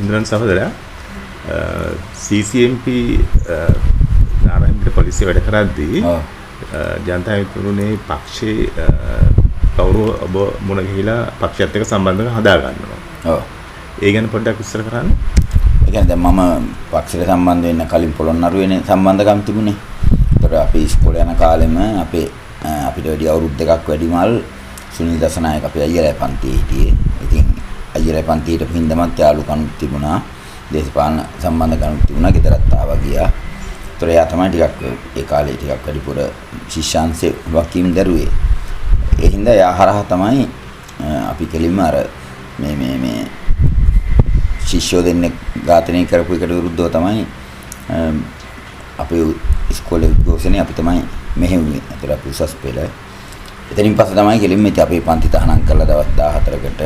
ඉන්ද්‍රන් සහෝදරයා CCMP නාරංගිට පොලිසිය වැඩ කරද්දී ජනතා විමුක්තියේ පක්ෂයේ කවුරු ඔබ මුණ ගිහිලා පක්ෂයත් එක්ක සම්බන්ධකම් හදා ගන්නවා. ඔව්. ඒ ගැන පොඩ්ඩක් විස්තර කරන්න. ඒ කියන්නේ දැන් මම පක්ෂයට සම්බන්ධ වෙන්න කලින් පොළොන්නරුවේනේ සම්බන්ධකම් තිබුණේ. ඒතර අපි ඉස්කෝලේ යන කාලෙම අපිට වැඩි අවුරුදු දෙකක් වැඩිමල් සුනිල් දසනායක අපේ අයියලා පන්තියේ හිටියේ. ඉතින් අයියලා පන්තියට පින්දමත් යාළුකම් තිබුණා. දේශපාලන සම්බන්ධකම් තිබුණා. ගෙදරත් ආවා ගියා. ඒතර එයා තමයි ටිකක් ඒ කාලේ ටිකක් වැඩිපුර ශිෂ්‍යාංශේ වකීම් දරුවේ. ඒ හින්දා එයා හරහා තමයි අපි කෙලින්ම අර මේ ශිෂ්‍යෝ දෙන්නේ ඝාතනය කරපු එකට විරුද්ධව තමයි අපේ ඉස්කෝලේ උද්ඝෝෂණේ අපි තමයි මෙහෙව්වේ. ඒතර අපි උසස් පෙළ. එතනින් පස්සේ තමයි කෙලින්ම ඉතින් අපේ පන්ති තහනම් කළා දවස් 14කට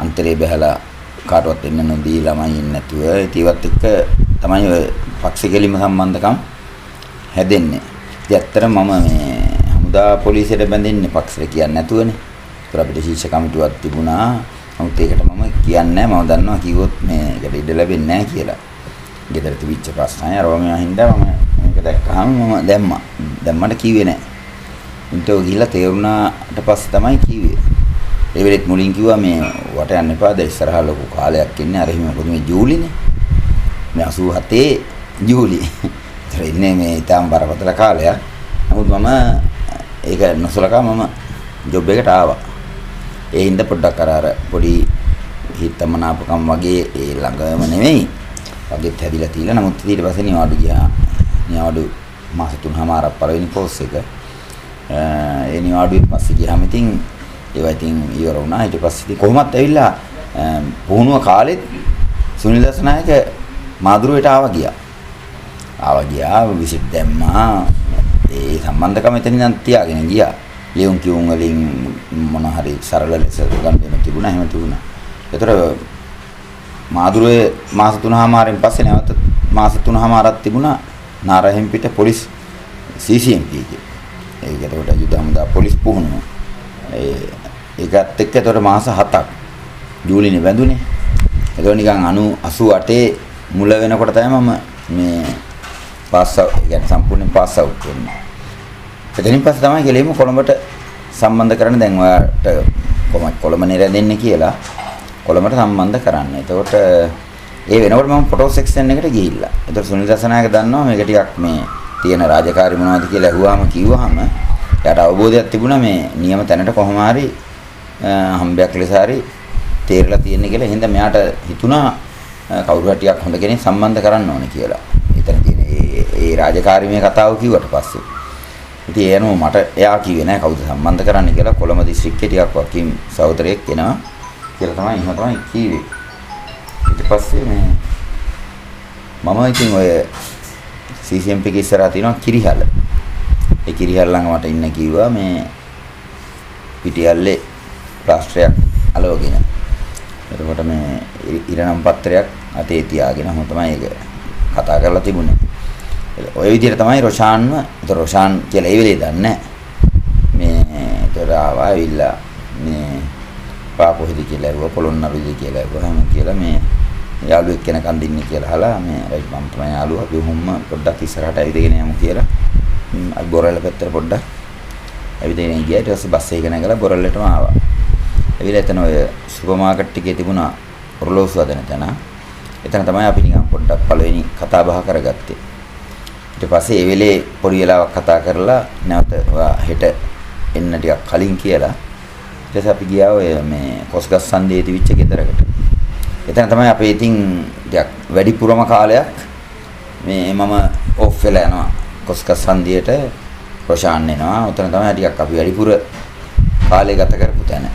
අන්තරේ බහැලා කාටවත් එන්න නොදී ළමයි ඉන්නේ නැතුව ඒවත් එක්ක තමයි ඔය පක්ෂ කෙලින්ම සම්බන්ධකම් හැදෙන්නේ. ඉතින් ඇත්තටම මම මේ හමුදා පොලිසියට බැඳෙන්නේ පක්ෂයට කියන්නේ නැතුවනේ. ඒතර අපිට ශිෂ්‍ය කමිටුවක් තිබුණා. නමුත් ඒකට මම කියන්නේ නැහැ. මම දන්නවා කිව්වොත් මේකට ඉඩ ලැබෙන්නේ නැහැ කියලා. ගෙදර තිබිච්ච ප්‍රශ්නය අරව මේ හින්දා මම මේක දැක්කහම මම දැම්මට කිව්වේ නැහැ. උන්ට ඔය ගිහිල්ලා තේරුණාට පස්සේ තමයි කිව්වේ. ඒ වෙලෙත් මුලින් කිව්වා මේ වට යන්න එපා. දැන් ඉස්සරහා ලොකු කාලයක් ඉන්නේ. අර එහෙම මොකද මේ ජූලිනේ. මේ 87 ජූලි. ඒතර ඉන්නේ මේ ඊටම බරපතල කාලයක්. නමුත් මම ඒක නොසලකා මම ජොබ් එකට ආවා. ඒ හින්දා පොඩ්ඩක් අර පොඩි හිතමනාපකම් වගේ ඒ ළඟම නෙමෙයි. වගේත් හැදිලා තියලා නමුත් ඊට පස්සේ නිවාඩු ගියා. නිවාඩු මාස 3මාරක් පළවෙනි කෝස් එක. ඒ නිවාඩුවෙන් පස්සේ ගියාම ඉතින් ඒවා ඉතින් ඉවර වුණා. ඊට පස්සේ ඉතින් කොහොමත් ඇවිල්ලා පුහුණුව කාලෙත් සුනිල් දසනායක මාදුරුවට ආවා ගියා. විසිට දැම්මා. ඒ සම්බන්ධකම එතන ඉඳන් තියාගෙන ගියා. ලියුම් කියුම් වලින් මොන හරි සරල ලෙස ගන්න තිබුණා. එහෙම තිබුණා. ඒතර මාදුරුවේ මාස 3මාරෙන් පස්සේ නැවත මාස 3මාරක් තිබුණා නාරහෙම්පිට පොලිස් CCMP එකේ. ඒකට යුද හමුදා පොලිස් පුහුණුව. ඒකත් එක්ක ඒතර මාස 7ක් ජූලිනේ වැඳුනේ. ඒතර නිකන් 88 මුල වෙනකොට තමයි මම මේ සම්පූර්ණයෙන් පාස් අවුට් වෙන්නේ. එතනින් පස්සේ තමයි ගෙලෙම කොළඹට සම්බන්ධ කරන්න දැන් ඔයාලට කොහොමද කොළඹ නිරැඳෙන්නේ කියලා කොළඹට සම්බන්ධ කරන්න. එතකොට ඒ වෙනකොට මම ෆොටෝ සෙක්ෂන් එකට ගිහිල්ලා. එතකොට සුනිල් දසනායක දන්නවා මේක ටිකක් මේ තියෙන රාජකාරි මොනවද කියලා අහුවාම කිව්වහම එයාට අවබෝධයක් තිබුණා මේ නියම තැනට කොහොම හරි හම්බයක් ලෙස හරි තේරලා තියෙන්නේ කියලා. එහෙනම් මෙයාට හිතුණා කවුරු හරි ටිකක් හොඳ කෙනෙක් සම්බන්ධ කරන්න ඕනේ කියලා. එතන තියෙන ඒ රාජකාරීමේ කතාව කිව්වට පස්සේ ඉතින් එනෝ මට එයා කිව්වේ නෑ කවුද සම්බන්ධ කරන්න කියලා. කොළඹ දිස්ත්‍රික්කේ ටිකක් වකීම් සහෝදරයෙක් එනවා කියලා තමයි කිව්වේ. ඊට පස්සේ මම ඉතින් ඔය CCMP එකේ ඉස්සරහා තියෙනවා කිරිහල. ඒ කිරිහල ළඟ මට ඉන්න කිව්වා මේ පිටියල්ලේ ප්ලාස්ටරයක් අලවගෙන. එතකොට මේ ඉරනම් පත්‍රයක් අතේ තියාගෙන මම තමයි ඒක කතා කරලා තිබුණේ. ඔය විදිහට තමයි රොෂාන්ව රොෂාන් කියලා ඒ වෙලේ දන්නේ මේ ඒතර ආවිල්ලා මේ පාපොහිදි කියලා ඇහුවා පොළොන්නරුවේදී කියලා ඇහුවා හැම කියලා මේ යාළුවෙක් කෙනකන් දින්නේ කියලා අහලා මේ රයිට් මම තමයි යාළුවා අපි හොම්ම පොඩ්ඩක් ඉස්සරහට ඇවිදගෙන යමු කියලා අපි බොරැල්ල පැත්තට පොඩ්ඩක් ඇවිදගෙන ගියා. ඊට පස්සේ බස් එක නැගලා බොරැල්ලටම ආවා. ඇවිල්ලා එතන ඔය සුපර් මාකට් එකේ තිබුණා ඔරලෝසුව හදන තැන. එතන තමයි අපි නිකන් පොඩ්ඩක් පළවෙනි කතා බහ කරගත්තේ. ඊට පස්සේ ඒ වෙලේ පොඩි වෙලාවක් කතා කරලා නැවත හෙට එන්න ටිකක් කලින් කියලා ඊට පස්සේ අපි ගියා ඔය මේ කොස්ගස් සන්දියේ තිබිච්ච ගෙදරකට. එතන තමයි අපේ ඉතින් ටිකක් වැඩිපුරම කාලයක් මේ මම ඔෆ් වෙලා යනවා කොස්ගස් සන්දියට රොෂාන් එනවා. උතන තමයි ටිකක් අපි වැඩිපුර කාලය ගත කරපු තැන.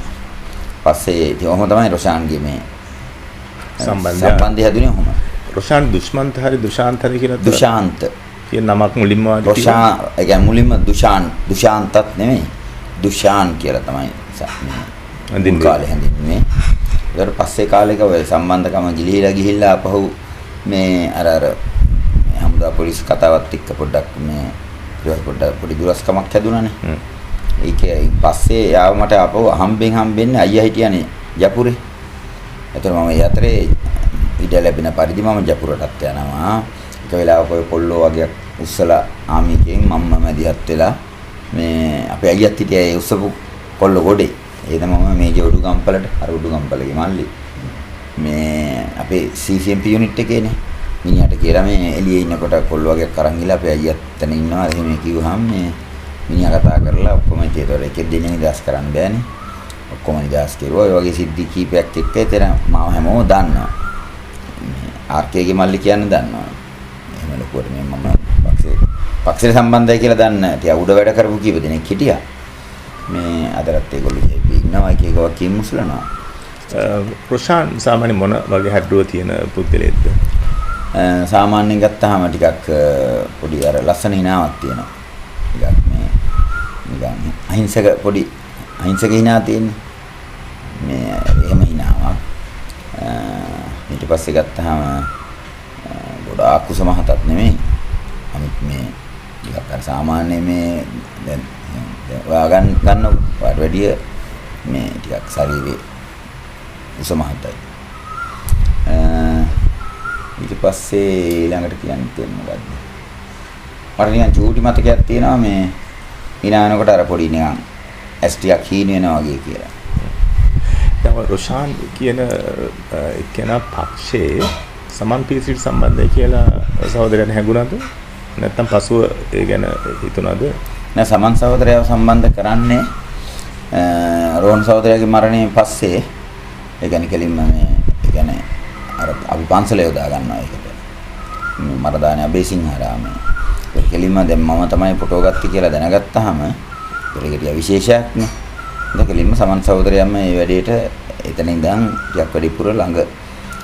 පස්සේ ඉතින් ඔහොම තමයි රොෂාන්ගේ මේ සම්බන්ධය හැදුනේ ඔහොම. රොෂාන් දුෂ්මන්ත හරි දුෂාන්ත හරි කියලා දුෂාන්ත කියන නමක් මුලින්ම රොෂාන් ඒ කියන්නේ මුලින්ම දුෂාන්තත් නෙමෙයි දුෂාන් කියලා තමයි අඳින් කාලේ හැඳින්න්නේ. ඊට පස්සේ කාලෙක ඔය සම්බන්ධකම ගිලිහිලා අපහු මේ අර හමුදා පොලිස් කතාවත් එක්ක පොඩ්ඩක් මේ පොඩි දුරස්කමක් හැදුනානේ. ඒකේ පස්සේ යාව මට අපව හම්බෙන්නේ අයියා හිටියානේ යපුරේ. ඒතර මම ඒ අතරේ ඉඩ ලැබෙන පරිදි මම ජපුරටත් යනවා. එක වෙලාවක ඔය කොල්ලෝ වගේ උස්සලා ආමිකෙන් මම්ම මැදිහත් වෙලා මේ අපේ අයියත් හිටියා ඒ උස්සපු කොල්ල ගොඩේ. ඒ තමයි මේ ජෝඩු ගම්පලට අර උඩු ගම්පලගේ මල්ලි. මේ අපේ CCMP යුනිට් එකේනේ. මිනිහට කියලා මේ එළියේ ඉන්නකොට කොල්ල වගේ අරන් ගිහලා අපේ අයියත් එතන ඉන්නවා. එහෙම කිව්වහම මේ මිනිහා කතා කරලා ඔක්කොම ඒතකොට එක දෙන්නේ නිදාස් කරන්න බෑනේ. ඔක්කොම නිදාස් කෙරුවා. ඒ වගේ සිද්ධි කීපයක් එක්ක එතන මාව හැමෝම දන්නවා. ආර්කේගේ මල්ලි කියන්නේ දන්නවා. එහෙම ලොකුවට මේ මම පක්ෂයට සම්බන්ධයි කියලා දන්න ටික උඩ වැඩ කරපු කීප දෙනෙක් හිටියා. මේ අදටත් ඒගොල්ලෝ ඉන්නවා එක එක වකින් මුස්ලනවා. රොෂාන් සාමාන්‍ය මොන වගේ හැඩරුව තියෙන පුද්ගලයෙක්ද? සාමාන්‍යයෙන් ගත්තාම ටිකක් පොඩි අර ලස්සන හිනාවක් තියෙනවා. ටිකක් මේ නිකන් අහිංසක පොඩි අහිංසක හිනා තියෙන්නේ. මේ එහෙම හිනාවක්. ඊට පස්සේ ගත්තාම ගොඩාක් කුස මහතත් නෙමෙයි. අනිත් මේ ටිකක් අර සාමාන්‍ය මේ දැන් ඔයා ගන්න වාට වැඩිය මේ ටිකක් ශරීරේ කුස මහතයි. ඊට පස්සේ ඊළඟට කියන්න තියෙන්නේ මොකද්ද? මට නිකන් චූටි මතකයක් තියෙනවා මේ ඉනානකොට අර පොඩි නිකන් ඇස් ටිකක් හීන වෙනවා වගේ කියලා. දැන් රොෂාන් කියන එක්කෙනා පක්ෂයේ සමන් පීසිට සම්බන්ධයි කියලා සහෝදරයන් හැඟුණාද? නැත්නම් පසුව ඒ ගැන හිතුණාද? නෑ සමන් සහෝදරයව සම්බන්ධ කරන්නේ රෝහන් සහෝදරයාගේ මරණයෙන් පස්සේ ඒ කියන්නේ කෙලින්ම මේ ඒ කියන්නේ අර අපි පන්සලේ යොදා ගන්නවා ඒකට. මරදානේ අබේසිංහරාමේ. ඒක කෙලින්ම දැන් මම තමයි ෆොටෝ ගත්තේ කියලා දැනගත්තාම ඒකට විශේෂයක් නේ. ඒක කෙලින්ම සමන් සහෝදරයම මේ වැඩේට එතන ඉඳන් ටිකක් වැඩිපුර ළඟ.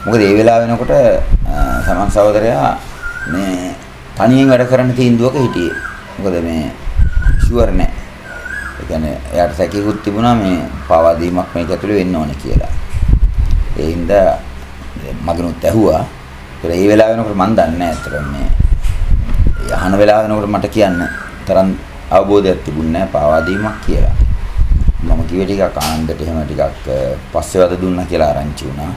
මොකද ඒ වෙලාව වෙනකොට සමන් සහෝදරයා මේ තනියෙන් වැඩ කරන්න තීන්දුවක හිටියේ. මොකද මේ ෂුවර් නෑ. ඒ කියන්නේ එයාට සැකයකුත් තිබුණා මේ පාවා දීමක් මේක ඇතුලේ වෙන්න ඕනේ කියලා. ඒ හින්දා මගනුත් ඇහුවා. ඒ වෙලාව වෙනකොට මම දන්නේ නැහැ අතට මේ අහන වෙලාව වෙනකොට මට කියන්න තරම් අවබෝධයක් තිබුණේ නැහැ පාවා දීමක් කියලා. මම කිව්වේ ටිකක් ආනන්දට එහෙම ටිකක් පස්සේ වද දුන්නා කියලා ආරංචි වුණා.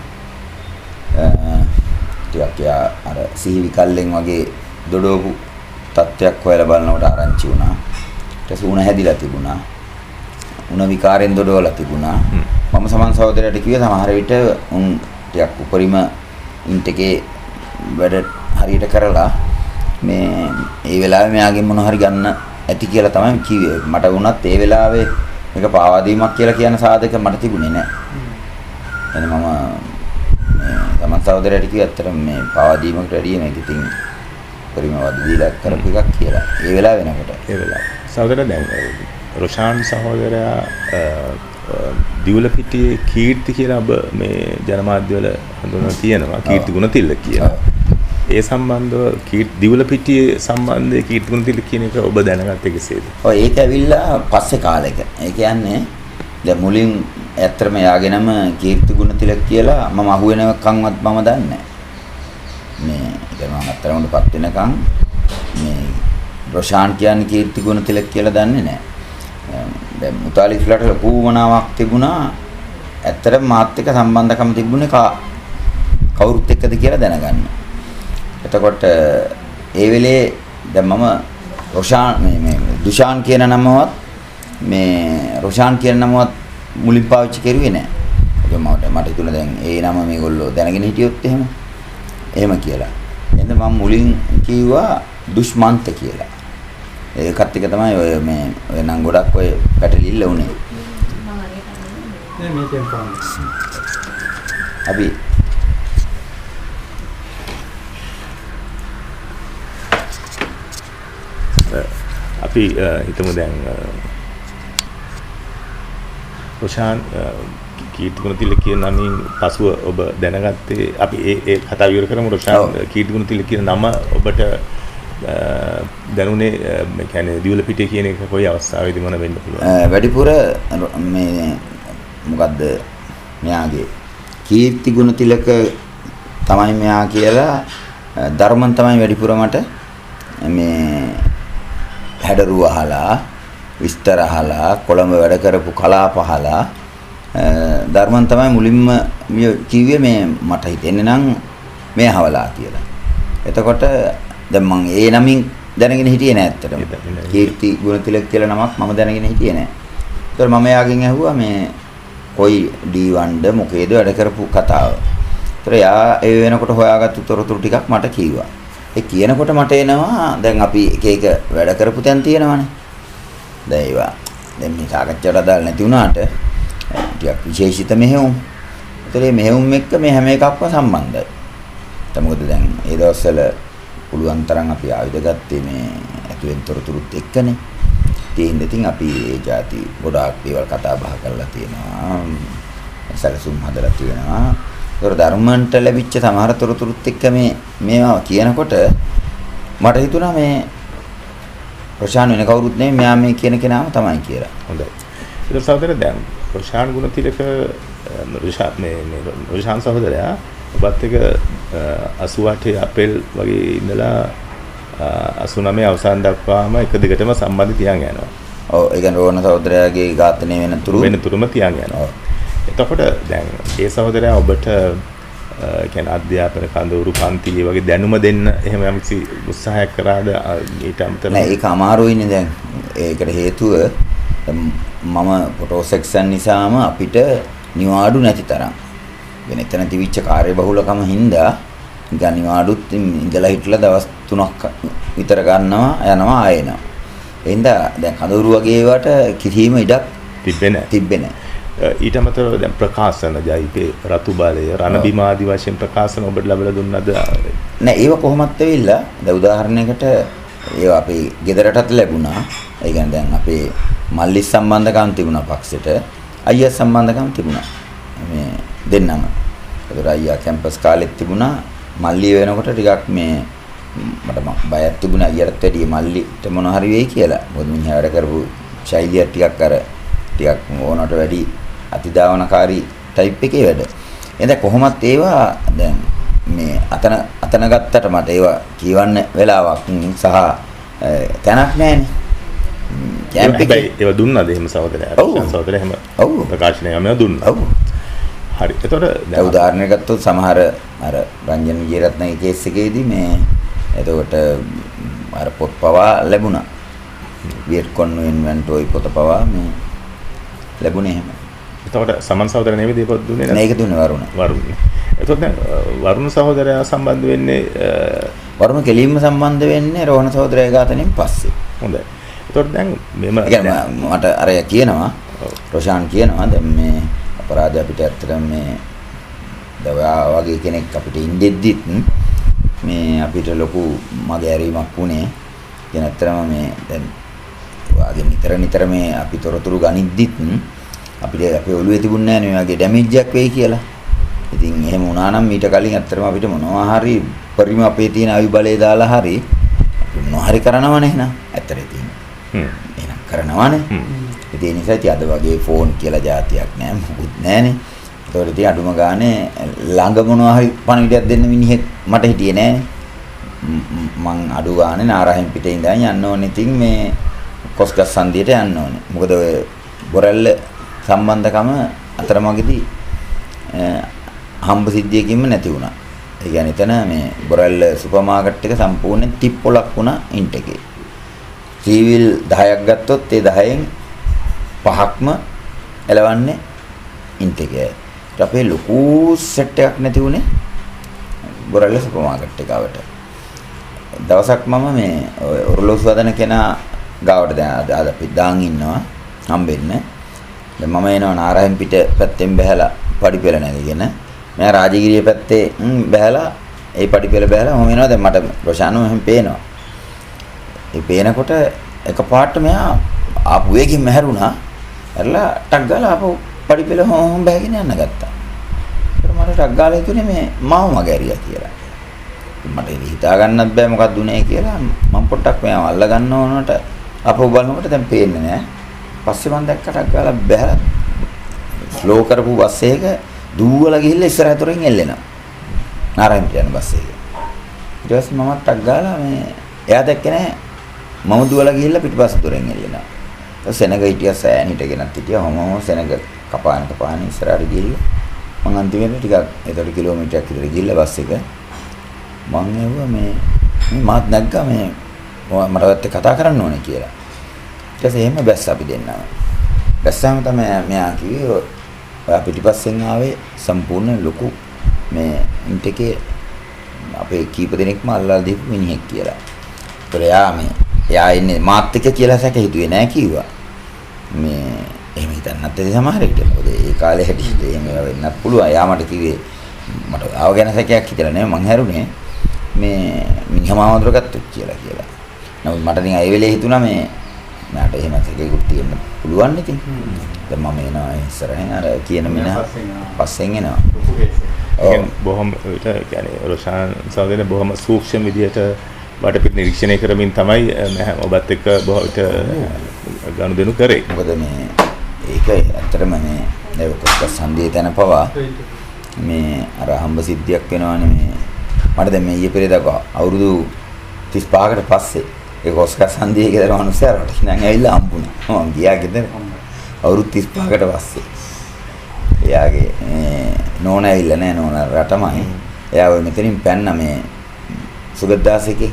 ටිකක් යා අර සිහි විකල්ලෙන් වගේ දොඩවපු තත්ත්වයක් හොයලා බලනකොට ආරංචි වුණා. ඊට පස්සේ උණ හැදිලා තිබුණා. උණ විකාරෙන් දොඩවලා තිබුණා. මම සමන් සහෝදරයට කිව්වේ සමහර විට උන් ටිකක් උපරිම ඉන්ට් වැඩ හරියට කරලා මේ ඒ වෙලාවේ මෙයාගෙන් මොන හරි ගන්න ඇති කියලා තමයි කිව්වේ. මට වුණත් ඒ වෙලාවේ මේක පාවා දීමක් කියලා කියන සාධක මට තිබුණේ නැහැ. එතන මම මේ සමන් සහෝදරයට කිව්වා ඇත්තටම මේ පාවා දීමකට වැඩිය මේක ඉතින් උපරිම වද දීලා කරපු එකක් කියලා. ඒ වෙලාව වෙනකොට ඒ වෙලාව. සහෝදරයා දැන් රොෂාන් සහෝදරයා දිවුල පිටියේ කීර්ති කියලා ඔබ මේ ජනමාධ්‍යවල හඳුන්වලා තියෙනවා. කීර්ති ගුණතිල්ල කියලා. ඒ සම්බන්ධව දිවුල පිටියේ සම්බන්ධයේ කීර්ති ගුණතිල්ල කියන එක ඔබ දැනගත්තේ කෙසේද? ඔය ඒක ඇවිල්ලා පස්සේ කාලෙක. ඒ කියන්නේ දැන් මුලින් ඇත්තටම යාගෙනම කීර්ති ගුණතිලක කියලා මම අහුවෙනකන්වත් මම දන්නේ නැහැ. මේ දැන් මම අත්තරමඩපත් වෙනකන් මේ රොෂාන් කියන්නේ කීර්ති ගුණතිලක කියලා දන්නේ නැහැ. දැන් මුතාලිස්ලාට ලොකු වමනාවක් තිබුණා. ඇත්තටම මාත් එක්ක සම්බන්ධකම් තිබුණේ කවුරුත් එක්කද කියලා දැනගන්න. එතකොට ඒ වෙලේ දැන් මම රොෂාන් මේ දුෂාන් කියන නමවත් මේ රොෂාන් කියන නමවත් මුලින් පාවිච්චි කරුවේ නැහැ. මට හිතුණා දැන් ඒ නම මේගොල්ලෝ දැනගෙන හිටියොත් එහෙම කියලා. එහෙනම් මම මුලින් කිව්වා දුෂ්මන්ත කියලා. ඒකත් එක තමයි ඔය මේ ඔය නම් ගොඩක් ඔය පැටලිල්ල උනේ. අපි හිතමු දැන් රොෂාන් කීර්ති ගුණතිලක කියන නමින් පසුව ඔබ දැනගත්තේ අපි ඒ කතාව ඉවර කරමු. රොෂාන් කීර්ති ගුණතිලක කියන නම ඔබට දැනුනේ මේ කියන්නේ දිවුල පිටිය කියන එක කොයි අවස්ථාවේදී මොන වෙන්න පුළුවන්? වැඩිපුර මේ මොකද්ද මෙයාගේ කීර්ති ගුණතිලක තමයි මෙයා කියලා ධර්මන් තමයි වැඩිපුර මට මේ හැඩරුව අහලා විස්තර අහලා කොළඹ වැඩ කරපු කලාප අහලා ධර්මන් තමයි මුලින්ම කිව්වේ මේ මට හිතෙන්නේ නම් මේ අහවලා කියලා. එතකොට දැන් මම ඒ නමින් දැනගෙන හිටියේ නෑ ඇත්තටම. කීර්ති ගුණතිලක කියලා නමක් මම දැනගෙන හිටියේ නෑ. ඒතකොට මම එයාගෙන් ඇහුවා මේ කොයි D1ද මොකේද වැඩ කරපු කතාව. ඒතර යා ඒ වෙනකොට හොයාගත්තු තොරතුරු ටිකක් මට කිව්වා. ඒ කියනකොට මට එනවා දැන් අපි එක එක වැඩ කරපු තැන් තියෙනවානේ. දැන් ඒවා දැන් මේ සාකච්ඡාවට අදාළ නැති වුණාට ටිකක් විශේෂිත මෙහෙයුම්. ඒතර මේ මෙහෙයුම් එක්ක මේ හැම එකක්ම සම්බන්ධයි. මොකද දැන් ඒ දවස්වල පුළුවන් තරම් අපි ආයුධ ගත්තේ මේ ඇතුලෙන් තොරතුරුත් එක්කනේ. ඉතින් අපි ඒ જાති ගොඩාක් දේවල් කතා බහ කරලා තියෙනවා. සැලසුම් හදලා තියෙනවා. ඒතර ධර්මන්ට ලැබිච්ච සමහර තොරතුරුත් එක්ක මේවා කියනකොට මට හිතුණා මේ ප්‍රශාන් වෙන කවුරුත් නෙමෙයි මෙයා මේ කියන කෙනාම තමයි කියලා. හොඳයි. ඊට සහෝදර දැන් ප්‍රශාන් ගුණතිලක ප්‍රශාන් සහෝදරයා ඔබත් එක 88 අප්‍රේල් වගේ ඉඳලා 89 අවසන් දක්වාම එක දිගටම සම්බන්ධ තියන් යනවා. ඔව් ඒ කියන්නේ රෝහණ සහෝදරයාගේ ඝාතනය වෙනතුරුම තියන් යනවා. එතකොට දැන් ඒ සහෝදරයා ඔබට කියන්නේ අධ්‍යාපන කඳවුරු පන්ති වගේ දැනුම දෙන්න එහෙම යම්කිසි උත්සාහයක් කරාද ඊට අමතරව? නෑ ඒක අමාරුයිනේ දැන්. ඒකට හේතුව මම ෆොටෝ සෙක්ෂන් නිසාම අපිට නිවාඩු නැති තරම්. වෙන එතන තිබිච්ච කාර්යබහුලකම හින්දා ගනිවාඩුත් ඉඳලා හිටලා දවස් 3ක් විතර ගන්නවා යනවා ආයෙනවා. ඒ හින්දා දැන් කඳවුරු වගේ ඒවට කිසිම ඉඩක් තිබ්බේ නැහැ. ඊට අමතරව දැන් ප්‍රකාශන ජයිපේ රතු බලය රණබිම ආදි වශයෙන් ප්‍රකාශන ඔබට ලැබලා දුන්නද? නෑ ඒව කොහොමත් වෙවිලා. දැන් උදාහරණයකට ඒවා අපේ ගෙදරටත් ලැබුණා. ඒ කියන්නේ දැන් අපේ මල්ලි සම්බන්ධකම් තිබුණා පක්ෂෙට. අයියා සම්බන්ධකම් තිබුණා. මේ දෙන්නම. ඒතර අයියා කැම්පස් කාලෙත් තිබුණා. මල්ලි වෙනකොට ටිකක් මේ මට බයක් තිබුණා අයියටත් වැඩිය මල්ලිට මොන හරි වෙයි කියලා. මොකද මිනිහා වැඩ කරපු ශෛලිය ටිකක් ඕනට වැඩි අතිදාවනකාරී ටයිප් එකේ වැඩ. එහෙනම් කොහොමත් ඒවා දැන් මේ අතන ගත්තට මට ඒවා කියවන්න වෙලාවක් සහ තැනක් නැහැනේ. කැම්ප් එකේ ඒවා දුන්නාද එහෙම සහෝදරයා? සහෝදරයා එහෙම ප්‍රකාශනය යම දුන්නා. ඔව්. හරි. එතකොට දැන් උදාහරණයක් ගත්තොත් සමහර අර රංජන් විජේරත්නගේ කේස් එකේදී මේ එතකොට අර පොත් පවා ලැබුණා. වියට් කොන්වෙන්ට්ෝයි පොත පවා මේ ලැබුණේ එහෙම. එතකොට සමන් සහෝදරයා නෙවෙයි දීපොත් දුන්නේ නේද? මේක දුන්නේ වරුණ. එතකොට දැන් වරුණ සහෝදරයා සම්බන්ධ වෙන්නේ වරුණ කෙලින්ම සම්බන්ධ වෙන්නේ රෝහණ සහෝදරයා ඝාතනයෙන් පස්සේ. හොඳයි. එතකොට දැන් මට අරය කියනවා රොෂාන් කියනවා දැන් මේ අපරාධ අපිට ඇත්තටම මේ දවා වගේ කෙනෙක් අපිට ඉඳෙද්දිත් මේ අපිට ලොකු මගේ ඇරීමක් වුණේ. කියන ඇත්තටම මේ දැන් වාගේ නිතර මේ අපි තොරතුරු ගනිද්දිත් අපිට අපේ ඔළුවේ තිබුණේ නැහැ මේ වගේ ඩැමේජ් එකක් වෙයි කියලා. ඉතින් එහෙම වුණා නම් ඊට කලින් ඇත්තටම අපිට මොනවා හරි පරිම අපේ තියෙන ආයු බලය දාලා හරි මොනවා හරි කරනවනේ එහෙනම් ඇත්තට ඉතින්. එහෙනම් කරනවනේ. ඒ නිසා ඉතින් අද වගේ ෆෝන් කියලා જાතියක් නැහැ මොකුත් නැහනේ. ඒතකොට ඉතින් අඩුම ගානේ ළඟ මොනවා හරි පණිවිඩයක් දෙන්න මිනිහෙක් මට හිටියේ නැහනේ. මං අඩු ගානේ නාරහෙන් පිටේ ඉඳන් යන්න ඕනේ. ඉතින් මේ කොස්ගස් සන්දියට යන්න ඕනේ. මොකද ඔය බොරැල්ල සම්බන්ධකම අතරමඟදී හම්බ සිද්ධියකින්ම නැති වුණා. ඒ කියන්නේ එතන මේ බොරැල්ල සුපර් මාකට් එක සම්පූර්ණ තිප්පොලක් වුණා ඉන්ට් එකේ. සීවිල් 10ක් ගත්තොත් ඒ 10න් 5ක්ම එලවන්නේ ඉන්ට් එකේ. ඊට අපේ ලොකු සෙට් එකක් නැති වුණේ බොරැල්ල සුපර් මාකට් එකවට. දවසක් මම මේ ඔරලෝසු හදන කෙනා ගාවට දැන් අද අපි දාන් ඉන්නවා හම්බෙන්න. දැන් මම එනවා නාරයන් පිට පැත්තෙන් බහැලා පඩිපෙළ නැගගෙන මම රාජගිරිය පැත්තේ බහැලා ඒ පඩිපෙළ බහැලා මම එනවා දැන් මට ප්‍රශාන්තව එහෙම පේනවා. ඒ පේනකොට එකපාරට මෙයා ආපු වේගෙන් මහැරුණා. ඇරලා ටක් ගාලා ආපහු පඩිපෙළ හොම් බෑගෙන යන්න ගත්තා. ඊට මට ටක් ගාලා හිතුනේ මේ මාව මගහැරියා කියලා. මට හිතා ගන්නත් බෑ මොකක්ද උනේ කියලා මම පොට්ටක් මෙයාව අල්ල ගන්න ඕනට අපෝ බලනකොට දැන් පේන්නේ නෑ. පස්සේ මම දැක්කටක් ගාලා බැලලා ස්ලෝ කරපු බස් එක දුවලා ගිහිල්ලා ඉස්සරහ දොරෙන් එල්ලෙනවා. නාරයන් යන බස් එක. ඊට පස්සේ මම ටක් ගාලා මේ එයා දැක්කේ නෑ. මම දුවලා ගිහිල්ලා පිටිපස්ස දොරෙන් එල්ලෙනවා. ඊට සෙනග හිටියා සෑන් හිටගෙනත් හිටියා. මම සෙනග කපාන ඉස්සරහට ගිහිල්ලා මම අන්තිමට ටිකක් ඒතර කිලෝමීටරයක් විතර ගිහිල්ලා බස් එක මං ඇහුවා මේ මාත් නැග්ගා මේ මටවත් කතා කරන්න ඕනේ කියලා. ඊට පස්සේ එහෙම බැස්ස අපි දෙන්නම. බැස්සම තමයි මෙයා කිව්වේ ඔය පිටිපස්සෙන් ආවේ සම්පූර්ණ ලොකු මේ ඉන්ට් එකේ අපේ කීප දෙනෙක්ම අල්ලලා දීපු මිනිහෙක් කියලා. එයා ඉන්නේ මාත් එක්ක කියලා සැක හිතුවේ නෑ කිව්වා. මේ එහෙම හිතන්නත් ඇති සමහර විට. මොකද ඒ කාලේ හැටියට එහෙම වෙන්නත් පුළුවන්. එයා මට කිව්වේ මට ආව ගැන සැකයක් හිතලා නෑ මං හැරුනේ මේ මිනිහම ආවඳුරගත්තොත් කියලා. නමුත් මට ඉතින් ඒ වෙලේ හිතුණා මේ මට එහෙම සැකයකුත් තියෙන්න පුළුවන් ඉතින්. දැන් මම එනවා ඉස්සරහින් අර කියන මිනිහ පස්සෙන් එනවා. බොහොම විට කියන්නේ රොෂාන් සහෝදරනේ බොහොම සූක්ෂම විදියට වටපිට නිරීක්ෂණය කරමින් තමයි ඔබත් එක්ක බොහෝ විට ගනුදෙනු කරේ. මොකද මේ ඒක ඇත්තටම මේ කොස්ක සන්දියේ තැන පවා මේ අර හම්බ සිද්ධියක් වෙනවානේ මේ මට දැන් මේ ඊයේ පෙරේදා අවුරුදු 35කට පස්සේ ඒ කොස්ක සන්දියේ ගෙදර මිනිස්සුන්ට ඉඳන් ඇවිල්ලා හම්බුණා. මම ගියා ගෙදර අවුරුදු 35කට පස්සේ. එයාගේ නෝන ඇවිල්ලා නැහැ නෝන රටමයි. එයා ඔය මෙතනින් පැන්න මේ සුගතදාසකේ.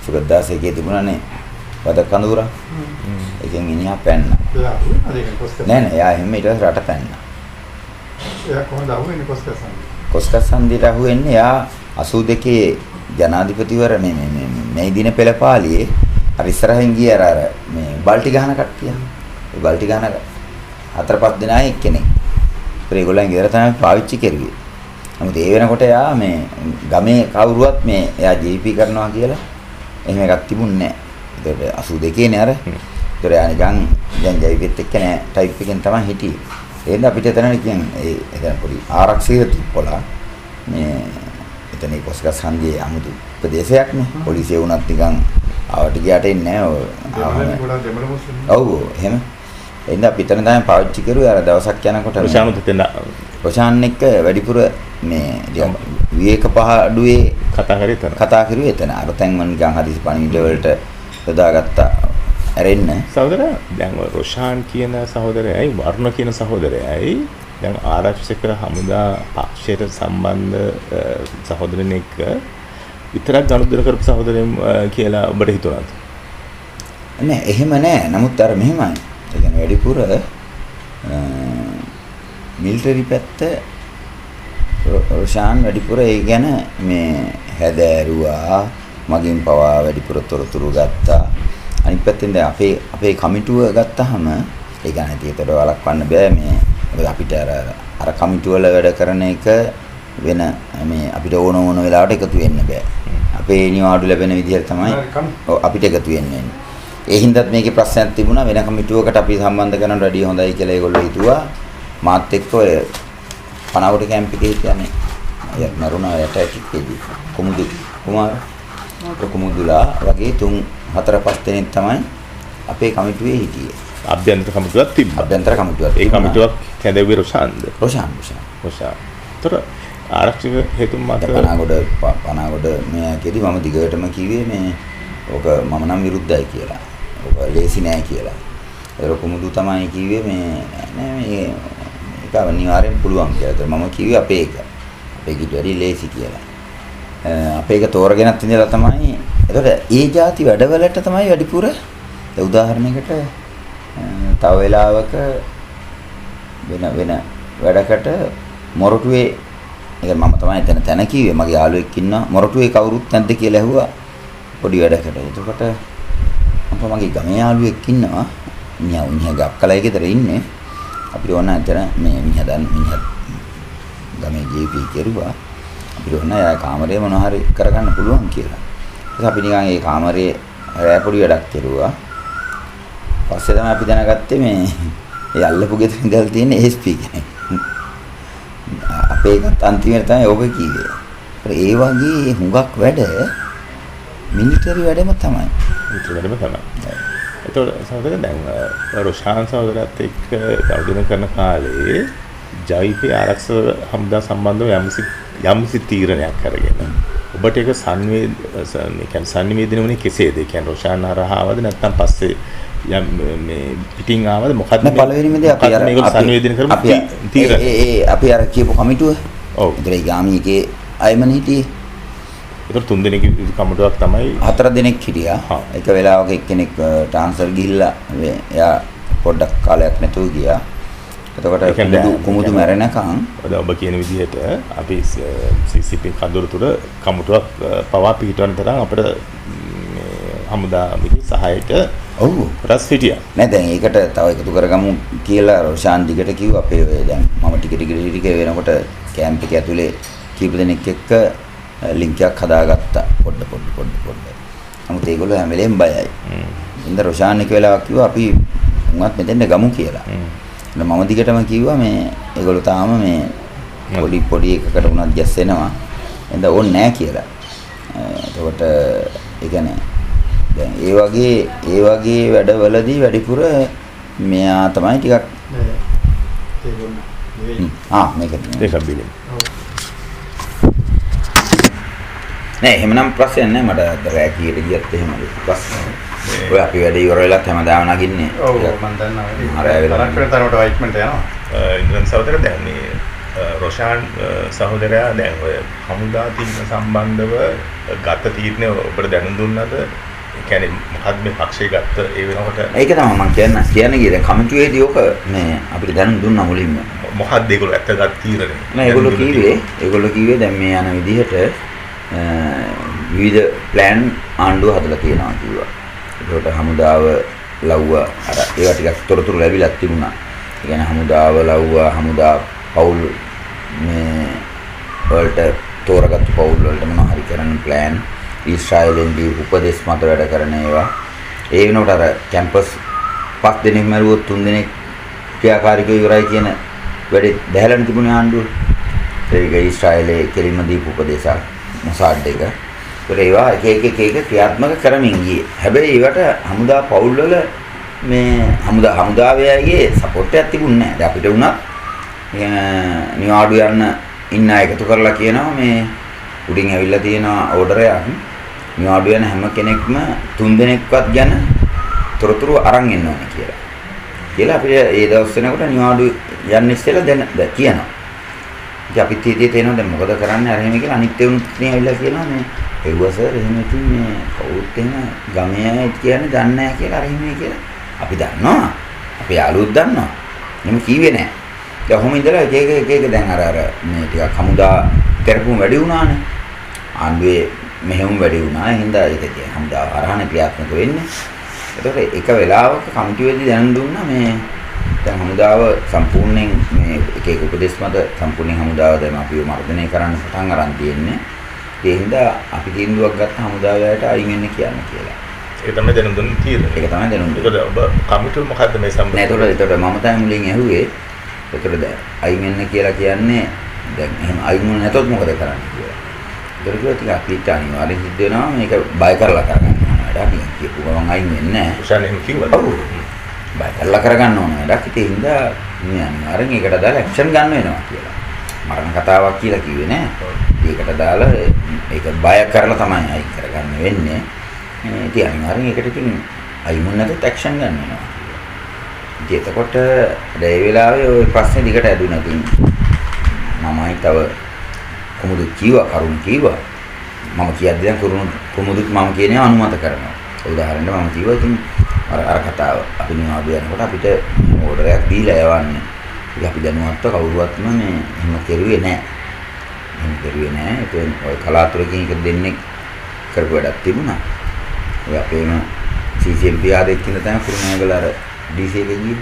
සුගතදාසකේ තිබුණානේ වද කඳුර. ඒකෙන් ඉනියා පැන්න. නෑ එයා එහෙම ඊට පස්සේ රට පැන්න. එයා කොහොමද අහුවෙන්නේ කොස්කසන්දි? කොස්කසන්දිට අහුවෙන්නේ එයා 82 ජනාධිපතිවර මේ දින පෙළපාලියේ අර ඉස්සරහින් ගිය අර මේ බල්ටි ගහන කට්ටිය. ඒ බල්ටි ගහන 4-5 දෙනා එක්කෙනෙක්. ඒගොල්ලන් ගෙදර තමයි පාවිච්චි කරුවේ. නමුත් ඒ වෙනකොට එයා මේ ගමේ කවුරුවත් මේ එයා ජීපී කරනවා කියලා එහෙම එකක් තිබුණේ නැහැ. ඒකට 82 නේ අර. ඒතර එයා නිකන් දැන් ජීපීත් එක්ක නෑ ටයිප් එකෙන් තමයි හිටියේ. එහෙනම් අපිට එතන කියන්නේ එතන පොඩි ආරක්ෂිත තිබ්බලා මේ එතන කොස්කසන්දියේ 아무තු ප්‍රදේශයක් නේ. පොලිසිය වුණත් නිකන් ආවට ගියට එන්නේ නැහැ. ඔව් එහෙම. එහෙනම් අපිට තමයි පාවිච්චි කරුවේ අර දවසක් යනකොට රොෂාන් එක්ක වැඩිපුර මේ විවේක පහඩුවේ කතා කරුවේ එතන. අර තැන් වල නිකන් හදිසි පණිවිඩ වලට යොදාගත්තා. ඇරෙන්න. සහෝදරයා දැන් රොෂාන් කියන සහෝදරයයි වර්ණ කියන සහෝදරයයි දැන් ආරක්ෂක හමුදා පක්ෂයට සම්බන්ධ සහෝදරන් එක්ක විතරක් ගනුදෙනු කරපු සහෝදරයන් කියලා ඔබට හිතුණාද? නෑ එහෙම නෑ. නමුත් අර මෙහෙමයි. ඒ කියන්නේ වැඩිපුර මිලිටරි පැත්ත රොෂාන් වැඩිපුර ඒ ගැන මේ හැදෑරුවා. මගින් පවා වැඩිපුර තොරතුරු ගත්තා. අනිත් පැත්තෙන් දැන් අපේ කමිටුව ගත්තාම ඒ කියන්නේ ඒකට වළක්වන්න බෑ මේ අපිට අර කමිටුව වල වැඩ කරන එක වෙන මේ අපිට ඕන වෙලාවට එකතු වෙන්න බෑ. අපේ නිවාඩු ලැබෙන විදිහට තමයි අපිට එකතු වෙන්නේ. ඒ හින්දාත් මේකේ ප්‍රශ්නයක් තිබුණා වෙන කමිටුවකට අපි සම්බන්ධ කරන්න රෙඩි හොඳයි කියලා ඒගොල්ලෝ හිතුවා. මාත් එක්ක ඔය පනවඩ කැම්ප් එකේ හිටියනේ. අය මරුණා යට කික්කේදී. කුමුදුලා වගේ 3-4-5 දෙනෙක් තමයි අපේ කමිටුවේ හිටියේ. අභ්‍යන්තර කමිටුවක් තිබ්බා. අභ්‍යන්තර කමිටුවක්. ඒ කමිටුවක් කැඳෙව්වේ රොෂාන්ද? රොෂාන්. ඒතර ආරක්ෂක හේතුන් මත පනාගොඩ මෙයාකේදී මම දිගටම කිව්වේ මේ ඔක මම නම් විරුද්ධයි කියලා. ඔක ලේසි නෑ කියලා. ඒක කුමුදු තමයි කිව්වේ මේ නෑ මේක අනිවාර්යෙන් පුළුවන් කියලා. ඒතර මම කිව්වේ අපේ කිට වැඩි ලේසි කියලා. අපේ එක තෝරගෙනත් ඉඳලා තමයි. ඒතකොට ඒ જાති වැඩවලට තමයි වැඩිපුර උදාහරණයකට තව වෙලාවක වෙන වැඩකට මොරටුවේ ඒක මම තමයි එතන තැන කිව්වේ මගේ යාළුවෙක් ඉන්නවා මොරටුවේ කවුරුත් නැද්ද කියලා ඇහුවා පොඩි වැඩකට. එතකොට මගේ ගමේ යාළුවෙක් ඉන්නවා මිනිහා ගක්කලයි ගෙදර ඉන්නේ. අපිට ඕන එතන මේ මිනිහා ගමේ ජීපී කෙරුවා. අපිට ඕන යා කාමරේ මොනවා හරි කරගන්න පුළුවන් කියලා. ඊට අපි නිකන් ඒ කාමරේ රෑ පොඩි වැඩක් කෙරුවා. පස්සේ තමයි අපි දැනගත්තේ මේ ඒ අල්ලපු ගෙදර ඉඳලා තියෙන SP කෙනෙක්. අපේ එකත් අන්තිමට තමයි ඕක කිව්වේ. ඒ වගේ හුඟක් වැඩ මිලිටරි වැඩම තමයි. ඒතකොට සහෝදරයා දැන් රොෂාන් සහෝදරයාත් එක්ක ගනුදෙනු කරන කාලේ ජයිපී ආරක්ෂක හමුදා සම්බන්ධව යම්සි තීරණයක් අරගෙන ඔබට ඒක සංනිවේදනය වුණේ කෙසේද? ඒ කියන්නේ රොෂාන් හරහාවද නැත්නම් පස්සේ යම් මේ පිටින් ආවද මොකක්ද මේ පළවෙනිම දේ අපි සංනිවේදනය කරමු අපි අර කියපු කමිටුව. ඔව්. ඉතින් ගාමිණීගේ අයමන හිටියේ. ඒතර 3 දෙනෙක් කමිටුවක් තමයි 4 දෙනෙක් හිටියා. එක වෙලාවක එක්කෙනෙක් ට්‍රාන්ස්ෆර් ගිහිල්ලා එයා පොඩ්ඩක් කාලයක් නැතුව ගියා. එතකොට කුමුදු මැරෙනකන් ඔබ කියන විදිහට අපි CCP කඳුරුතුර කමිටුවක් පවා පිටවන තරම් අපිට හමුදාගේ සහායට රස් හිටියා. නෑ දැන් ඒකට තව එකතු කරගමු කියලා රොෂාන් දිගට කිව්වා. අපේ ඔය දැන් මම ටික වෙනකොට කැම්ප් එක ඇතුලේ කීප දෙනෙක් එක්ක ලින්ක් එකක් හදාගත්තා. පොඩ. නමුත් ඒගොල්ලෝ හැම වෙලේම බයයි. ඉතින් රොෂාන් එක වෙලාවක් කිව්වා අපි උන්වත් මෙතෙන්ට ගමු කියලා. මම දිගටම කිව්වා මේ ඒගොල්ලෝ තාම මේ පොඩි එකකට වුණත් ගැස් වෙනවා. එඳ ඕනේ නෑ කියලා. එතකොට ඒ කියන්නේ දැන් ඒ වගේ වැඩවලදී වැඩිපුර මෙයා තමයි ටිකක් මේක බිලේ. නෑ එහෙමනම් ප්‍රශ්නයක් නෑ මට රෑ කීයට ගියත් එහෙමද ප්‍රශ්න. ඔය අපි වැඩ ඉවර වෙලත් හැමදාම නගින්නේ. ඔව් මම දන්නවා. හරය වෙලා. තරක් තරමට වයිට්මන්ට් යනවා. ඉන්ද්‍රන් සහෝදරයා දැන් මේ රොෂාන් සහෝදරයා දැන් ඔය හමුදා තීරණ සම්බන්ධව ගත තීරණය ඔබට දැනුම් දුන්නාද? ඒ කියන්නේ මොකක්ද මේ පක්ෂය ගත්ත ඒ වෙනකොට ඒක තමයි මම කියන්නේ ගියේ දැන් කමිටුවේදී ඔක මේ අපිට දැනුම් දුන්නා මුලින්ම. මොකක්ද ඒගොල්ලෝ ඇත්ත ගත් තීරණය? නෑ ඒගොල්ලෝ කිව්වේ දැන් මේ යන විදිහට විවිධ ප්ලෑන් ආණ්ඩුව හදලා තියෙනවා කිව්වා. ඒකට හමුදාව ලව්වා අර ඒවා ටිකක් තොරතුරු ලැබිලා තිබුණා. ඒ කියන්නේ හමුදාව ලව්වා හමුදා පවුල් මේ වලට තෝරගත්තු පවුල් වලට මොනවා හරි කරන්න ප්ලෑන් ඊශ්‍රායලෙන් දී උපදේශ මත වැඩ කරන ඒවා. ඒ වෙනකොට අර කැම්පස් 5 දෙනෙක් මරුවොත් 3 දෙනෙක් ක්‍රියාකාරීකව ඉවරයි කියන වැඩේ දැහැලන් තිබුණේ ආණ්ඩුව. ඒක ඊශ්‍රායලයේ කෙලින්ම දීපු උපදේශයක් මොසාඩ් එක. ඒවා එක ක්‍රියාත්මක කරමින් ගියේ. හැබැයි ඒවට හමුදා පවුල් වල මේ හමුදාවේගේ සපෝට් එකක් තිබුණේ නැහැ. දැන් අපිට උනත් නිවාඩු යන්න ඉන්න එකතු කරලා කියනවා මේ උඩින් ඇවිල්ලා තියෙන ඕඩර් එකක් නිවාඩු යන හැම කෙනෙක්ම 3 දෙනෙක්වත් ගැන තොරතුරු අරන් එන්න ඕනේ කියලා. කියලා අපිට ඒ දවස් වෙනකොට නිවාඩු යන්න ඉස්සෙල්ලා දැන් කියනවා. ඉතින් අපිත් හිතේ තේනවා දැන් මොකද කරන්නේ අර එහෙම කියලා අනිත් ඒුත් නේ ඇවිල්ලා කියනවා මේ එව්වා සර් එහෙම ඉතින් මේ කවුරුත් එහෙම ගමේ අය කියන්නේ දන්නේ නැහැ කියලා අර එහෙම කියලා. අපි දන්නවා. අපි යාළුවොත් දන්නවා. එහෙම කිව්වේ නැහැ. දැන් ඔහොම ඉඳලා එක දැන් අර මේ ටිකක් හමුදා කරපුම් වැඩි වුණානේ. ආණ්ඩුවේ මෙහෙම වැඩි වුණා. ඒ හින්දා ඒක කියන්නේ හමුදා අරහන ක්‍රියාත්මක වෙන්නේ. ඒතකොට එක වෙලාවක කමිටුවේදී දැනුම් දුන්නා මේ දැන් හමුදාව සම්පූර්ණයෙන් මේ එක උපදේශ මත සම්පූර්ණයෙන් හමුදාව දැන් අපිව මර්ධනය කරන්න පටන් අරන් තියෙන්නේ. ඒ හින්දා අපි තීන්දුවක් ගත්ත හමුදාවයට අයින් වෙන්න කියන්න කියලා. ඒක තමයි දැනුම් දුන්න තීරණය. ඒක තමයි දැනුම් දුන්නේ. ඔබ කමිටුව මොකද්ද මේ සම්බන්ධව? නෑ ඒතකොට මම තමයි මුලින් ඇහුවේ. ඒතකොට දැන් අයින් වෙන්න කියලා කියන්නේ දැන් එහෙම අයින් වුණ නැතොත් මොකද කරන්නේ කියලා. ඒතකොට කිව්වා ටික අපිට අනිවාර්යෙන් සිද්ධ වෙනවා මේක බය කරලා කරගන්න ඕන වැඩක්. අපි කියපු ගමන් අයින් වෙන්නේ නෑ. උෂාන් එහෙම කිව්වද? ඔව්. බය කරලා කරගන්න ඕන වැඩක්. ඒ හින්දා මේ අනිවාර්යෙන් ඒකට දාලා ඇක්ෂන් ගන්න වෙනවා කියලා. මරණ කතාවක් කියලා කිව්වේ නෑ. ඒකට දාලා ඒක බය කරලා තමයි අයින් කරගන්න වෙන්නේ. ඉතින් අනිවාර්යෙන් ඒකට ඉතින් අයින් වුණ නැත්නම් ඇක්ෂන් ගන්න වෙනවා. ඉතින් එතකොට ඒ වෙලාවේ ওই ප්‍රශ්නේ දිගට ඇදුණා. ඉතින් මමයි තව කුමුදු කරුණ කිව්වා. මම කියද්දී දැන් කුමුදුත් මම කියන්නේ අනුමත කරනවා. උදාහරණයක් මම කිව්වා ඉතින් අර කතාව අපි නිවාඩු යනකොට අපිට ඕඩර් එකක් දීලා යවන්නේ. ඉතින් අපි දැනුවත්ව කවුරුවත්ම මේ එහෙම කෙරුවේ නැහැ. ඒක ඔය කලාතුරකින් එක දෙන්නෙක් කරපු වැඩක් තිබුණා. ඔය අපේම CCMP ආදෙත් කියන තැන කුරුණෑගල අර DC එකේ ගියේ.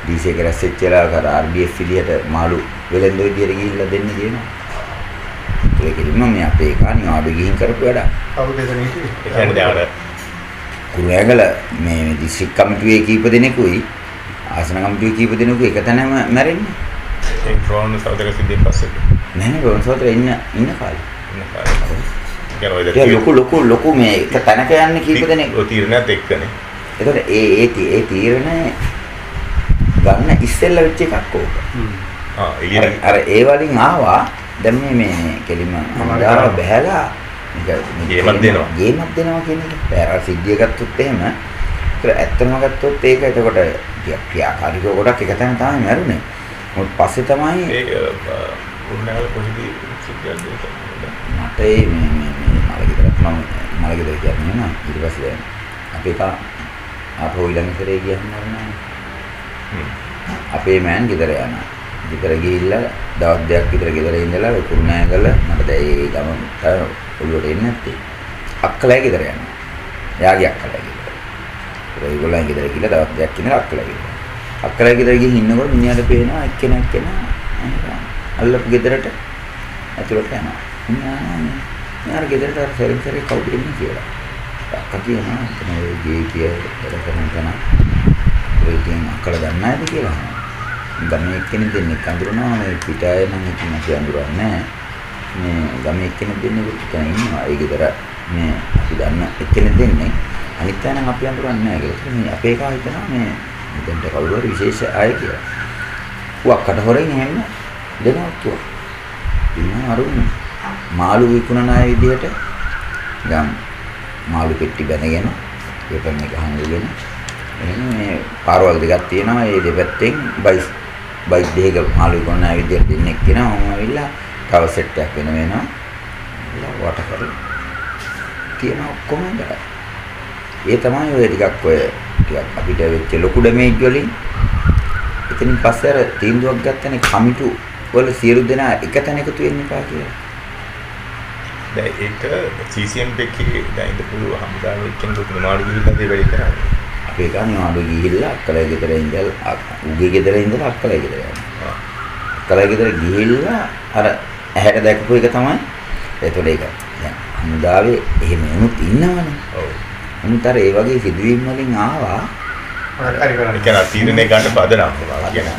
DC එක රැස්සෙච්චලා කර RDF විදියට මාළු වෙලෙන්ද විදියට ගිහිල්ලා දෙන්න කියනවා. ඒකෙදිම මේ අපේ කාණිවාඩු ගිහින් කරපු වැඩක්. කවුද එතන හිටියේ? ඒ කියන්නේ දැන් අර කුරුණෑගල මේ දිස්ත්‍රික් කමිටුවේ කීප දෙනෙකුයි ආසන කමිටුවේ කීප දෙනෙකුයි එක තැනම මැරෙන්නේ. ඒ ඩ්‍රෝන් සහෝදර සිද්ධියෙන් පස්සේ නෑ ඩ්‍රෝන් සහෝදර ඉන්න කාලේ. ලොකු මේ එක තැනක යන්නේ කීප දෙනෙක්. ඔය තීරණයත් එක්කනේ. ඒතකොට ඒ තීරණය ගන්න ඉස්සෙල්ලා වෙච්ච එකක් ඕක. අර ඒ වලින් ආවා දැන් මේ කෙලිම අමදාව බහැලා ගේමක් දෙනවා කියන එක. පෙර සිද්ධිය ගත්තොත් එහෙම ඒක ඇත්තම ගත්තොත් ඒක එතකොට ක්‍රියාකාරීකව ගොඩක් එක තැන තමයි මැරුනේ. මොකද පස්සේ තමයි කුරුණෑගල කොහෙද සිද්ධියක් දෙන්නේ? මට මේ මලගෙදරත් මම මලගෙදර කියන්නේ නෑ. ඊට පස්සේ අපේ කා ආපහු ඊළඟතරේ ගියම නෑ. අපේ මෑන් ගෙදර යනවා. ගෙදර ගිහිල්ලා දවස් දෙකක් විතර ගෙදර ඉඳලා කුරුණෑගල මට දැන් ඒ ගමන්ට ඔළුවට එන්නේ නැත්තේ. අක්කලයි ගෙදර යනවා. එයාගේ අක්කලයි ගෙදර. ඒගොල්ලන් ගෙදර ගිහලා දවස් දෙකක් ඉඳලා අක්කලයි ගෙදර. අක්කලයි ගෙදර ගිහින් ඉන්නකොට මිනිහට පේනවා එක්කෙනෙක් කෙනා අල්ලපු ගෙදරට ඇතුළට යනවා. මිනිහා ගෙදරට සෙල්සරේ කවුද එන්නේ කියලා. අක්කා කියනවා තමයි ගේ කියලා කරන කෙනා. ඒකෙන් අක්කලා දන්නයිද කියලා. ගමේ එක්කෙනෙක් දෙන්නෙක් අඳුරනවා මේ පිටාය නම් ඉතින් අපි අඳුරන්නේ නැහැ. මේ ගමේ එක්කෙනෙක් දෙන්නෙක් කියන ඉන්නවා. ඒ ගෙදර මේ අපි දන්න එක්කෙනෙක් දෙන්නේ අනිත් අය නම් අපි අඳුරන්නේ නැහැ කියලා. මේ අපේ කා හිතනවා මේ මෙතෙන්ට කවුරු හරි විශේෂ අය කියලා. උක්කට හොරෙන් එහෙම දෙනවා තුවා. ඉන්න අරුන් මාළු විකුණන අය විදිහට ගම් මාළු පෙට්ටි බැනගෙන ඒකෙන් එක හංගගෙන එහෙනම් මේ පාරවල් දෙකක් තියෙනවා. ඒ දෙපැත්තෙන් බයික් දෙක මාළු විකුණන අය විදිහට දෙන්නෙක් කෙනා මම ඇවිල්ලා තව සෙට් එකක් වෙනවා. වට කරලා තියෙන ඔක්කොම ඉඳලා. ඒ තමයි ඔය ටිකක් අපිට වෙච්ච ලොකු ඩැමේජ් වලින් එතනින් පස්සේ අර තීන්දුවක් ගත්තනේ කමිටු වල සියලු දෙනා එක තැන එකතු වෙන්න එපා කියලා. දැන් ඒක CCM එකේ දැන් ඉඳපු හමුදාවේ කෙනෙකුට නිමාඩු ගිහිල්ලා ඒ වැඩේ කරන්නේ. අපේ ගාන නිමාඩු ගිහිල්ලා අක්කලයි ගෙදර ඉඳලා උගේ ගෙදර ඉඳලා අක්කලයි ගෙදර යනවා. අක්කලයි ගෙදර ගිහිල්ලා අර ඇහැට දැකපු එක තමයි ඒතකොට ඒක දැන් හමුදාවේ එහෙම වුණත් ඉන්නවනේ. ඔව්. උන්තර ඒ වගේ සිදුවීම් වලින් ආවා හරි කරන්නේ. ඒ කියන්නේ තීරණය ගන්න පදනම් වුණා කියන්නේ.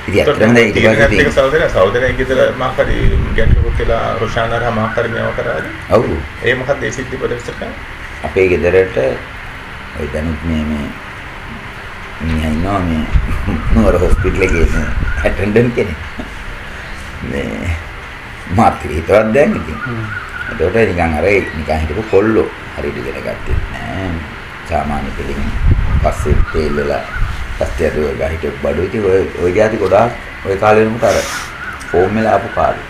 ඉතින් ඇත්තටම දැන් ඊට පස්සේ සහෝදරයෙක් ගෙදර මාකරි ගැටලුවක් කියලා රොෂානාරා මාකරි මේව කරාද? ඔව්. ඒ මොකක්ද ඒ සිද්ධි පොඩ්ඩක් අපේ ගෙදරට ඔය දැනුත් මේ ඉන්නවා මේ නුවර හොස්පිටල් එකේ ඇටෙන්ඩන්ට් කෙනෙක්. මේ මාත් හිතවත් දැන් ඉතින්. ඒකට නිකන් අර නිකන් හිටපු කොල්ලෝ හරියට ඉගෙන ගත්තේ නෑ. සාමාන්‍ය පිළිම පස්සේ තේල්ලලා පස්සේ අර ගහිට බඩු ඉතින් ඔය જાති ගොඩාක් ඔය කාලේ වෙනකොට අර ෆෝම් වල ආපු කාලේ.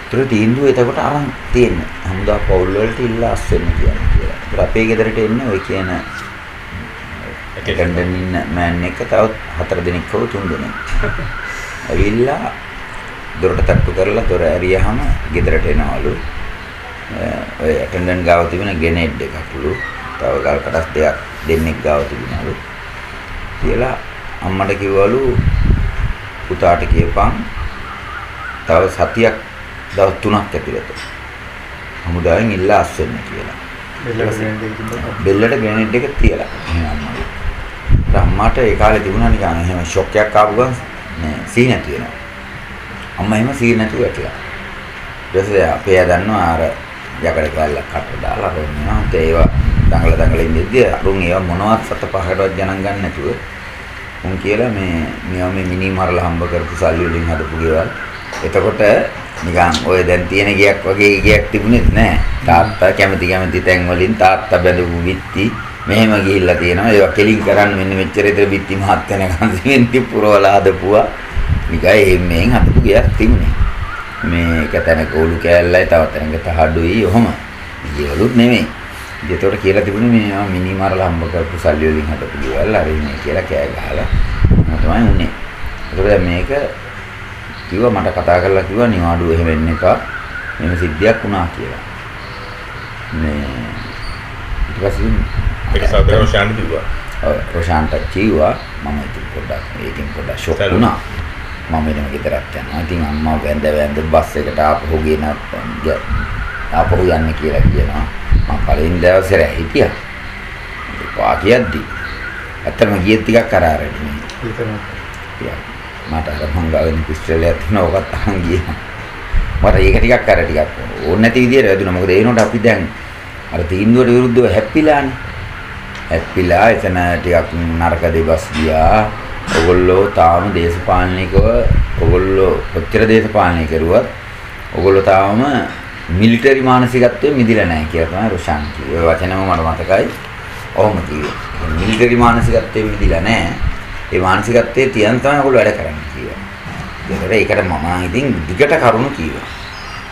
ඒතර තීන්දුව එතකොට අරන් තියෙන්නේ. හමුදා පවුල් වලට ඉල්ලා අස් වෙන්න කියලා. ඒතර අපේ ගෙදරට එන්නේ ඔය කියන ඇටෙන්ඩන්ට් ඉන්න මෑන් එක තව 4 දෙනෙක් හෝ 3 දෙනෙක්. ඇවිල්ලා දොරට තට්ටු කරලා දොර ඇරියාම ගෙදරට එනවලු. ඔය ඇටෙන්ඩන්ට් ගාව තිබුණ ගෙනෙඩ් එකක්ලු. තව ගල් කටස් දෙකක් දෙන්නෙක් ගාව තිබුණලු. කියලා අම්මට කිව්වලු පුතාට කියපන් තව සතියක් දවස් 3ක් ඇතුළත හමුදාවෙන් ඉල්ලා අස් වෙන්න කියලා. බෙල්ලට ග්‍රැනේඩ් එක තියලා. එහෙනම් අම්මට ඒ කාලේ තිබුණා නිකන් එහෙම ෂොක් එකක් ආපු ගමන් මේ සීන නැති වෙනවා. අම්මා එහෙම සීන නැතුව ඇట్లా. ඊට පස්සේ අපේ ආ දන්නවා අර යකඩ කැල්ලක් කට දාලා රෙන්නවා. ඒවා දඟල ඉඳිද්දී අරුන් ඒවා මොනවත් සත පහකටවත් ගණන් ගන්න නැතුව උන් කියලා මේ මිනි මරලා හම්බ කරපු සල්ලි වලින් හදපු ගෙවල්. එතකොට නිකන් ඔය දැන් තියෙන ගයක් වගේ ගයක් තිබුණෙත් නෑ. තාත්තා කැමති තැන් වලින් තාත්තා බැඳපු බිත්ති මෙහෙම ගිහිල්ලා තියෙනවා. ඒවා කෙලින් කරන්න මෙන්න මෙච්චර විතර බිත්ති මහත් වෙනකන් සිමෙන්ති පුරවලා හදපුවා. නිකන් එහෙමෙන් හදපු ගයක් තිබුණේ. මේ එක තැනක ඕලු කෑල්ලයි තව තැනක තහඩුයි ඔහොම. ඊවලුත් නෙමෙයි. ඒතකොට කියලා තිබුණේ මේ මිනි මරලා හම්බ කරපු සල්ලි වලින් හදපු ගෙවල් අර ඉන්නේ කියලා කෑ ගහලා තමයි උන්නේ. ඒතකොට මේක කිව්වා මට කතා කරලා කිව්වා නිවාඩු එහෙම වෙන්න එපා. මෙන්න සිද්ධියක් වුණා කියලා. මේ ඊට පස්සේ ඒක සාදර රොෂාන් කිව්වා. ඔව් රොෂාන්ට කිව්වා මම ඉතින් පොඩ්ඩක් ෂොක් වුණා. මම එනම ගෙදරට යනවා. ඉතින් අම්මා වැඳ බස් එකට ආපහු ගෙන ආපහු යන්න කියලා කියනවා. මම පළවෙනි දවසේ හිටියා. ඒකවා කියද්දි ඇත්තටම ගියේ ටිකක් කරාරටි නේ. මට අර මංගලෙන් පිස්ටල් එකක් නෝකත් අහන් ගියා. මට ඒක ටිකක් අර ටිකක් ඕන නැති විදියට වැදුනා. මොකද ඒනොට අපි දැන් අර තීන්දුවට විරුද්ධව හැප්පිලානේ. හැප්පිලා එතන ටිකක් නරක දෙබස් ගියා. ඔයගොල්ලෝ තාම දේශපාලනිකව ඔයගොල්ලෝ කොච්චර දේශපාලනය කරුවත් ඔයගොල්ලෝ තාම මිලිටරි මානසිකත්වයේ මිදිලා නැහැ කියලා තමයි රොෂාන් කිව්වේ. ඒ වචනම මට මතකයි. ඔහොම කිව්වේ. මිලිටරි මානසිකත්වයේ මිදිලා නැහැ. ඒ මානසිකත්වයේ තියන් තමයි ඔයගොල්ලෝ වැඩ කරන්නේ කියලා. ඒකට මම ඉතින් දිගට කරුණු කිව්වා.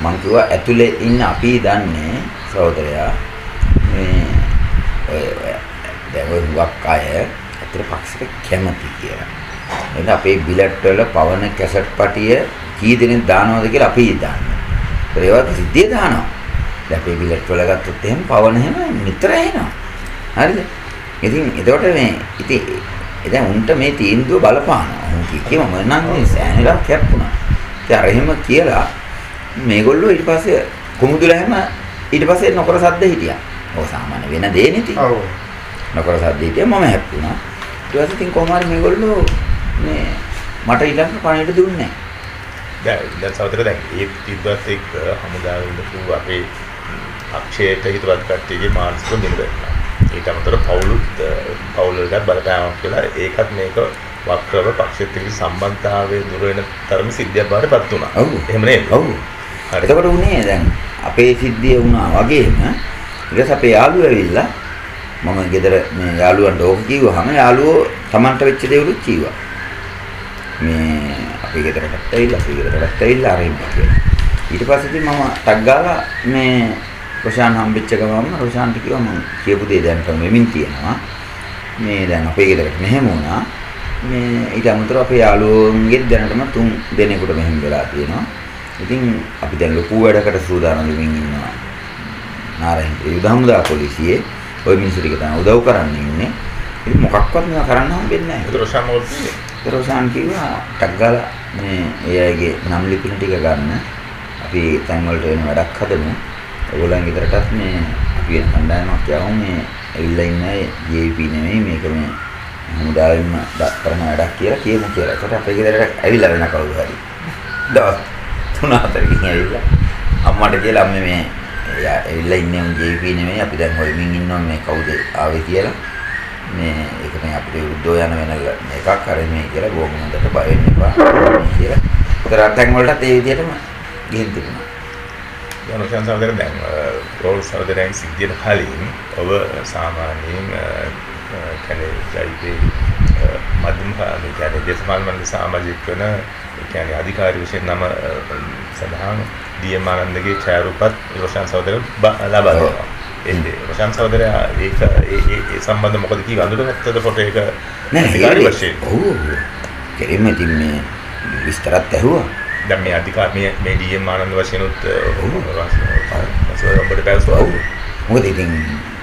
මං කිව්වා ඇතුලේ ඉන්න අපි දන්නේ සහෝදරයා මේ දැන් ඔය හුඟක් අය ඇත්තට පක්ෂයට කැමති කියලා. එහෙනම් අපේ බිලට් වල පවන කැසට් පටිය කී දෙනෙක් දානවද කියලා අපි දන්නේ. ඒවත් සිද්ධිය දානවා. දැන් අපේ බිලට් වල ගත්තොත් එහෙම පවන එහෙම නිතර එනවා. හරිද? ඉතින් ඒකට මේ ඉතින් දැන් උන්ට මේ තීන්දුව බලපානවා. උන් කිව්වම මම නම් මේ සෑහෙනලා කැප්පුණා. ඉතින් අර එහෙම කියලා මේගොල්ලෝ ඊට පස්සේ කුමුදුල හැම ඊට පස්සේ නොකර සද්ද හිටියා. ඔය සාමාන්‍ය වෙන දේ නෙති. ඔව්. නොකර සද්ද හිටියා මම හැප්පුණා. ඊට පස්සේ ඉතින් කොහොම හරි මේගොල්ලෝ මේ මට ඊළඟ පණිවිඩ දුන්නේ නැහැ. දැන් සහෝදර දැන් ඒ තිබ්බත් එක්ක හමුදාවේ ඉඳපු අපේ අක්ෂේත හිතවත් කට්ටියගේ මානසික නිලදෙන්නා. ඊට අමතරව පවුල් වලට බලපෑමක් කියලා ඒකත් මේක වක්‍රව පක්ෂෙත් එක්ක සම්බන්ධතාවයේ දුර වෙන තරම සිද්ධියක් බවට පත් වුණා. ඔව්. එහෙම නේද? ඔව්. එතකොට උනේ දැන් අපේ සිද්ධිය වුණා වගේම ඊට පස්සේ අපේ යාළුවෝ ඇවිල්ලා මම ගෙදර මේ යාළුවන්ට ඕක කිව්වහම යාළුවෝ Tamanට වෙච්ච දේවලුත් කිව්වා. මේ අපේ ගෙදරට ඇවිල්ලා අරින්න කියලා. ඊට පස්සේ ඉතින් මම ටක් ගාලා මේ රොෂාන් හම්බෙච්ච ගමම රොෂාන්ට කිව්වා මම කියපු දේ දැන් වෙමින් තියෙනවා. මේ දැන් අපේ ගෙදරට මෙහෙම වුණා. මේ ඊට අමතරව අපේ යාළුවෝන්ගේ දැනටම 3 දෙනෙකුට මෙහෙම වෙලා තියෙනවා. ඉතින් අපි දැන් ලොකු වැඩකට සූදානම් වෙමින් ඉන්නවා. නාරහින් යුද හමුදා පොලිසියේ ওই මිනිස්සු ටික තමයි උදව් කරන්න ඉන්නේ. ඉතින් මොකක්වත් නෑ කරන්න හම්බෙන්නේ නැහැ. ඒක රොෂාන් මොකද කියන්නේ? රොෂාන් කිව්වා ටක් ගාලා මේ ඒ අයගේ නම් ලිපින ටික ගන්න. අපි තැන් වලට වෙන වැඩක් හදමු. ඕගොල්ලන් ගෙදරටත් මේ අපි වෙන කණ්ඩායමක් යවමු මේ ඇවිල්ලා ඉන්න අය JP නෙමෙයි මේක මේ හමුදාවෙන්ම කරන වැඩක් කියලා කියමු කියලා. ඒකට අපේ ගෙදරට ඇවිල්ලා වෙන කවුරු හරි. දවස් 3-4කින් ඇවිල්ලා අම්මට කියලා අම්මේ මේ ඇවිල්ලා ඉන්නේ JP නෙමෙයි අපි දැන් හොයමින් ඉන්නවා මේ කවුද ආවේ කියලා. මේ ඒක මේ අපිට විරුද්ධව යන වෙන එකක් අර මේ කියලා බොහොම හොඳට බය වෙන්න එපා කියලා. ඒතර අත්යන් වලටත් ඒ විදිහටම ගිහින් තිබුණා. දැන් රොෂාන් සහෝදරයා දැන් රෝල් සහෝදරයන් සිද්ධියට කලින් ඔබ සාමාන්‍යයෙන් කියන්නේ ජයිපේ මධ්‍යම කියන්නේ දේශපාලන මණ්ඩල සමාජික වෙන කියන්නේ අධිකාරී විශේෂ නම සඳහන් DM ආනන්දගේ ඡායාරූපත් රොෂාන් සහෝදරයා ලබා දෙනවා. එන්නේ රොෂාන් සහෝදරයා ඒක ඒ සම්බන්ධ මොකද කී අඳුරගත්තද ෆොටෝ එක අධිකාරී වශයෙන්? ඔව්. කෙරෙම ඉතින් මේ විස්තරත් ඇහුවා. දැන් මේ අධිකාරී මේ DM ආනන්ද වශයෙන් උත් ඔබට පැවසුවා. මොකද ඉතින්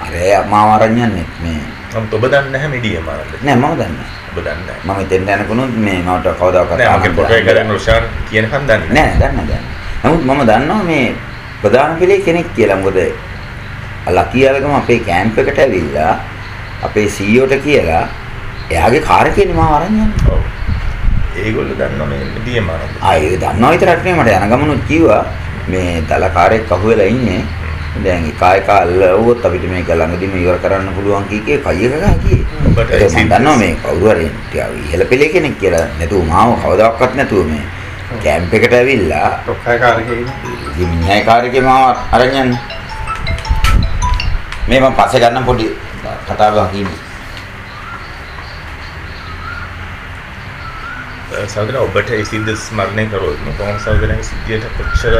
අර මාව අරන් යන්නේ මේ නමුත් ඔබ දන්නේ නැහැ මේ DM ආනන්ද? නෑ මම දන්නේ නැහැ. ඔබ දන්නේ නැහැ. මම එතෙන්ට යනකොනුත් මේ මට කවදාකවත් නෑ මගේ ෆොටෝ එක දැන් රොෂාන් කියනකන් දන්නේ නෑ දන්නේ. නමුත් මම දන්නවා මේ ප්‍රධාන පිළේ කෙනෙක් කියලා. මොකද ලකියාලගම අපේ කැම්ප් එකට ඇවිල්ලා අපේ CEO ට කියලා එයාගේ කාර් එකේ මාව අරන් යන්නේ. ඔව්. ඒගොල්ලෝ දන්නවා මේ DM ආනන්ද. ඒක දන්නවා විතරක් නෙමෙයි මට යන ගමනුත් කිව්වා මේ දල කාර් එක අහුවෙලා ඉන්නේ. දැන් එක අල්ලවුවොත් අපිට මේක ළඟදීම ඉවර කරන්න පුළුවන් කීකේ කයි එක ගහ කියේ. ඔබට මම දන්නවා මේ කවුරු හරි ඉහළ පෙළේ කෙනෙක් කියලා. නැතුව මාව කවදාවත් නැතුව මේ කැම්ප් එකට ඇවිල්ලා ඔක්කයි කාර්යයේ ඉන්නේ. මිනිහයි කාර් එකේ මාව අරන් යන්නේ. මේ මම පස්සේ ගන්න පොඩි කතාවක් ඉන්නේ. සහෝදරයා ඔබට ඒ සිද්ධ ස්මරණය කරොත් කොහොමද සහෝදරයන්ගේ සිද්ධියට කොච්චර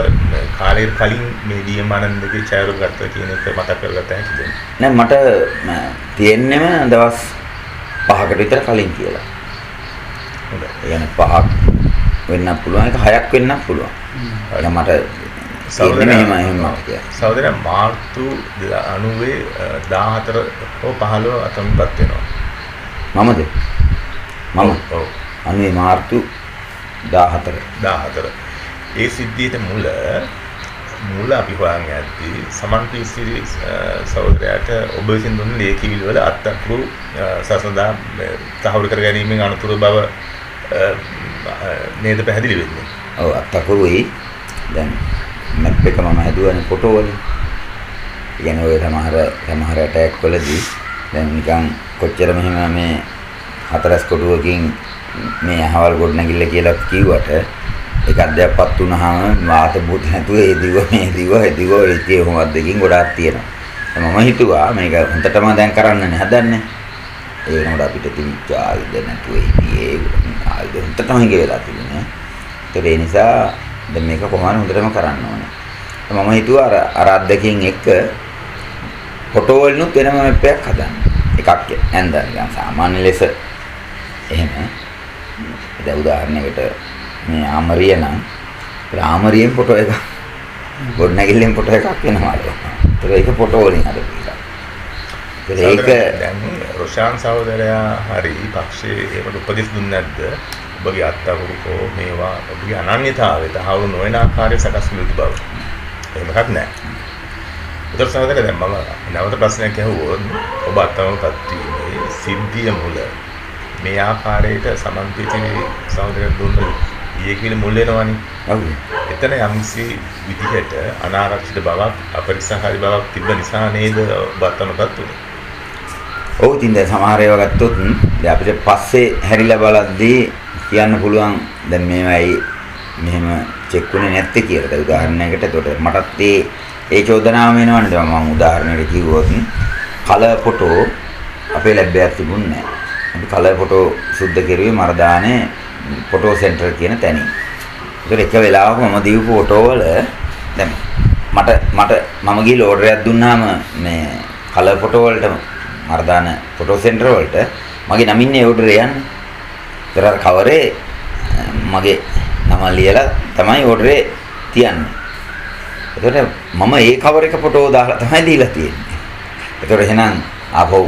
කාලයකට කලින් මේ DM ආනන්දගේ ඡායාරූප ගත්තා කියන එක මතක් කරගත්ත හැකිද? නෑ මට තියෙන්නෙම දවස් 5කට විතර කලින් කියලා. හොඳයි. ඒ කියන්නේ 5ක් වෙන්නත් පුළුවන් එක 6ක් වෙන්නත් පුළුවන්. දැන් මට සහෝදරයා එහෙම සහෝදරයා මාර්තු 90 14 හෝ 15 අතම්පත් වෙනවා. මමද? මම ඔව්. අනේ මාර්තු 14 ඒ සිද්ධියට මුල අපි හොයන් යද්දී සමන් පිසිරි සහෝදරයාට ඔබ විසින් දුන්න ලේඛිවිල වල අත්අඩංගු සසඳා තහවුරු කර ගැනීමෙන් අනතුරු බව නේද පැහැදිලි වෙන්නේ. ඔව් අත්අඩංගුයි දැන් මැප් එක මම හදුවානේ ෆොටෝ වලින්. කියන්නේ ඔය සමහර ඇටැක් වලදී දැන් නිකන් කොච්චර මෙහෙම මේ හතරස් කොටුවකින් මේ අහවල් ගොඩනැගිල්ල කියලා කිව්වට ඒක අධ්‍යයපත් වුණාම වාත බුත් නැතුව ඒ දිව ඒ හොමත් දෙකින් ගොඩාක් තියෙනවා. මම හිතුවා මේක හොඳටම දැන් කරන්නනේ හදන්නේ. ඒ වෙනකොට අපිට තිබිච්ච ආයුධ නැතුව ඉතියේ ආයුධ හොඳටම හිඟ වෙලා තිබුණේ. ඒ නිසා දැන් මේක කොහොමද හොඳටම කරන්න ඕනේ. මම හිතුවා අර අද්දකින් එක්ක ෆොටෝ වලිනුත් වෙනම මැප් එකක් හදන්න. එකක් ඇඳ නිකන් සාමාන්‍ය ලෙස එහෙම. දැන් උදාහරණයකට මේ ආමරිය නම් ආමරියෙන් ෆොටෝ එකක් ගොඩනැගිල්ලෙන් ෆොටෝ එකක් වෙනවා. ඒක ෆොටෝ වලින් හදපු එක. ඒක දැන් රොෂාන් සහෝදරයා හරි පක්ෂයේ ඒකට උපදෙස් දුන්නේ නැද්ද? ඔබගේ අත්අඩංගුකෝ මේවා ඔබගේ අනන්‍යතාවය තහවුරු නොවන ආකාරය සකස් වූ බව. එහෙම එකක් නැහැ. උදේ සහෝදරයා දැන් මම නැවත ප්‍රශ්නයක් අහුවොත් ඔබ අත්අඩංගුකත් වීමේ සිද්ධිය මුල මේ ආකාරයට සමන්විතී සහෝදරයා දුන්න ඊයේ කියලා මුල් වෙනවනේ. ඔව්. එතන යම්සි විදිහට අනාරක්ෂිත බවක් අපරිසහාරී බවක් තිබ්බ නිසා නේද ඔබ අත්අඩංගුකත් උනේ. ඔව් ඉතින් දැන් සමහර ඒවා ගත්තොත් දැන් අපිට පස්සේ හැරිලා බලද්දී කියන්න පුළුවන් දැන් මේවයි මෙහෙම චෙක් වුණේ නැත්තේ කියලා. දැන් උදාහරණයකට එතකොට මටත් ඒ චෝදනාව වෙනවනේ. දැන් මම උදාහරණයකට කිව්වොත් කලර් ෆොටෝ අපේ ලැබ් එකක් තිබුණේ නැහැ. අපි කලර් ෆොටෝ සුද්ධ කෙරුවේ මරදානේ ෆොටෝ සෙන්ටර් කියන තැනින්. ඒතර එක වෙලාවක මම දීපු ෆොටෝ වල දැන් මම ගිහලා ඕඩර් එකක් දුන්නාම මේ කලර් ෆොටෝ වලට මරදාන ෆොටෝ සෙන්ටර් වලට මගේ නමින්නේ ඕඩර් යන්නේ. ඒතර අර කවරේ මගේ නම ලියලා තමයි ඕඩරේ තියන්නේ. ඒතර මම ඒ කවර එක ෆොටෝ දාලා තමයි දීලා තියෙන්නේ. ඒතර එහෙනම් ආපහු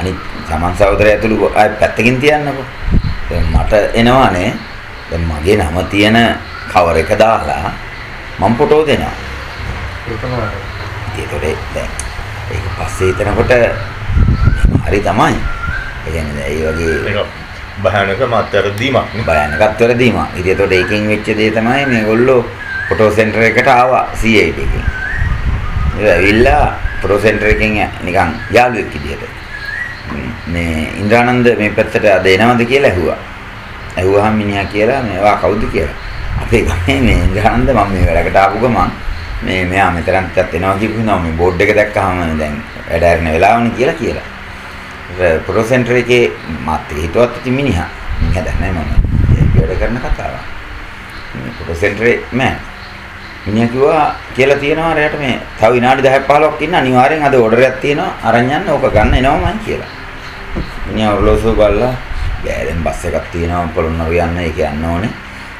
අනිත් සමන් සහෝදරය ඇතුළු ආයෙ පැත්තකින් තියන්නකෝ. දැන් මට එනවානේ දැන් මගේ නම තියෙන කවර එක දාලා මම ෆොටෝ දෙනවා. ඒතර දැන් ඒක පස්සේ හිතනකොට හරි තමයි. ඒ කියන්නේ ඒ වගේ භයානක මාත්‍යරදීමක් නේ. භයානකත් වැරදීමක්. ඉතින් ඒතකොට ඒකෙන් වෙච්ච දේ තමයි මේගොල්ලෝ ෆොටෝ සෙන්ටර් එකට ආවා CID එකෙන්. ඒ ඇවිල්ලා ෆොටෝ සෙන්ටර් එකෙන් නිකන් යාළුවෙක් විදියට මේ ඉන්ද්‍රානන්ද මේ පැත්තට අද එනවද කියලා ඇහුවා. ඇහුවාම මිනිහා කියලා මේවා කවුද කියලා. අපේ ගමේ මේ ඉන්ද්‍රානන්ද මම මේ වැඩකට ආපු ගමන් මේ මෙයා මෙතනත් එනවා කියපුවා මේ බෝඩ් එක දැක්කහම දැන් වැඩ හරින වෙලාවනේ කියලා. ෆොටෝ සෙන්ටර් එකේ මාත් හිතුවත් ඉතින් මිනිහා දන්නේ මම වැඩ කරන කතාවක්. මේ ෆොටෝ සෙන්ටරේ මෑන් මිනිහා කිව්වා කියලා තියෙනවා රැයට මේ තව විනාඩි 10ක් 15ක් ඉන්න අනිවාර්යෙන් අද ඕඩර් එකක් තියෙනවා අරන් යන්න ඕක ගන්න එනවා මං කියලා. මිනිහා ඔරලෝසුව බලලා බෑ දැන් බස් එකක් තියෙනවා පොළොන්නරු යන්න ඒක යන්න ඕනේ.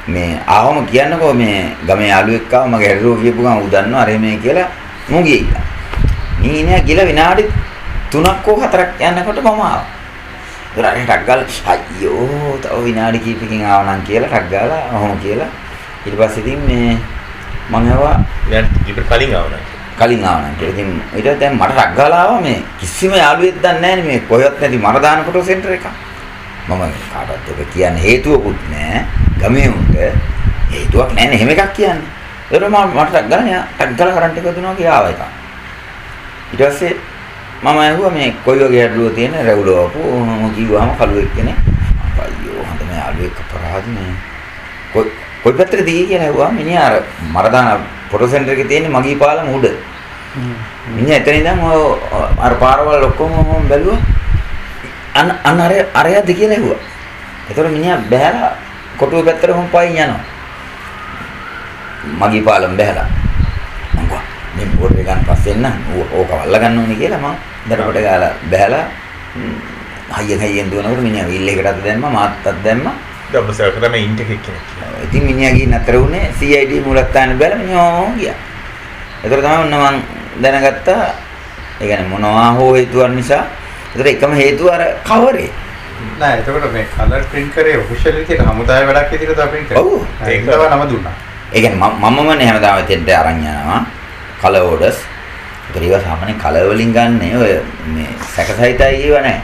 මේ ආවම කියන්නකෝ මේ ගමේ යාළුවෙක් ආව මගේ හැරිරෝ කියපු ගමන් ඌ දන්නවා අර මේ කියලා මූ ගියා. මිනිහා ගිල විනාඩි 3ක් හෝ 4ක් යනකොට මම ආවා. ඒතර අර ටක් ගාලා අයියෝ තව විනාඩි කිහිපකින් ආවනම් කියලා ටක් ගාලා ඔහොම කියලා ඊට පස්සේ ඉතින් මේ මම හවා දැන් ඉතින් කලින් ආවනම් කියලා ඉතින් ඊට දැන් මට ටක් ගාලා ආවා මේ කිසිම යාළුවෙක් දන්නේ නැහැ මේ කොහෙවත් නැති මරදාන ෆොටෝ සෙන්ටර් එකක්. මම කාටවත් ඔබ කියන්නේ හේතුවකුත් නැහැ. ගමේ උන්ට හේතුවක් නැහැ නේ එහෙම එකක් කියන්නේ. ඒතර මට ටක් ගාලා කරන්ට් එක දුන්නා කියලා ආවා එක. ඊට පස්සේ මම ඇහුවා මේ කොයි වගේ අඩුව තියෙන රැවුලවපු කිව්වම කළුවෙක් කෙනෙක් අයියෝ හඳ මේ අලුවෙක් අපරාධ මේ කොයි පැත්තටද ගියේ කියලා ඇහුවා මිනිහා අර මරදාන ෆොටෝ සෙන්ටර් එකේ තියෙන මගී පාලම උඩ මිනිහා එතන ඉඳන් අර පාරවල් ඔක්කොම මම බැලුවා අන්න අරයද කියලා ඇහුවා. ඒතකොට මිනිහා බහැලා කොටුව පැත්තට මම පයින් යනවා මගී පාලම බහැලා මම මේ බෝඩ් එක ගන්න පස්සේ එන්න ඕක වල්ලා ගන්න ඕනේ කියලා මම දරපට ගාලා බහැලා හයියෙන් දුවනකොට මිනිහා වීල් එකකට අත දැම්මා මාත් අත දැම්මා දබ්බසක තමයි ඉන්ටෙක් කෙනෙක්. ඉතින් මිනිහා ගිහින් අතර උනේ CID මූලස්ථාන බැල මිනිහා ගියා. ඒතර තමයි මම දැනගත්තා ඒ කියන්නේ මොනවා හෝ හේතුවක් නිසා ඒතර එකම හේතුව අර කවරේ නෑ එතකොට මේ කලර් print කරේ ඔෆිෂියල් විදිහට හමුදාවේ වැඩක් විදිහට තමයි print කරේ. ඔව් ඒක තමයි නම දුන්නා. ඒ කියන්නේ මමමනේ හැමදාම එතෙන්ට අරන් යනවා කලර් ඕඩර්ස්. ඒතර ඒවා සාමාන්‍ය කලර් වලින් ගන්න ඔය මේ සැකසහිතයි ඒව නෑ.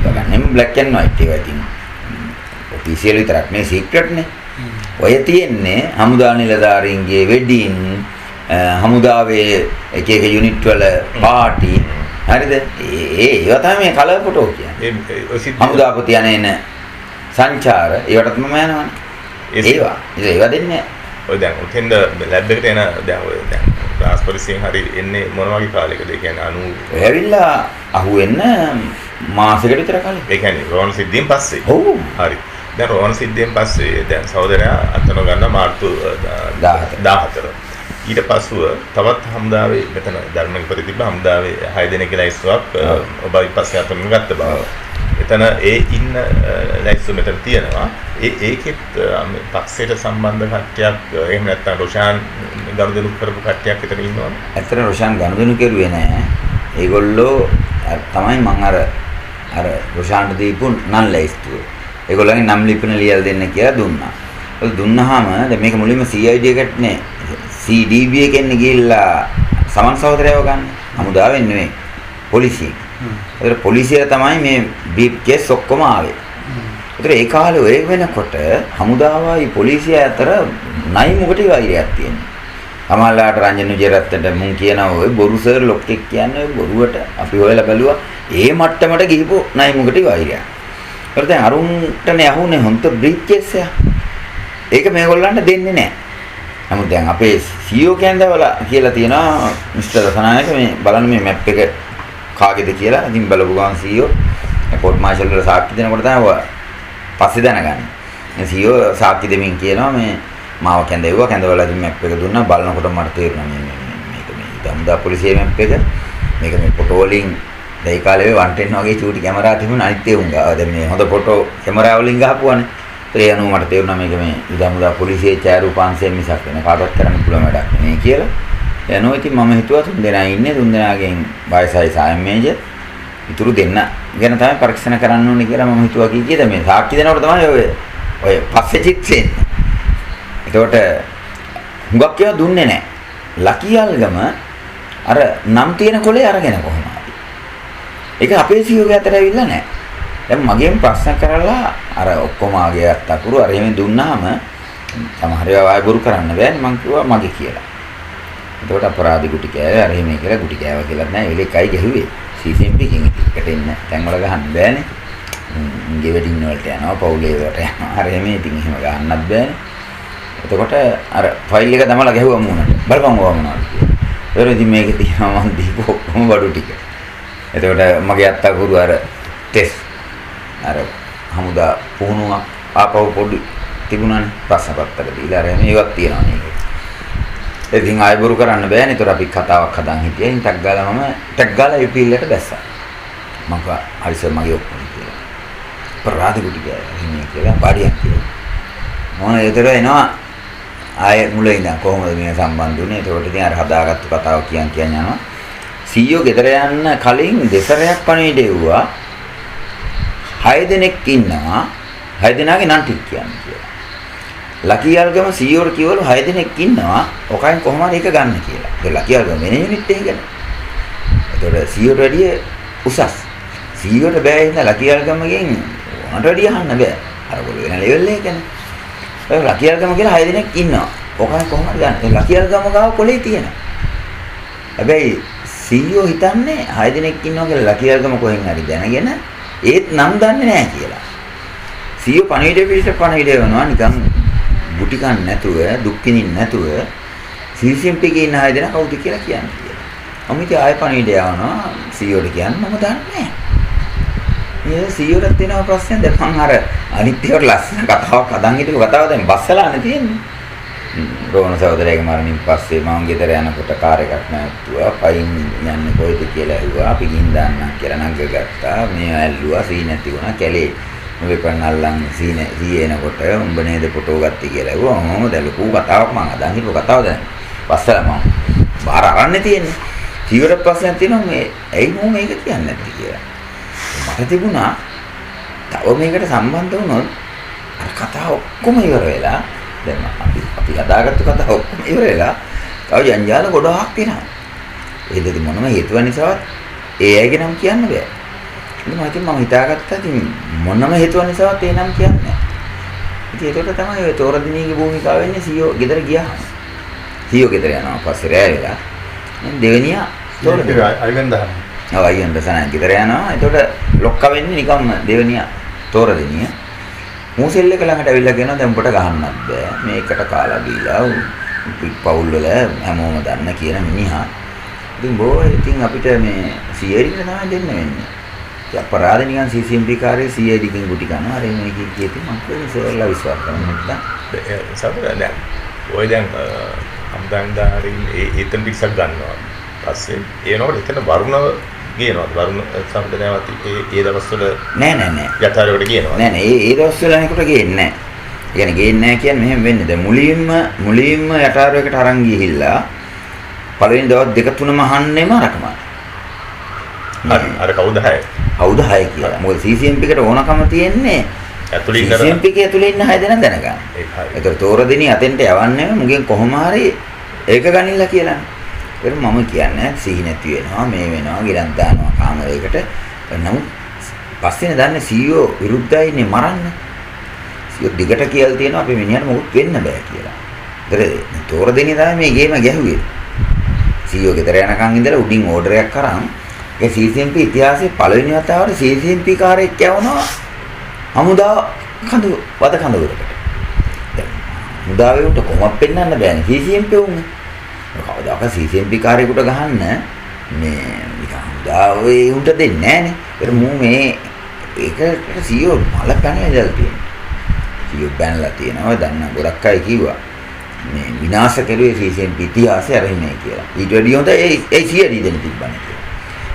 ඒක ගන්නෙම black and white ඒවා ඉතින් ඔෆිෂියල් විතරක් නේ සීක්‍රට් නේ. ඔය තියෙන්නේ හමුදා නිලධාරීන්ගේ වෙඩින් හමුදාවේ එක එක යුනිට් වල පාටි හරිද? ඒවා තමයි මේ කලර් ෆොටෝ කියන්නේ. හමුදාපති යන සංචාර ඒවටත් මම යනවනේ. ඒවා දෙන්නේ ඔය දැන් උතෙන්ද ලැබ් එකට එන දැන් ඔය දැන් ක්ලාස් පොලිසියෙන් හරි එන්නේ මොන වගේ කාලයකද? ඒ කියන්නේ 90 ඔය ඇවිල්ලා අහුවෙන්න මාසෙකට විතර කලින්. ඒ කියන්නේ රෝන් සිද්ධියෙන් පස්සේ. ඔව්. හරි. දැන් රෝහණ සිද්ධියෙන් පස්සේ දැන් සහෝදරයා අතන ගන්න මාර්තු 14. ඊට පස්සුව තවත් හමුදාවේ මෙතන ධර්මනික ප්‍රතිතිබ්බ හමුදාවේ 6 දෙනෙක් ලැයිස්තුවක් ඔබ විපස්සේ අතන ගත්ත බව. එතන ඒ ඉන්න ලැයිස්තුව මෙතන තියෙනවා. ඒකෙත් පක්ෂයට සම්බන්ධ කට්ටියක් එහෙම නැත්නම් රොෂාන් ගනුදෙනු කරපු කට්ටියක් එතන ඉන්නවනේ. ඇත්තට රොෂාන් ගනුදෙනු කරුවේ නැහැ. ඒගොල්ලෝ තමයි මම අර රොෂාන්ට දීපු නන් ලැයිස්තුව. ඒගොල්ලන්ගේ නම් ලිපින ලියලා දෙන්න කියලා දුන්නා. ඒක දුන්නාම දැන් මේක මුලින්ම CID එකට නේ CDB එකෙන් ගිහිල්ලා සමන් සහෝදරයව ගන්න. හමුදාවෙන් නෙමෙයි. පොලිසියෙන්. ඒතර පොලිසිය තමයි මේ බීප් කේස් ඔක්කොම ආවේ. ඒතර ඒ කාලේ ඔය වෙනකොට හමුදාවයි පොලිසිය අතර නයි මොකට වෛරයක් තියෙනවා. අමාලාට රංජන විජේරත්නට මුන් කියනවා ඔය බොරු සර් ලොක්ෙක් කියන්නේ බොරුවට අපි හොයලා බැලුවා ඒ මට්ටමට ගිහපු නයි මොකට වෛරයක්. ඒතර දැන් අරුන්ටනේ අහුනේ හොන්ත බ්‍රීප් කේස් එක. ඒක මේගොල්ලන්ට දෙන්නේ නැහැ. නමුත් දැන් අපේ CEO කැන්දවලා කියලා තියෙනවා මිස්ටර් රසනායක මේ බලන්න මේ මැප් එක කාගේද කියලා. ඉතින් බලපු ගමන් CEO කෝට් මාෂල් වල සාක්ෂි දෙනකොට තමයි පස්සේ දැනගන්නේ. මේ CEO සාක්ෂි දෙමින් කියනවා මේ මාව කැන්දෙව්වා කැන්දවලා ඉතින් මැප් එක දුන්නා බලනකොට මට තේරුණා මේක මේ හමුදා පොලිසියේ මැප් එක. මේක මේ ෆොටෝ වලින් ඒ කාලේ 110 වගේ චූටි කැමරා තිබුණා අනිත් ඒවා ගාව. දැන් මේ හොඳ ෆොටෝ කැමරා වලින් ගහපුවානේ. ඒ අනුව මට තේරුණා මේක මේ ඉදමුදා පොලිසියේ ඡායාරූපාංශයෙන් මිසක් වෙන කාටවත් කරන්න පුළුවන් වැඩක් නෙමෙයි කියලා. ඒ අනුව ඉතින් මම හිතුවා තුන් දෙනා ඉන්නේ තුන් දෙනාගෙන් වයසයි සායම් මේජර් ඉතුරු දෙන්න ගැන තමයි පරීක්ෂණ කරන්න ඕනේ කියලා මම හිතුවා කීයද මේ සාක්ෂි දෙනකොට තමයි ඔය පස්සේ චිත්‍රේ එන්නේ. ඒකට හුඟක් ඒවා දුන්නේ නැහැ. ලකියල්ගම අර නම් තියෙන කොලේ අරගෙන කොහොමද? ඒක අපේ සියෝගේ අතට ඇවිල්ලා නැහැ. දැන් මගෙන් ප්‍රශ්න කරලා අර ඔක්කොම ආගේ අත්තකුරු අර එහෙම දුන්නාම සමහර ඒවා ආයෙ බොරු කරන්න බෑනේ මං කිව්වා මගේ කියලා. එතකොට අපරාධි ගුටි කෑවේ අර එහෙම කියලා ගුටි කෑවා කියලා නෑ එලෙකයි ගැහුවේ. CCMP කින් එකට එන්න තැන් වල ගහන්න බෑනේ. ගෙවෙඩින් වලට යනවා පවුලේ වලට යනවා. අර එහෙම ඉතින් එහෙම ගහන්නත් බෑනේ. එතකොට අර ෆයිල් එක දමලා ගැහුවා මූණට. බලපන් ඕවා මොනවද කියලා. ඒතර ඉතින් මේකේ තියෙනවා මං දීපු ඔක්කොම බඩු ටික. එතකොට මගේ අත්තකුරු අර ටෙස්ට් අර හමුදා පුහුණුවක් ආපහු පොඩි තිබුණානේ ප්‍රශ්න පත්‍ර දීලා අර මේවත් තියෙනවා මේක. ඉතින් ආයබරු කරන්න බෑනේ. ඒතර අපි කතාවක් හදන් හිටියා. ඉතින් ටැග් ගාලා UPL එකට දැස්සා. මම කිව්වා හරි සර් මගේ ඔක්කොම කියලා. ප්‍රාද කුටි ගියා කියලා පාඩියක් කියලා. මොන ඒතර එනවා ආයෙ මුල ඉඳන් කොහොමද මේ සම්බන්ධ වුනේ? ඒකට ඉතින් අර හදාගත්තු කතාව කියන් යනවා. CEO ගෙදර යන්න කලින් දෙසරයක් පණිවිඩ එව්වා. 6 දෙනෙක් ඉන්නවා 6 දෙනාගේ නම් ටික කියන්නේ කියලා. ලකියල්ගම CEO කිව්වලු 6 දෙනෙක් ඉන්නවා ඔකෙන් කොහොමද ඒක ගන්න කියලා. ඒ ලකියල්ගම වෙන යුනිට් එකගෙන. ඒතකොට CEO වැඩි උසස්. CEO ට බෑ ඉන්න ලකියල්ගමගෙන් උන්ට වැඩි අහන්න බෑ. අර වෙන ලෙවල් එකකනේ. ඒ ලකියල්ගම කියලා 6 දෙනෙක් ඉන්නවා. ඔකෙන් කොහොමද ගන්න? ඒ ලකියල්ගම ගාව කොලේ තියෙනවා. හැබැයි CEO හිතන්නේ 6 දෙනෙක් ඉන්නවා කියලා ලකියල්ගම කොහෙන් හරි දැනගෙන ඒත් නම් දන්නේ නැහැ කියලා. CEO පණිවිඩ පිළිට පණිවිඩ වෙනවා නිකන් බුටි කන්න නැතුව දුක් විඳින්න නැතුව CCMP එකේ ඉන්න 6 දෙනා කවුද කියලා කියන්නේ කියලා. අමිත ආය පණිවිඩ යවනවා CEOට කියන්න මම දන්නේ නැහැ. මේ CEOට තියෙන ප්‍රශ්නේ දැන් මං අර අනිත් ඒවට ලස්සන කතාවක් හදන් හිටපු කතාව දැන් බස්සලානේ තියෙන්නේ. රෝහණ සහෝදරයාගේ මරණින් පස්සේ මම ගෙදර යනකොට කාර් එකක් නැවතුවා. පයින් යන්නේ කොයිද කියලා ඇහුවා. අපි ගිහින් දාන්නම් කියලා නංගගත්තා. මේ ඇල්ලුවා සී නැති වුණා කැලේ. මොකද පන්නල්ලන් සී එනකොට උඹ නේද ෆොටෝ ගත්තේ කියලා ඇහුවා. මොහොම දැන් ලොකු කතාවක් මම අදන් හිටපු කතාව දැන් පස්සලා මම බාර අරන්නේ තියෙන්නේ. ජීවිත ප්‍රශ්නයක් තියෙනවා මේ ඇයි මො මේක කියන්නේ නැත්තේ කියලා. මට තිබුණා තව මේකට සම්බන්ධ වුණොත් අර කතාව ඔක්කොම ඉවර වෙලා දැන් අපි හදාගත්තු කතාව ඔක්කොම ඉවර වෙලා තව ජංජාල ගොඩාක් තියෙනවා. ඒ දෙදි මොනම හේතුව නිසාවත් ඒ අයගේ නම් කියන්න බෑ. ඉතින් මම හිතාගත්තා ඉතින් මොනම හේතුව නිසාවත් ඒ නම් කියන්නේ නැහැ. ඉතින් ඒකට තමයි ඔය තෝරදිනීගේ භූමිකාව වෙන්නේ CEO ගෙදර ගියාම. CEO ගෙදර යනවා පස්සේ රැ වෙලා. දැන් දෙවෙනියා තෝරදිනී අයිවන් දහන. ඔව් අයිවන් දසනා ගෙදර යනවා. ඒකට ලොක්ක වෙන්නේ නිකම්ම දෙවෙනියා තෝරදිනී. මූසෙල් එක ළඟට ඇවිල්ලා කියනවා දැන් උඹට ගහන්නත් බෑ. මේකට කාලා බීලා පවුල් වල හැමෝම දන්න කියන මිනිහා. ඉතින් බෝ ඉතින් අපිට මේ සියරිකට තමයි දෙන්න වෙන්නේ. ඒ අපරාධ නිකන් CCMP කාර්යයේ CID කින් ගුටි කනවා. අර මේ කීකීති මම කියන්නේ සර්ලා විශ්වාස කරන්නේ නැත්නම් සමහර දැන් ඔය දැන් අම්දාන්දාරින් ඒතන පිටසක් ගන්නවා. පස්සේ ඒනකොට එතන වරුණ ගේනවා. වරුණ සම්පදනාවත් ඒ දවස්වල නෑ යථාර්ථයට ගේනවා. නෑ ඒ දවස්වල අනේකට ගේන්නේ නෑ. ඒ කියන්නේ ගේන්නේ නෑ කියන්නේ මෙහෙම වෙන්නේ. දැන් මුලින්ම යථාර්ථයකට අරන් ගිහිල්ලා පළවෙනි දවස් දෙක තුනම අහන්නෙම අරකම. අර කවුද හය? කවුද හය කියලා. මොකද CCMP එකට ඕනකම තියෙන්නේ ඇතුලින් CCMP එකේ ඇතුලේ ඉන්න හය දෙනා දැනගන්න. ඒක හරි. ඒතර තෝරදෙනී අතෙන්ට යවන්නේ මුගෙන් කොහොම හරි ඒක ගනින්න කියලා. ඒක මම කියන්නේ සිහි නැති වෙනවා මේ වෙනවා ගිරන් දානවා කාමරයකට. නමුත් පස්සේනේ දන්නේ CEO විරුද්ධයි ඉන්නේ මරන්න. CEO දිගට කියලා තියෙනවා අපි මිනිහට මොකුත් වෙන්න බෑ කියලා. ඒතර තෝරදෙනී තමයි මේ ගේම ගැහුවේ. CEO ගෙදර යනකන් ඉඳලා උඩින් ඕඩරයක් කරන් ඒ CCMP ඉතිහාසයේ පළවෙනි වතාවට CCMP කාර්යයක් යවනවා හමුදා වද කඳවුරකට. දැන් හමුදාවේ උට කොහොමද පෙන්වන්න බෑනේ CCMP උන්නේ. කවදාක CCMP කාර්යයකට ගහන්න මේ නිකන් හමුදාවේ උන්ට දෙන්නේ නෑනේ. ඒක මූ මේ ඒක CEO මල පැනලා ඉඳලා තියෙනවා. CEO බැනලා තියෙනවා දන්න ගොඩක් අය කිව්වා. මේ විනාශ කෙරුවේ CCMP ඉතිහාසය අරින්නේ කියලා. ඊට වැඩිය හොඳ ඒ CID දෙන්න තිබ්බනේ කියලා.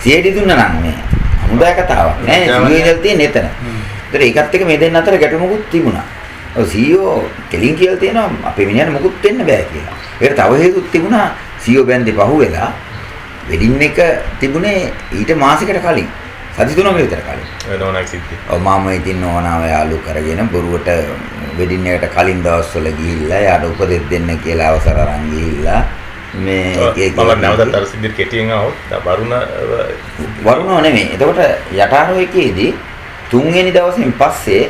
CID දුන්නා නම් මේ හමුදා කතාවක් නෑ. CEO ඉඳලා තියෙන්නේ එතන. ඒතර ඒකත් එක්ක මේ දෙන්න අතර ගැටුමකුත් තිබුණා. ඔය CEO කෙලින් කියලා තියෙනවා අපේ මිනිහට මොකුත් වෙන්න බෑ කියලා. ඒකට තව හේතුත් තිබුණා. CEO බැන්දේ පහුවෙලා වෙඩින් එක තිබුණේ ඊට මාසෙකට කලින්. සති 3ක විතර කලින්. නෝනාක් සිද්ධි. ඔව් මම ඉතින් නෝනාව යාළු කරගෙන බොරුවට වෙඩින් එකට කලින් දවස්වල ගිහිල්ලා යාට උපදෙස් දෙන්න කියලා අවසර අරන් ගිහිල්ලා මේ මම නැවතත් අර සිද්ධිය කෙටියෙන් આવොත් වරුණෝ නෙමෙයි. එතකොට යටාරෝයකේදී තුන්වෙනි දවසෙන් පස්සේ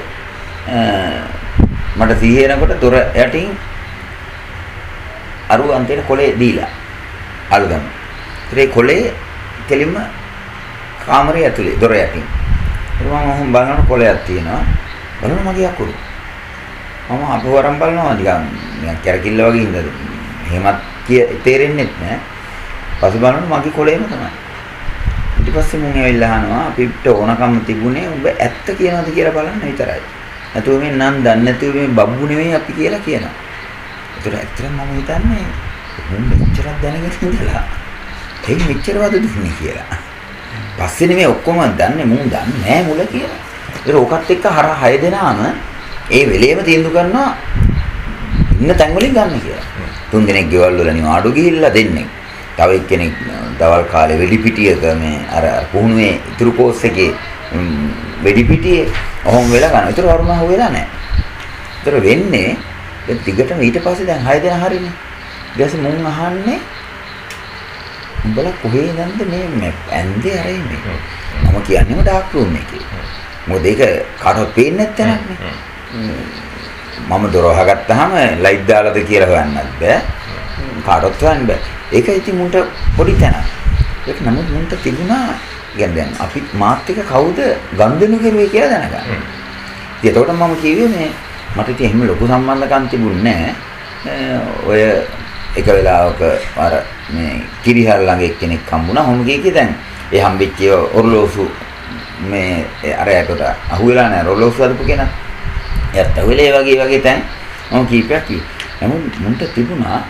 මට සිහිනකොට දොර යටින් අරු අන්තිමට කොලේ දීලා අලුගම. ඒ කොලේ කෙලින්ම කාමරේ ඇතුලේ දොර යටින්. මම බලනකොට කොලයක් තියෙනවා. බලන්න මගේ අකුරු. මම අපවරම් බලනවා නිකන් කැරකිල්ල වගේ ඉඳලා. එහෙමත් තේරෙන්නේ නැහැ. පස්සේ බලනකොට මගේ කොලේම තමයි. ඊට පස්සේ මම ඇවිල්ලා අහනවා අපිට ඕනකම තිබුණේ ඔබ ඇත්ත කියනවාද කියලා බලන්න විතරයි. නැතුව මේ නම් දන්නේ නැතුව මේ බබ්බු නෙවෙයි අපි කියලා කියනවා. ඒතර ඇත්තටම මම හිතන්නේ මුන් මෙච්චරක් දැනගෙන ඉඳලා ඒ මෙච්චරවද දුන්නේ කියලා. පස්සේ නෙමෙයි ඔක්කොම දන්නේ මුන් දන්නේ නැහැ මුල කියලා. ඒතර ඕකත් එක්ක හර 6 දෙනාම ඒ වෙලේම තීන්දුව කරනවා ඉන්න තැන් වලින් ගන්න කියලා. 3 දෙනෙක් ගෙවල් වල නිවාඩු ගිහිල්ලා දෙන්නේ. තව එක්කෙනෙක් දවල් කාලේ වෙඩිපිටියක මේ අර පුහුණුවේ ඉතුරු කෝස් එකේ වෙඩිපිටියේ ඔහොම වෙලා ගන්න. ඒතර වරුණ හොයලා නැහැ. ඒතර වෙන්නේ දැන් දිගටම ඊට පස්සේ දැන් 6 දෙනා හරිනේ. ඊට පස්සේ මුන් අහන්නේ උඹලා කොහේ ඉඳන්ද මේ ඇන්දේ අරයි මේ. මම කියන්නේම ඩාර්ක් රූම් එකේ. මොකද ඒක කාටවත් පේන්නේ නැත්නම් මම දොර වහගත්තාම ලයිට් දාලාද කියලා හොයන්නත් බෑ. කාටවත් හොයන්න බෑ. ඒක ඉතින් මුන්ට පොඩි තැනක්. ඒක නමුත් මුන්ට තිබුණා කියන්නේ දැන් අපි මාත් එක කවුද ගන්දෙනු කරුවේ කියලා දැනගන්න. ඉතින් එතකොට මම කිව්වේ මේ මට ඉතින් එහෙම ලොකු සම්බන්ධකම් තිබුණේ නැහැ. ඔය එක වෙලාවක අර මේ කිරිහල් ළඟ එක්කෙනෙක් හම්බුණා. හොම ගියේ දැන් ඒ හම්බෙච්ච ඔරලෝසු මේ අර යකට අහුවෙලා නැහැ ඔරලෝසු අදපු කෙනා. එයාත් අහුවෙලා වගේ තැන් මම කීපයක් කිව්වා. නමුත් මුන්ට තිබුණා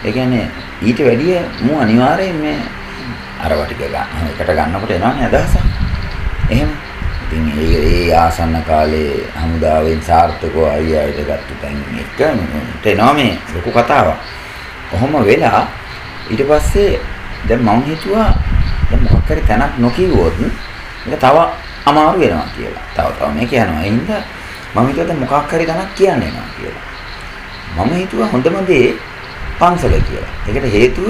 ඒ කියන්නේ ඊට වැඩිය මු අනිවාර්යයෙන් මේ අරවා ටික ගන්න එකට ගන්නකොට එනවනේ අදහසක්. එහෙම. ඉතින් ඒ ආසන්න කාලේ හමුදාවෙන් සාර්ථකව අයියාට ගත්ත තැන් එක එනවා මේ ලොකු කතාවක්. කොහොම වෙලා ඊට පස්සේ දැන් මම හිතුවා දැන් මොකක් හරි තැනක් නොකියුවොත් ඒක තව අමාරු වෙනවා කියලා. තව මේ කියනවා. ඒ හින්දා මම හිතුවා දැන් මොකක් හරි තැනක් කියන්න එනවා කියලා. මම හිතුවා හොඳම දේ පන්සල කියලා. ඒකට හේතුව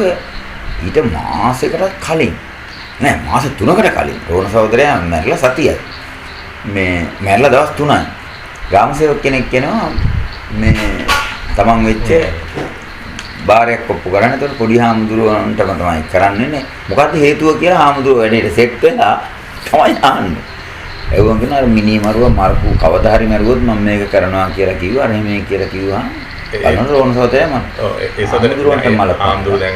ඊට මාසයකට කලින් නෑ මාස 3කට කලින් රෝණ සහෝදරයා මැරිලා සතියයි. මේ මැරිලා දවස් 3යි. ග්‍රාම සේවක කෙනෙක් කෙනවා මේ තමන් වෙච්ච බාරයක් ඔප්පු කරන්න. ඒතකොට පොඩි හාමුදුරුවන්ටම තමයි කරන්නේ නේ. මොකද්ද හේතුව කියලා හාමුදුරුවෝ වැඩේට සෙට් වෙලා තමයි ආන්නේ. ඒ වගේම අර මිනි මරුව මරපු කවදා හරි මරුවොත් මම මේක කරනවා කියලා කිව්වා. අර මේ කියලා කිව්වා. බලන්න රෝණ සහෝදරයා මම. ඔව් ඒ සහෝදරයා ආම්දුර දැන්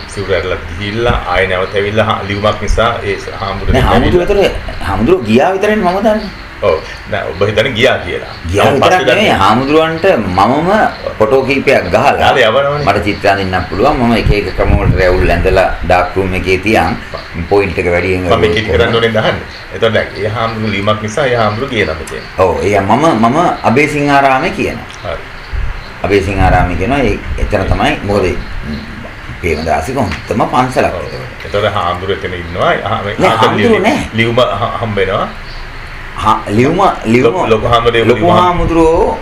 සිවුරැල්ලත් ගිහිල්ලා ආයෙ නැවත ඇවිල්ලා ලියුමක් නිසා ඒ හාමුදුරුවෝ ගියා විතරනේ මම දන්නේ. ඔව් නෑ ඔබ හිතන්නේ ගියා කියලා. ගියා විතරක් නෙවෙයි හාමුදුරුවන්ට මමම ෆොටෝ කීපයක් ගහලා මට චිත්‍ර අඳින්නත් පුළුවන්. මම එක එක ක්‍රම වලට රැවුල් ඇඳලා ඩාර්ක් රූම් එකේ තියන් පොයින්ට් එක වැඩි වෙන මම කිට් කරන්න ඕනේ දහන්නේ. එතකොට දැන් ඒ හාමුදුරුවෝ ලියුමක් නිසා ඒ හාමුදුරුවෝ කියනවා මෙතන. ඔව් ඒ මම අබේසිංහාරාමේ කියනවා. හරි. අබේසිංහාරාමේ කියනවා එතන තමයි මොකද ප්‍රේමදාසික හොඳම පන්සලක්. එතකොට හාමුදුරුවෝ එතන ඉන්නවා. ලියුම හම්බ වෙනවා. ලියුම ලොකු හාමුදුරුවෝ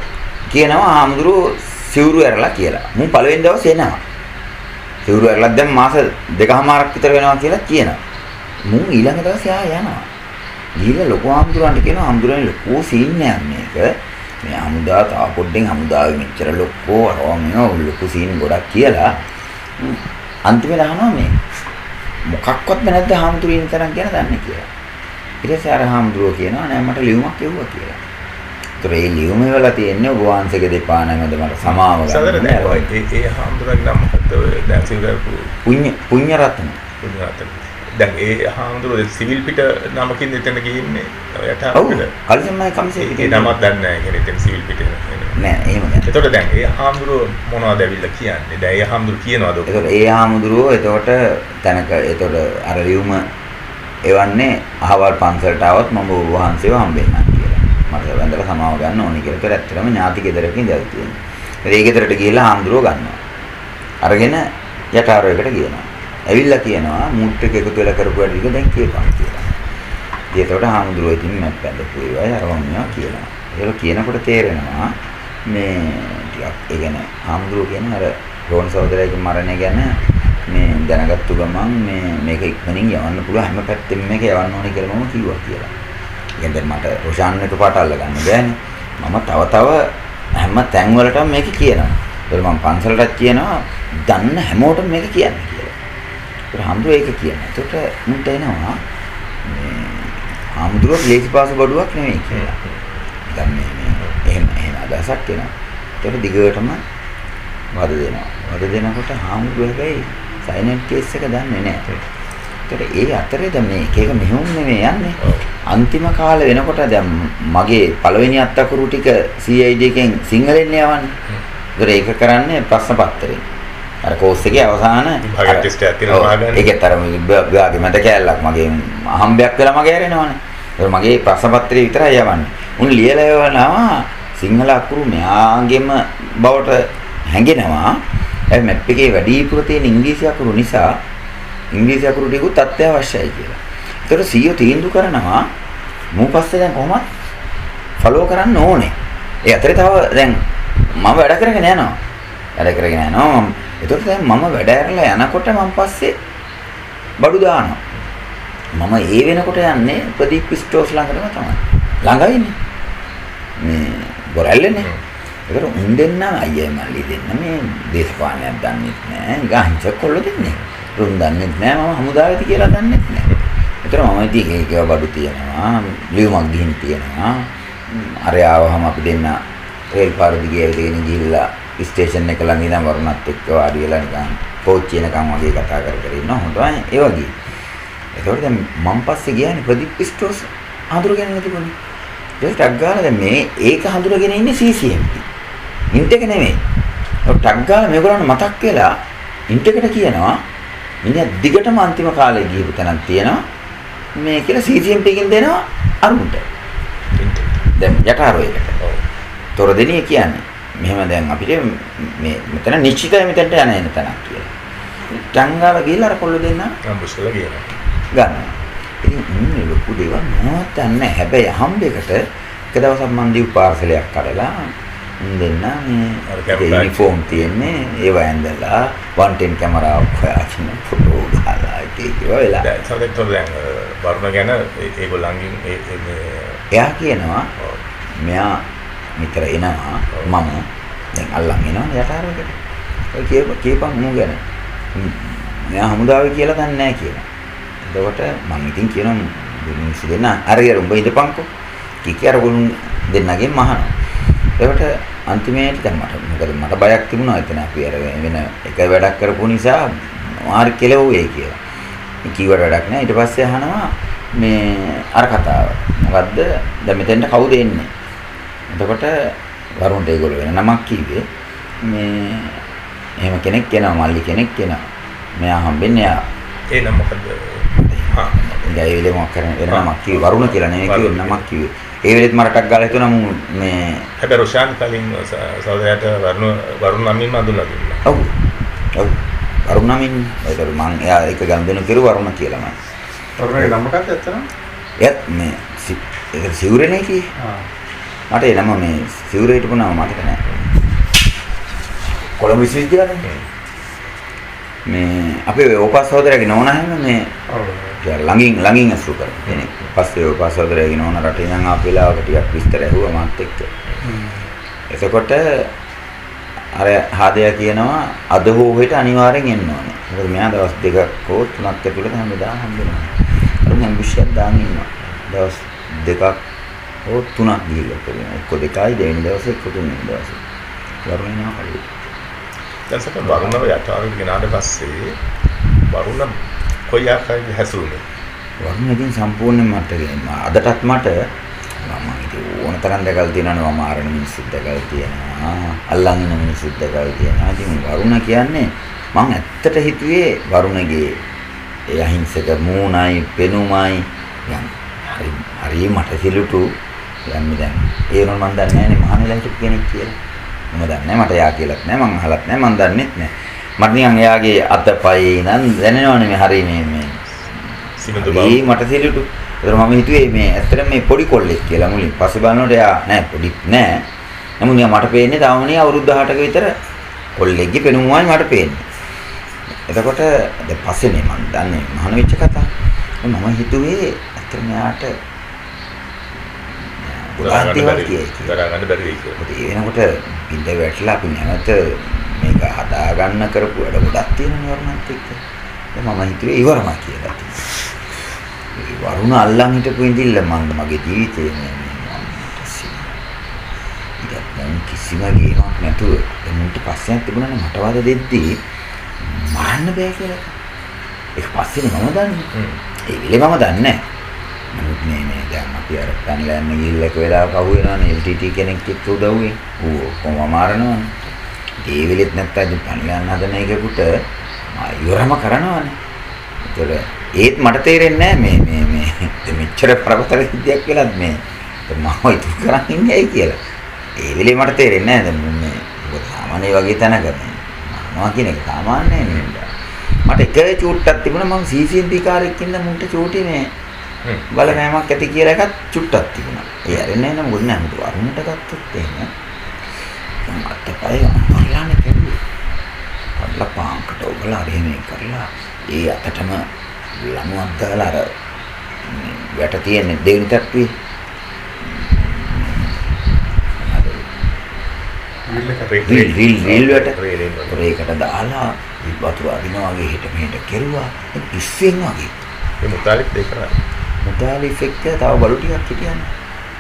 කියනවා හාමුදුරුවෝ සිවුරු ඇරලා කියලා. මම පළවෙනි දවසේ එනවා. සිවුරු ඇරලා දැන් මාස 2කමාරක් විතර වෙනවා කියලා කියනවා. මම ඊළඟ දවසේ යනවා. ගිහලා ලොකු හාමුදුරුවන්ට කියනවා හාමුදුරුවනේ ලොකු සීන් එකක් මේක. මේ හමුදා තා පොඩ්ඩෙන් හමුදාවේ මෙච්චර ලොකෝ අරවමිනෝ ලොකු සීන් ගොඩක් කියලා අන්තිමට අහනවා මේ මොකක්වත් නැද්ද හාමුදුරුවෝ තරම් කියන දන්නේ කියලා. ඊට පස්සේ අර හාමුදුරුවෝ කියනවා නෑ මට ලියුමක් එව්වා කියලා. ඒතර ඒ ලියුම වල තියෙන්නේ ඔබ වහන්සේගේ දෙපා නැමෙද මට සමාව ගන්න. සදර නෑ ඒ හාමුදුරුවෝ නම් මොකද දැන් සිවුරු පුඤ්ඤරත්න. දැන් ඒ හාමුදුරුවෝ සිවිල් පිට නමකින් එතන ගිහින්නේ යට අපිට. කලින්මයි කම්සේ ඒ නමක් දන්නේ නැහැ කියන්නේ එතන සිවිල් පිට නෑ එහෙම නෑ. එතකොට දැන් ඒ හාමුදුරුවෝ මොනවද ඇවිල්ලා කියන්නේ? දැන් ඒ හාමුදුරුවෝ කියනවාද? එතකොට ඒ හාමුදුරුවෝ එතකොට තැනක එතකොට අර ලියුම එවන්නේ අහවල් පන්සලට આવත් මම ඔබ වහන්සේව හම්බෙන්නම් කියලා. මට වැඳලා සමාව ගන්න ඕනේ කියලා. ඒතර ඇත්තටම ඥාති ගෙදරක ඉඳලා තියෙනවා. ඒ ගෙදරට ගිහලා හාමුදුරුවෝ ගන්නවා. අරගෙන යටාරෝයකට ගියනවා. ඇවිල්ලා කියනවා මූට් එක එකතු වෙලා කරපු වැඩ ටික දැන් කියපන් කියලා. ඒකට හාමුදුරුවෝ ඉතින් මැප් බැලුවා ඒවයි අරවන්නවා කියලා. ඒක කියනකොට තේරෙනවා මේ ටිකක් ඒ කියන්නේ හාමුදුරුවෝ කියන අර රෝන් සහෝදරයාගේ මරණය ගැන මේ දැනගත්තු ගමන් මේක ඉක්මනින් යවන්න පුළුවන් හැම පැත්තෙම මේක යවන්න ඕනේ කියලා මම කිව්වා කියලා. ඉතින් දැන් මට රොෂාන් එක පාට අල්ල ගන්න බෑනේ. මම තව හැම තැන් වලටම මේක කියනවා. ඒක මම පන්සලටත් කියනවා දන්න හැමෝටම මේක කියන්නේ කියලා. ඒක හාමුදුරුවෝ ඒක කියනවා. ඒකට මුන්ට එනවා මේ හාමුදුරුවෝ ලේසිපාසු බඩුවක් නෙමෙයි කියලා. දැන් මේ එහෙම අදහසක් එනවා. ඒක දිගටම වද දෙනවා. වද දෙනකොට හාමුදුරුවෝ හැබැයි සයිලන්ට් කේස් එක දන්නේ නැහැ. ඒකට ඒ අතරේ දැන් මේ එක මෙහෙම නෙමෙයි යන්නේ. අන්තිම කාලේ වෙනකොට දැන් මගේ පළවෙනි අත්තකුරු ටික CID එකෙන් සිංහලෙන් යවන්නේ. ඒක කරන්නේ ප්‍රශ්න පත්‍රයෙන්. අර කෝස් එකේ අවසාන භාගය ටෙස්ට් එකක් තියෙනවා ගන්න. ඒකේ තරම විභාගෙ මත කැලලක් මගේ අහම්බයක් වෙලා මගේ ඇරෙනවනේ. ඒක මගේ ප්‍රශ්න පත්‍රය විතරයි යවන්නේ. උන් ලියලා යවනවා සිංහල අකුරු මෙයාගෙම බවට හැංගෙනවා. ඒ මැප් එකේ වැඩිපුර තියෙන ඉංග්‍රීසි අකුරු නිසා ඉංග්‍රීසි අකුරු ටිකුත් අත්‍යවශ්‍යයි කියලා. ඒතර CEO තීන්දුව කරනවා මූ පස්සේ දැන් කොහොමද ෆලෝ කරන්න ඕනේ. ඒ අතරේ තව දැන් මම වැඩ කරගෙන යනවා. ඒතර දැන් මම වැඩ ඇරලා යනකොට මම පස්සේ බඩු දානවා. මම ඒ වෙනකොට යන්නේ ප්‍රදීප් ස්ටෝර්ස් ළඟටම තමයි. ළඟයිනේ. මේ බොරැල්ලනේ. ඒකට උන් දෙන්න අයියයි මල්ලි දෙන්න මේ දේශපාලනයක් දන්නෙත් නෑ නිකන් හිංසක කොල්ල දෙන්නේ. උන් දන්නෙත් නෑ මම හමුදාවේදී කියලා දන්නෙත් නෑ. ඒතර මම ඉතින් ඒකව බඩු තියනවා ලියුමක් ගිහින් තියනවා. අරය ආවහම අපි දෙන්න රේල් පාර දිගේ ඇවිදගෙන ගිහිල්ලා ස්ටේෂන් එක ළඟ ඉඳන් වරුණත් එක්ක වාඩි වෙලා නිකන් කෝච්චි එනකන් වගේ කතා කර ඉන්නවා හොඳයි ඒ වගේ. ඒතකොට දැන් මම පස්සේ ගියානේ ප්‍රදීප් ස්ටෝර්ස් හඳුරගෙන නැතිකොනේ. ඒක ටක් ගාලා දැන් මේ ඒක හඳුරගෙන ඉන්නේ CCMP. ඉන්ට් එක නෙමෙයි. ඒක ටක් ගාලා මේගොල්ලන්ට මතක් වෙලා ඉන්ට් එකට කියනවා මිනිහා දිගටම අන්තිම කාලේ ගිහපු තැනක් තියෙනවා මේ කියලා CCMP එකෙන් දෙනවා අරුන්ට. දැන් යටාරෝ එකට. තොර දෙනිය කියන්නේ මෙහෙම දැන් අපිට මේ මෙතන නිශ්චිතයි මෙතනට යන එන තැනක් කියලා. ටංගාල ගිහලා අර කොල්ල දෙන්න අම්බුස්ලා කියනවා. ගන්නවා. ඉතින් මේ ලොකු දේවල් මොනවත් නැහැ. හැබැයි හම්බෙකට එක දවසක් මම දීපු පාර්සලයක් කඩලා දෙන්න මේ යුනිෆෝම් තියෙන්නේ ඒව ඇඳලා 110 කැමරාවක් හොයාගෙන ෆොටෝ ගහලා ඒක වෙලා. දැන් දැන් වරුණ ගැන ඒගොල්ලන්ගෙන් එයා කියනවා මෙයා මෙතර එනවා මම දැන් අල්ලන් එනවා යටාරයකට. ඔය කියපන් මු ගැන. මෙයා හමුදාවේ කියලා දන්නේ නැහැ කියලා. එතකොට මම ඉතින් කියනවා මිනිස්සු දෙන්න අරගෙන උඹ ඉඳපන්කෝ. කිකි අරගොල්ලන් දෙන්නගෙන් මහනවා. ඒකට අන්තිමේට දැන් මට මොකද මට බයක් තිබුණා එතන අපි අර වෙන එක වැඩක් කරපු නිසා මාරි කෙලවුවේ කියලා. කීවට වැඩක් නැහැ. ඊට පස්සේ අහනවා මේ අර කතාව. මොකද්ද? දැන් මෙතෙන්ට කවුද එන්නේ? එතකොට වරුණට ඒගොල්ලෝ වෙන නමක් කිව්වේ. මේ එහෙම කෙනෙක් එනවා, මල්ලි කෙනෙක් එනවා. මෙයා හම්බෙන්නේ යා. ඒ නම මොකද්ද? ඒ වෙලේ මොකක් කරන්නේ වෙන නමක් කිව්වේ. වරුණ කියලා නෙමෙයි කිව්වේ නමක් කිව්වේ. ඒ වෙලෙත් මරටක් ගාලා හිතුණා මම මේ හැබැයි රොෂාන් කලින් සහෝදරයාට වරුණ නමින්ම අඳුනලා දුන්නා. ඔව්. ඔව්. වරුණ නමින් ඒතර මං එයා එක ගම්දෙනු කෙරු වරුණ කියලා මම. වරුණගේ නම මොකක්ද ඇත්තටම? එයත් මේ ඒක සිවුරනේ කී. මට ඒ නම මේ සිවුරේ හිටපු නම මතක නැහැ. කොළඹ විශ්වවිද්‍යාලේ. මේ අපේ ඕපාස සහෝදරයාගේ නෝනා හැම මේ ළඟින් අසු කරා කෙනෙක්. පස්සේ ඕපාස සහෝදරයාගේ නෝනා රටේ ඉඳන් ආපු වෙලාවක ටිකක් විස්තර ඇහුවා මාත් එක්ක. එතකොට අර හාදයා කියනවා අද හෝ හෙට අනිවාර්යෙන් එන්න ඕනේ. මොකද මෙයා දවස් දෙකක් හෝ තුනක් ඇතුළත හැමදාම හම්බෙනවා. අර මම විශ්වාස දාන් ඉන්නවා. දවස් දෙකක් හෝ තුනක් ගිහිල්ලා කරනවා. එක්ක දෙකයි දෙවෙනි දවසේ එක්ක තුන්වෙනි දවසේ. වරුණා කලින්. දැන් සක වරුණව යටාවට ගෙනාට පස්සේ වරුණ කොයි ආකාරයෙන් හැසුරුනේ? වරුණ ඉතින් සම්පූර්ණයෙන් මට අදටත් මට මම ඉතින් ඕන තරම් දැකලා තියෙනවනේ මම ආරණ මිනිස්සුත් දැකලා තියෙනවා. අල්ලන් ඉන්න මිනිස්සුත් දැකලා තියෙනවා. ඉතින් වරුණ කියන්නේ මම ඇත්තට හිතුවේ වරුණගේ ඒ අහිංසක මූණයි පෙනුමයි හරි මට සිලුටු යන්නේ දැන් ඒ වුණා මම දන්නේ නැහැ නේ මහානෙලා හිටපු කෙනෙක් කියලා. මම දන්නේ නැහැ මට යා කියලාත් නැහැ මම අහලත් නැහැ මම දන්නෙත් නැහැ. මට නිකන් එයාගේ අතපයි නම් දැනෙනවනේ මේ හරි මේ සිමතු බව. මට සිලුටු. ඒතර මම හිතුවේ මේ ඇත්තටම මේ පොඩි කොල්ලෙක් කියලා මුලින්. පස්සේ බලනකොට එයා නෑ පොඩිත් නෑ. නමුත් මට පේන්නේ තාමනේ අවුරුදු 18ක විතර කොල්ලෙක්ගේ පෙනුමයි මට පේන්නේ. එතකොට දැන් පස්සේ නේ මම දන්නේ මහාන වෙච්ච කතාව. මම හිතුවේ ඇත්තටම එයාට දරා ගන්න බැරි වෙයි කියලා. ඒ වෙනකොට ඉඳ වැටලා අපි නැවත මේක හදා ගන්න කරපු වැඩ ගොඩක් තියෙනවා වරුණත් එක්ක. මම හිතුවේ ඉවරම කියලා. වරුණ අල්ලන් හිටපු ඉඳිල්ල මගේ ජීවිතේ මම කිසිම ගේමක් නැතුව එමුන්ට පස්සෙන් තිබුණානේ මට වද දෙද්දී මරන්න බෑ කියලා. ඒක පස්සේනේ මම දන්නේ. ඒ වෙලේ මම දන්නේ නැහැ. නමුත් මේ දැන් අපි අර පැනලා යන්න ගිහිල්ලා එක වෙලාවක අහු වෙනවනේ LTT කෙනෙක් එක්ක උදව්වෙන්. ඌ කොහොම මාරනවනේ. ඒ වෙලෙත් නැත්තම් පැනලා යන්න හදන එකෙකුට ඉවරම කරනවනේ. ඒතර ඒත් මට තේරෙන්නේ නැහැ මේ මෙච්චර පරපතල සිද්ධියක් කියලාත් මේ මම හිතුව කරන් ඉන්නේ කියලා. ඒ වෙලේ මට තේරෙන්නේ නැහැ දැන් මේ මොකද සාමාන්‍ය වගේ තැනක මම කියන එක සාමාන්‍ය නෙමෙයි. මට එක චූට්ටක් තිබුණා මම CCMP කාර්යයක් ඉන්න මුන්ට චූටි මේ බලපෑමක් ඇති කියලා එකක් චුට්ටක් තිබුණා. ඒ ඇරෙන්නේ නැහැ මොකද නැහැ මොකද වරුණට ගත්තොත් එහෙම මට පය අම්මලානේ කෙරුවේ. අල්ලා පාන්කට ඔබලා එහෙම කරලා ඒ අතටම ලණුවක් දාලා අර වැට තියෙන දෙවෙනි තට්ටුවේ රීල් ඒකට දාලා වතුර අදිනවා වගේ හිට මෙහෙට කෙරුවා පිස්සෙන් වගේ. ඒ මුතාලික් දෙක කරා. මුතාලික් එක්ක තව බලු ටිකක් හිටියන්නේ.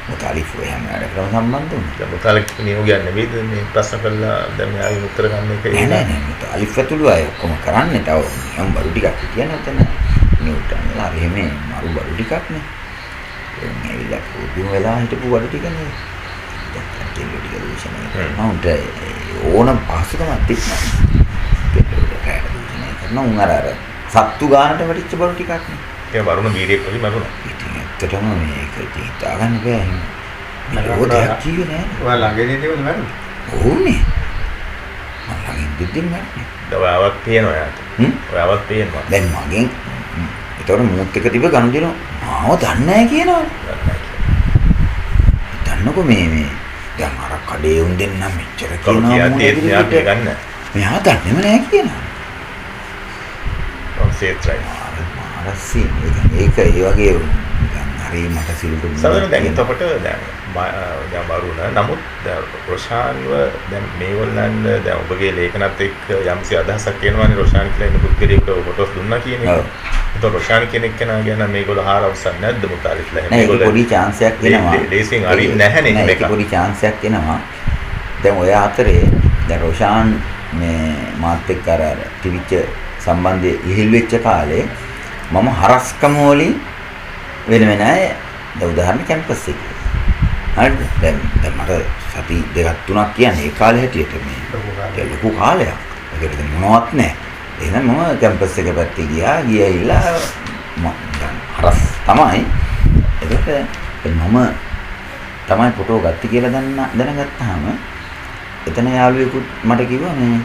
මුතාලික් ඔයම වැඩ කරන සම්බන්ධ වුණා. දැන් මුතාලික් නියෝගයක් නෙවෙයිද මේ ප්‍රශ්න කළා දැන් මෙයාගේ උත්තර ගන්න එක ඒ නෑ මුතාලික් ඇතුළු අය ඔක්කොම කරන්නේ තව යම් බලු ටිකක් හිටියන්නේ නැතන. නියුටන්ලා එහෙම මරු බඩු ටිකක් නේ. එන්නේ ඇවිල්ලා පුදුම වෙලා හිටපු බඩු ටිකනේ. දැන් ටික දූෂණය කරනවා උන්ට ඕන පහසුකමක් තිබුණා. කරනවා උන් අර සත්තු ගානට වැටිච්ච බඩු ටිකක් නේ. ඒ වරුණ වීරයෙක් වගේ මරුණා. ඉතින් ඇත්තටම මේක හිතාගන්න බෑ එහෙම. මට දෙයක් කිව්වේ නෑ. ඔයා ළඟදී තිබුණ මරුණ. ඕනේ. මම ළඟින් දෙද්දිම නෑ. ඔයාවත් පේනවා යාට. ඔයාවත් පේනවා. දැන් මගෙන් ඒතකොට මූත් එක තිබ්බ ගනුදෙනු මාව දන්නේ නැහැ කියනවනේ. දන්නකො මේ දැන් අර කඩේ උන් දෙන්න මෙච්චර කියනවා ගන්න. මෙයා දන්නේම නැහැ කියනවා. ඔන්සෙට්යි. මාරසි මේක ඒ වගේ දැන් හරි මට සිල්තු සමහරවිට දැන් එතකොට දැන් වරුණ නමුත් රොෂාන්ව දැන් මේගොල්ලන් දැන් ඔබගේ ලේඛනත් එක්ක යම්සි අදහසක් එනවානේ රොෂාන් කියලා ඉන්න පුද්ගලයෙකුට ෆොටෝස් දුන්නා කියන එක. ඒතකොට රොෂාන් කෙනෙක් කෙනා ගැන මේගොල්ලෝ හාර අවසන් නැද්ද මුතාලිස්ලා එහෙම මේගොල්ලෝ පොඩි chance එකක් එනවා. ලේසින් හරි නැහැනේ මේක. පොඩි chance එකක් එනවා. දැන් ඔය අතරේ දැන් රොෂාන් මේ මාත් එක්ක අර තිවිච්ච සම්බන්ධය ඉහිල් වෙච්ච කාලේ මම හරස්කම වලින් වෙන අය දැන් උදාහරණ කැම්පස් එකේ. හරිද? දැන් මට සති දෙකක් තුනක් කියන්නේ ඒ කාලේ හැටියට මේ ලොකු කාලයක්. ඒකට මොනවත් නැහැ. එහෙනම් මම කැම්පස් එක පැත්තේ ගිහිල්ලා හරස් තමයි. ඒකට මම තමයි ෆොටෝ ගත්තේ කියලා දැනගත්තාම එතන යාළුවෙකුත් මට කිව්වා මේ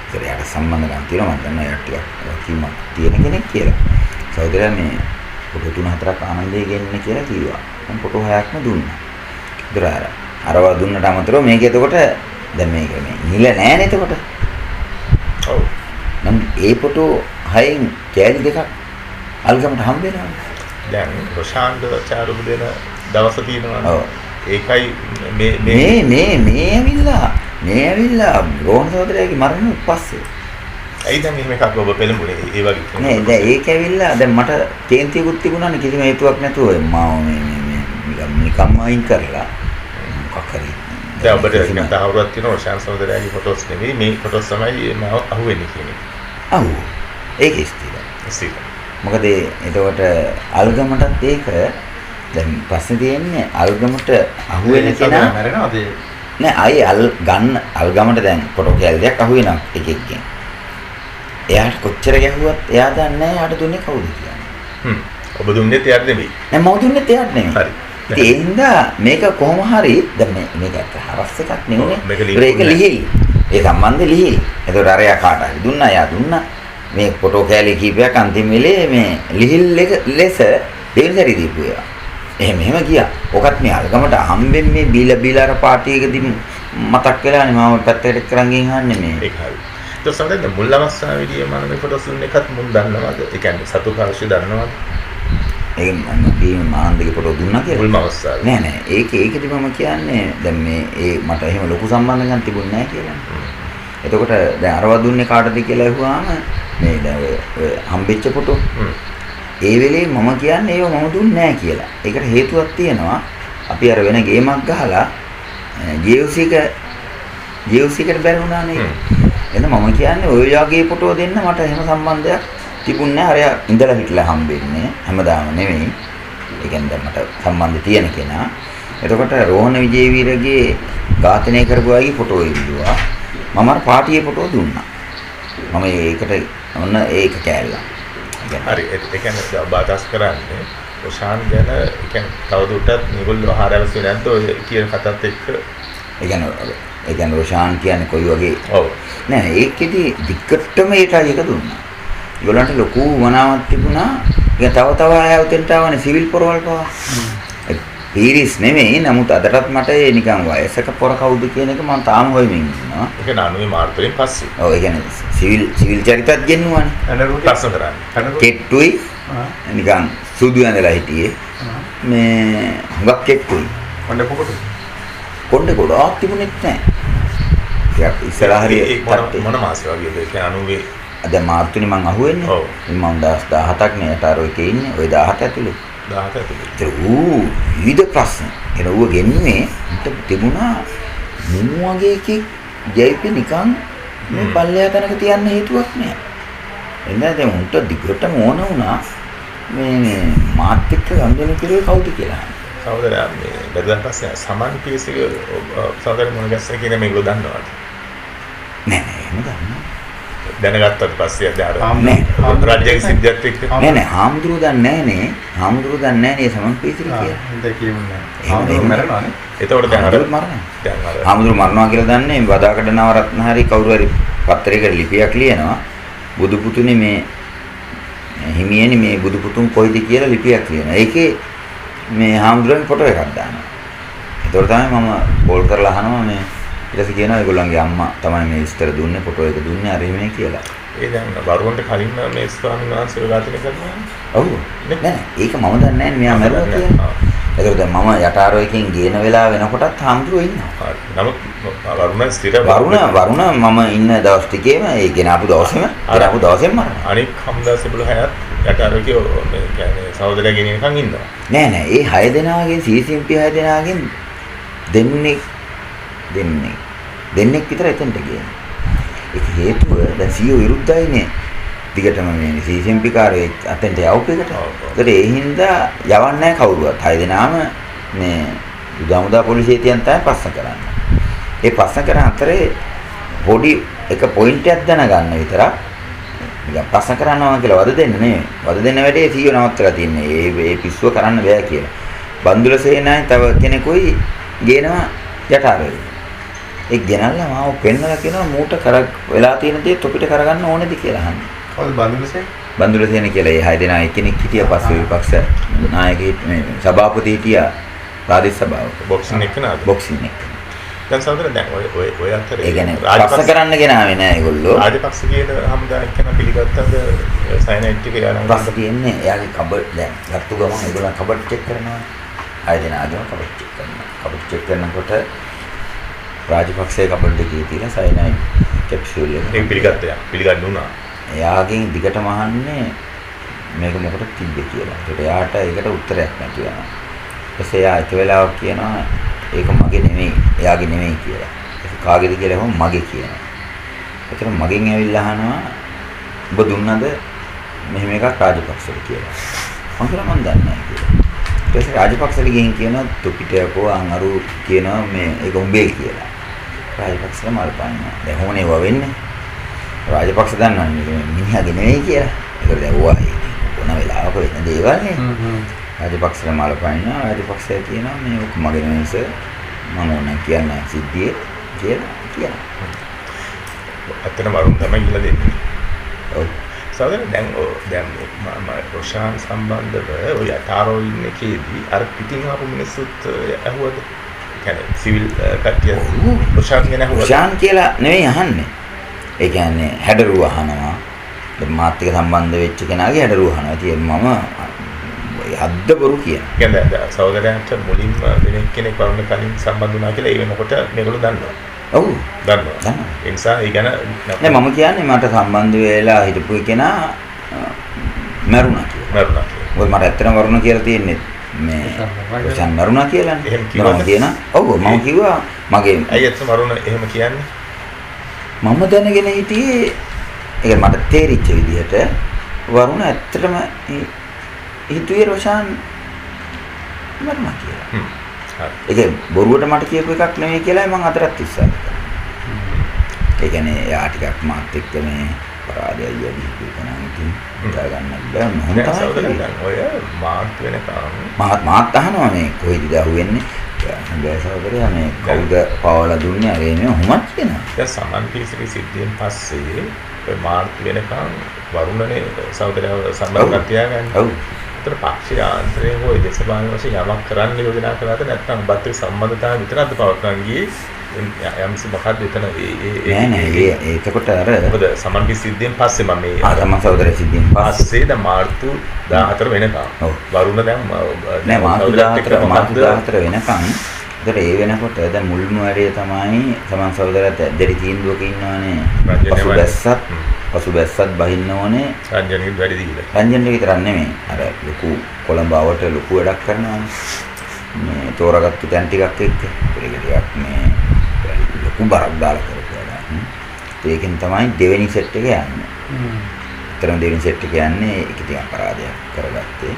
ඉතින් සම්බන්ධකම් තියෙනවා මම දන්නවා එයාට ටිකක් කීමක් තියෙන කෙනෙක් කියලා. සහෝදරයා මේ ෆොටෝ 3-4ක් ආනන්දේ ගෙන්න කියලා කිව්වා. මම ෆොටෝ 6ක්ම දුන්නා. ඉතින් අරවා දුන්නට අමතරව මේක එතකොට දැන් මේක මේ නිල නෑනේ එතකොට. ඔව්. නම් ඒ ෆොටෝ 6න් කෑලි දෙකක් අල්ගමට හම්බ වෙනවා. දැන් රොෂාන්ඩ චාරුබ දෙන දවස තියෙනවා. ඔව්. ඒකයි මේ ඇවිල්ලා රෝහණ සහෝදරයාගේ මරණයට පස්සේ. ඇයි දැන් මෙහෙම එකක් ඔබ පෙළඹුණේ ඒ වගේ? නෑ දැන් ඒක ඇවිල්ලා දැන් මට කේන්තියකුත් තිබුණානේ කිසිම හේතුවක් නැතුව මාව මේ නිකම්ම අයින් කරලා මොකක් හරි. දැන් ඔබට නිකන් තහවුරුවක් තියෙන රොෂාන් සහෝදරයාගේ ෆොටෝස් නෙමෙයි මේ ෆොටෝස් තමයි මම අහුවෙන්නේ කියන්නේ. ඔව්. ඒක ඉස්තිර. මොකද එතකොට අල්ගමටත් ඒක දැන් ප්‍රශ්නේ තියෙන්නේ අල්ගමට අහුවෙන කෙනා මැරෙනවද? නෑ අය අල්ගමට දැන් ෆොටෝ කැලයක් අහුවෙනවා එකෙක්ගෙන්. එයාට කොච්චර ගැහුවත් එයා දන්නේ නැහැ එයාට දුන්නේ කවුද කියලා. ඔබ දුන්නේ එයාට නෙමෙයි. නෑ මම දුන්නේ එයාට නෙමෙයි. හරි. ඉතින් ඒ හින්දා මේක කොහොම හරි දැන් මේක හරස් එකක් නෙවෙයි. ඒක ලිහිල්. ඒ සම්බන්ධ ලිහිල්. ඒතකොට අර එයා කාට හරි දුන්නා එයා දුන්නා. මේ ෆොටෝ කැලේ කීපයක් අන්තිම වෙලේ මේ ලිහිල් ලෙස දෙවිසරි දීපු ඒවා. එහෙම ගියා. ඔකත් මේ අල්ගමට හම්බෙන් මේ බීලා අර පාටි එකදී මතක් වෙලානේ මම පැත්තකට කරන් ගින් හන්නේ මේ. ඒක හරි. ඒක සමහරවිට මුල් අවස්ථාවේදී මම මේ ෆොටෝස් දුන්න එකත් මුන් දන්නවද? ඒ කියන්නේ සතු කාර්යය දන්නවද? ඒක මම මාන්දගේ ෆොටෝ දුන්නා කියලා. මුල්ම අවස්ථාවේ. නෑ ඒකෙදි මම කියන්නේ දැන් මේ මට එහෙම ලොකු සම්බන්ධකම් තිබුණේ නෑ කියලා. එතකොට දැන් අරවා දුන්නේ කාටද කියලා අහුවාම මේ දැන් ඔය හම්බෙච්ච ෆොටෝ ඒ වෙලේ මම කියන්නේ ඒව මම දුන්නේ නැහැ කියලා. ඒකට හේතුවක් තියෙනවා. අපි අර වෙන ගේමක් ගහලා GFC එකට බැරි වුණා නේද? එහෙනම් මම කියන්නේ ඔය යාගේ ෆොටෝ දෙන්න මට එහෙම සම්බන්ධයක් තිබුණේ නැහැ. අරයා ඉඳලා හිටලා හම්බෙන්නේ හැමදාම නෙමෙයි. ඒ කියන්නේ දැන් මට සම්බන්ධ තියෙන කෙනා. එතකොට රෝහණ විජේවීරගේ ඝාතනය කරපු අයගේ ෆොටෝ ඉල්ලුවා. මම අර පාටියේ ෆොටෝ දුන්නා. මම ඒකට ඔන්න ඒක කෑල්ලා. හරි ඒ කියන්නේ ඔබ අදහස් කරන්නේ රොෂාන් ගැන ඒ කියන්නේ තවදුරටත් මේගොල්ලෝ ආහාරවස්තු නැද්ද ඔය කියන කතාවත් එක්ක ඒ කියන්නේ රොෂාන් කියන්නේ කොයි වගේ ඔව් නෑ ඒකෙදි දික්කටම ඒටයි එක දුන්නා. ඒගොල්ලන්ට ලොකු මනාවක් තිබුණා. ඒක තව අය උතෙන්ට ආවනේ සිවිල් පොරවල් පවා. පීරිස් නෙමෙයි නමුත් අදටත් මට ඒ නිකන් වයසක පොර කවුද කියන එක මම තාම හොයමින් ඉන්නවා. ඒක 90 මාර්තුවෙන් පස්සේ. ඔව් ඒ කියන්නේ සිවිල් චරිතත් ගෙන්නුවානේ. අනරුට ප්‍රශ්න කරන්නේ. කෙට්ටුයි නිකන් සුදු ඇඳලා හිටියේ. මේ හුඟක් කෙට්ටුයි. කොණ්ඩේ ගොඩාක් තිබුණෙත් නැහැ. ටිකක් ඉස්සරහ හරිය මොන මාසේ වගේද? ඒ කියන්නේ 90 දැන් මාර්තුනේ මං අහුවෙන්නේ. ඔව්. මම 17ක් නේ අතාර එකේ ඉන්නේ. ওই 17 ඇතුලේ. 17 ඇතුලේ. ඒ විවිධ ප්‍රශ්න. ඒක ඌව ගෙන්නේ මට තිබුණා මුමු වගේ එකෙක් ජයිපේ නිකන් මේ පල්ලෙහා තැනක තියන්න හේතුවක් නෑ. එන්න දැන් උන්ට දිගටම ඕන වුණා මේ මාත් එක්ක ගම්දෙනු කිරුවේ කවුද කියලා. සහෝදරයා මේ බෙදලා පස්සේ සමන් පීස් එක සහෝදර මොන ගැස්සන කියන මේගොල්ලෝ දන්නවද? නෑ එහෙම දන්නවා. දැනගත්තට පස්සේ අද රාජ්‍යයේ සිද්ධියත් එක්ක නෑ හාමුදුරුවෝ දන්නේ නෑනේ. හාමුදුරුවෝ දන්නේ නෑනේ සමන් පීස් එක කියලා. හොඳ කියමුන්නේ. හාමුදුරුවෝ මරනවානේ. එතකොට දැන් හාමුදුරුවෝ මරනවා කියලා දන්නේ වදාකට නවරත්න හරි කවුරු හරි පත්‍රයකට ලිපියක් ලියනවා. බුදු පුතුනේ මේ හිමියනේ මේ බුදු පුතුන් කොයිද කියලා ලිපියක් ලියනවා. ඒකේ මේ හාමුදුරුවන්ගේ ෆොටෝ එකක් දානවා. ඒතකොට තමයි මම කෝල් කරලා අහනවා මේ ඊට පස්සේ කියනවා ඒගොල්ලන්ගේ අම්මා තමයි මේ විස්තර දුන්නේ ෆොටෝ එක දුන්නේ අර එමේ කියලා. ඒ දැන් වරුන්ට කලින් මේ ස්වාමීන් වහන්සේලා ඝාතනය කරනවා. ඔව්. නෑ ඒක මම දන්නේ නෑනේ මෙයා මැරුවා කියලා. ඒකට දැන් මම යටාරෝ එකෙන් ගේන වෙලාව වෙනකොටත් හාමුදුරුවෝ ඉන්නවා. හරි. නමුත් වරුණ ස්ථිර වරුණ මම ඉන්න දවස් ටිකේම ඒ ගෙනාපු දවසේම මරනවා. අනික හම්දා සිබුල හැයත් යටාරෝ කිය මේ කියන්නේ සහෝදරයා ගෙනියනකන් ඉන්නවා. නෑ ඒ 6 දෙනාගෙන් CCMP 6 දෙනාගෙන් දෙන්නෙක් විතර එතනට ගියා. ඒක හේතුව දැන් CEO විරුද්ධයිනේ. දිගටම මේ CCMP කාර්යය අතෙන්ට යවපෙකට. ඒකට ඒ හින්දා යවන්නේ නැහැ කවුරුවත්. 6 දෙනාම මේ උදාමුදා පොලිසිය තියන් තමයි ප්‍රශ්න කරන්නේ. ඒ ප්‍රශ්න කරන අතරේ පොඩි එක පොයින්ට් එකක් දැනගන්න විතරක් නිකන් ප්‍රශ්න කරනවා කියලා වද දෙන්න නෙවෙයි. වද දෙන්න වැඩේ සීව නවත්තලා තින්නේ. ඒ පිස්සුව කරන්න බෑ කියලා. බන්දුල සේනායි තව කෙනෙකුයි ගේනවා යටාරේ. ඒ ගෙනල්ලා මාව පෙන්නලා කියනවා මූට කර වෙලා තියෙන දේ තොපිට කරගන්න ඕනේද කියලා අහන්නේ. කවුද බන්දුලසේ? බන්දුලසේන කියලා ඒ 6 දෙනා එක්කෙනෙක් හිටියා පස්සේ විපක්ෂ නායකයෙක් මේ සභාපති හිටියා ප්‍රාදේශ සභාව. බොක්සින් එක නාද? බොක්සින් එක. දැන් සහෝදර දැන් ඔය අතරේ ඒ කියන්නේ ප්‍රශ්න කරන්න ගෙනාවේ නෑ ඒගොල්ලෝ. රාජපක්ෂ කියන හමුදා එක්කන පිළිගත්තද සයිනයිට් එක යනවා. ප්‍රශ්න තියෙන්නේ එයාගේ කබඩ් දැන් ගත්තු ගමන් ඒගොල්ලන් කබඩ් චෙක් කරනවා. 6 දෙනාගේම කබඩ් චෙක් කරනවා. කබඩ් චෙක් කරනකොට රාජපක්ෂයේ කබඩ් එකේ තියෙන සයිනයිට් කැප්සියුල් එක පිළිගන්න උනා. එයාගෙන් දිගටම අහන්නේ මේක මොකටද තිබ්බේ කියලා. ඒකට එයාට ඒකට උත්තරයක් නැති වෙනවා. ඊපස්සේ එයා එක වෙලාවක් කියනවා ඒක මගේ නෙමෙයි, එයාගේ නෙමෙයි කියලා. ඒක කාගේද කියලා හොම මගේ කියනවා. ඒතර මගෙන් ඇවිල්ලා අහනවා ඔබ දුන්නද මෙහෙම එකක් රාජපක්ෂට කියලා. මම කියනවා මම දන්නේ නැහැ කියලා. ඊට පස්සේ රාජපක්ෂට ගිහින් කියනවා තුපිටයකෝ අංගරු කියනවා මේ ඒක උඹේ කියලා. රාජපක්ෂලා මල් පානවා. දැන් හොනේ ඒවා වෙන්නේ. රාජපක්ෂ දන්නවනේ මිනිහාගේ නෙවෙයි කියලා. ඒකට දැන් ඕවා මොන වෙලාවක වෙන දේවල් නේ. රාජපක්ෂලා මල් පානවා. රාජපක්ෂය කියනවා මේ ඔක මගේ නෙවෙයි සර්. මම ඕන කියන්නේ සිද්ධියේ කියලා කියනවා. ඇත්තටම වරුන් තමයි කියලා දෙන්නේ. ඔව්. සාදර දැන් මම රොෂාන් සම්බන්ධව ඔය තාරෝ ඉන්න කේදී අර පිටින් ආපු මිනිස්සුත් ඇහුවද? කියන්නේ සිවිල් කට්ටිය රොෂාන් ගැන ඇහුවද? රොෂාන් කියලා නෙවෙයි අහන්නේ. ඒ කියන්නේ හැඩරුව අහනවා. දැන් මාත් එක්ක සම්බන්ධ වෙච්ච කෙනාගේ හැඩරුව අහනවා. ඉතින් මම හද්ද බොරු කියනවා. කියන්නේ සහෝදරයන්ට මුලින්ම කෙනෙක් වරුන් කලින් සම්බන්ධ වුණා කියලා ඒ වෙනකොට මේගොල්ලෝ දන්නවා. ඔව් දන්නවා. ඒ නිසා ඒ ගැන නෑ මම කියන්නේ මට සම්බන්ධ වෙලා හිටපු කෙනා මරුණා කියලා. ඔය මට ඇත්තටම වරුණ කියලා තියෙන්නේ මේ රොෂාන් මරුණා කියලානේ. එහෙම කිව්වද? ඔව් මම කිව්වා මගේ ඇයි ඇත්තටම වරුණ එහෙම කියන්නේ? මම දැනගෙන හිටියේ ඒක මට තේරිච්ච විදිහට වරුණ ඇත්තටම හිතුවේ රොෂාන් මරුණා කියලා. ඒක බොරුවට මට කියපු එකක් නෙමෙයි කියලායි මම අතරත් ඉස්සර. ඒ කියන්නේ යා ටිකක් මාත් එක්ක මේ පරාදයි යදී කියනවා ඉතින් හිතා ගන්න බෑ මොහොතයි. ඔය මාත් වෙනකම් මාත් අහනවා මේ කොයිද අහුවෙන්නේ? බෑ සහෝදරයා මේ කවුද පාවලා දුන්නේ අර මේ හොමත් කියනවා. දැන් සමන් පිසිරි සිද්ධියෙන් පස්සේ ඔය මාත් වෙනකම් වරුණනේ සහෝදරයා සම්බන්ධ තියාගන්න. ඔව්. පක්ෂ ආන්තරේ හොය දේශපාලන වශයෙන් යමක් කරන්න යෝජනා කළාද නැත්නම් ඔබත් එක්ක සම්බන්ධතාවය විතරක්ද පවත්වන්න ගියේ යම්සි මොකක්ද එතන නෑ ඒකට අර මොකද සමන්ගේ සිද්ධියෙන් පස්සේ මම මේ තමන් සහෝදරය සිද්ධියෙන් පස්සේ දැන් මාර්තු 14 වෙනකම් වරුණ දැන් නෑ මාර්තු 14 වෙනකම් ඒතර ඒ වෙනකොට දැන් මුල්ම වැඩේ තමයි තමන් සහෝදරයත් දෙරි තීන්දුවක ඉන්නවනේ පසුබැස්සත් බහින්න ඕනේ රංජනගේ වැඩි දීලා. රංජන විතරක් නෙමෙයි. අර ලොකු කොළඹ ආවට ලොකු වැඩක් කරනවානේ. මේ තෝරාගත්තු තැන් ටිකක් එක්ක. ඒක ටිකක් මේ ලොකු බරක් දාලා කරපුවා. ඒකෙන් තමයි දෙවෙනි සෙට් එක යන්නේ. තරම් දෙවෙනි සෙට් එක යන්නේ ඒක ටිකක් අපරාධයක් කරගත්තේ.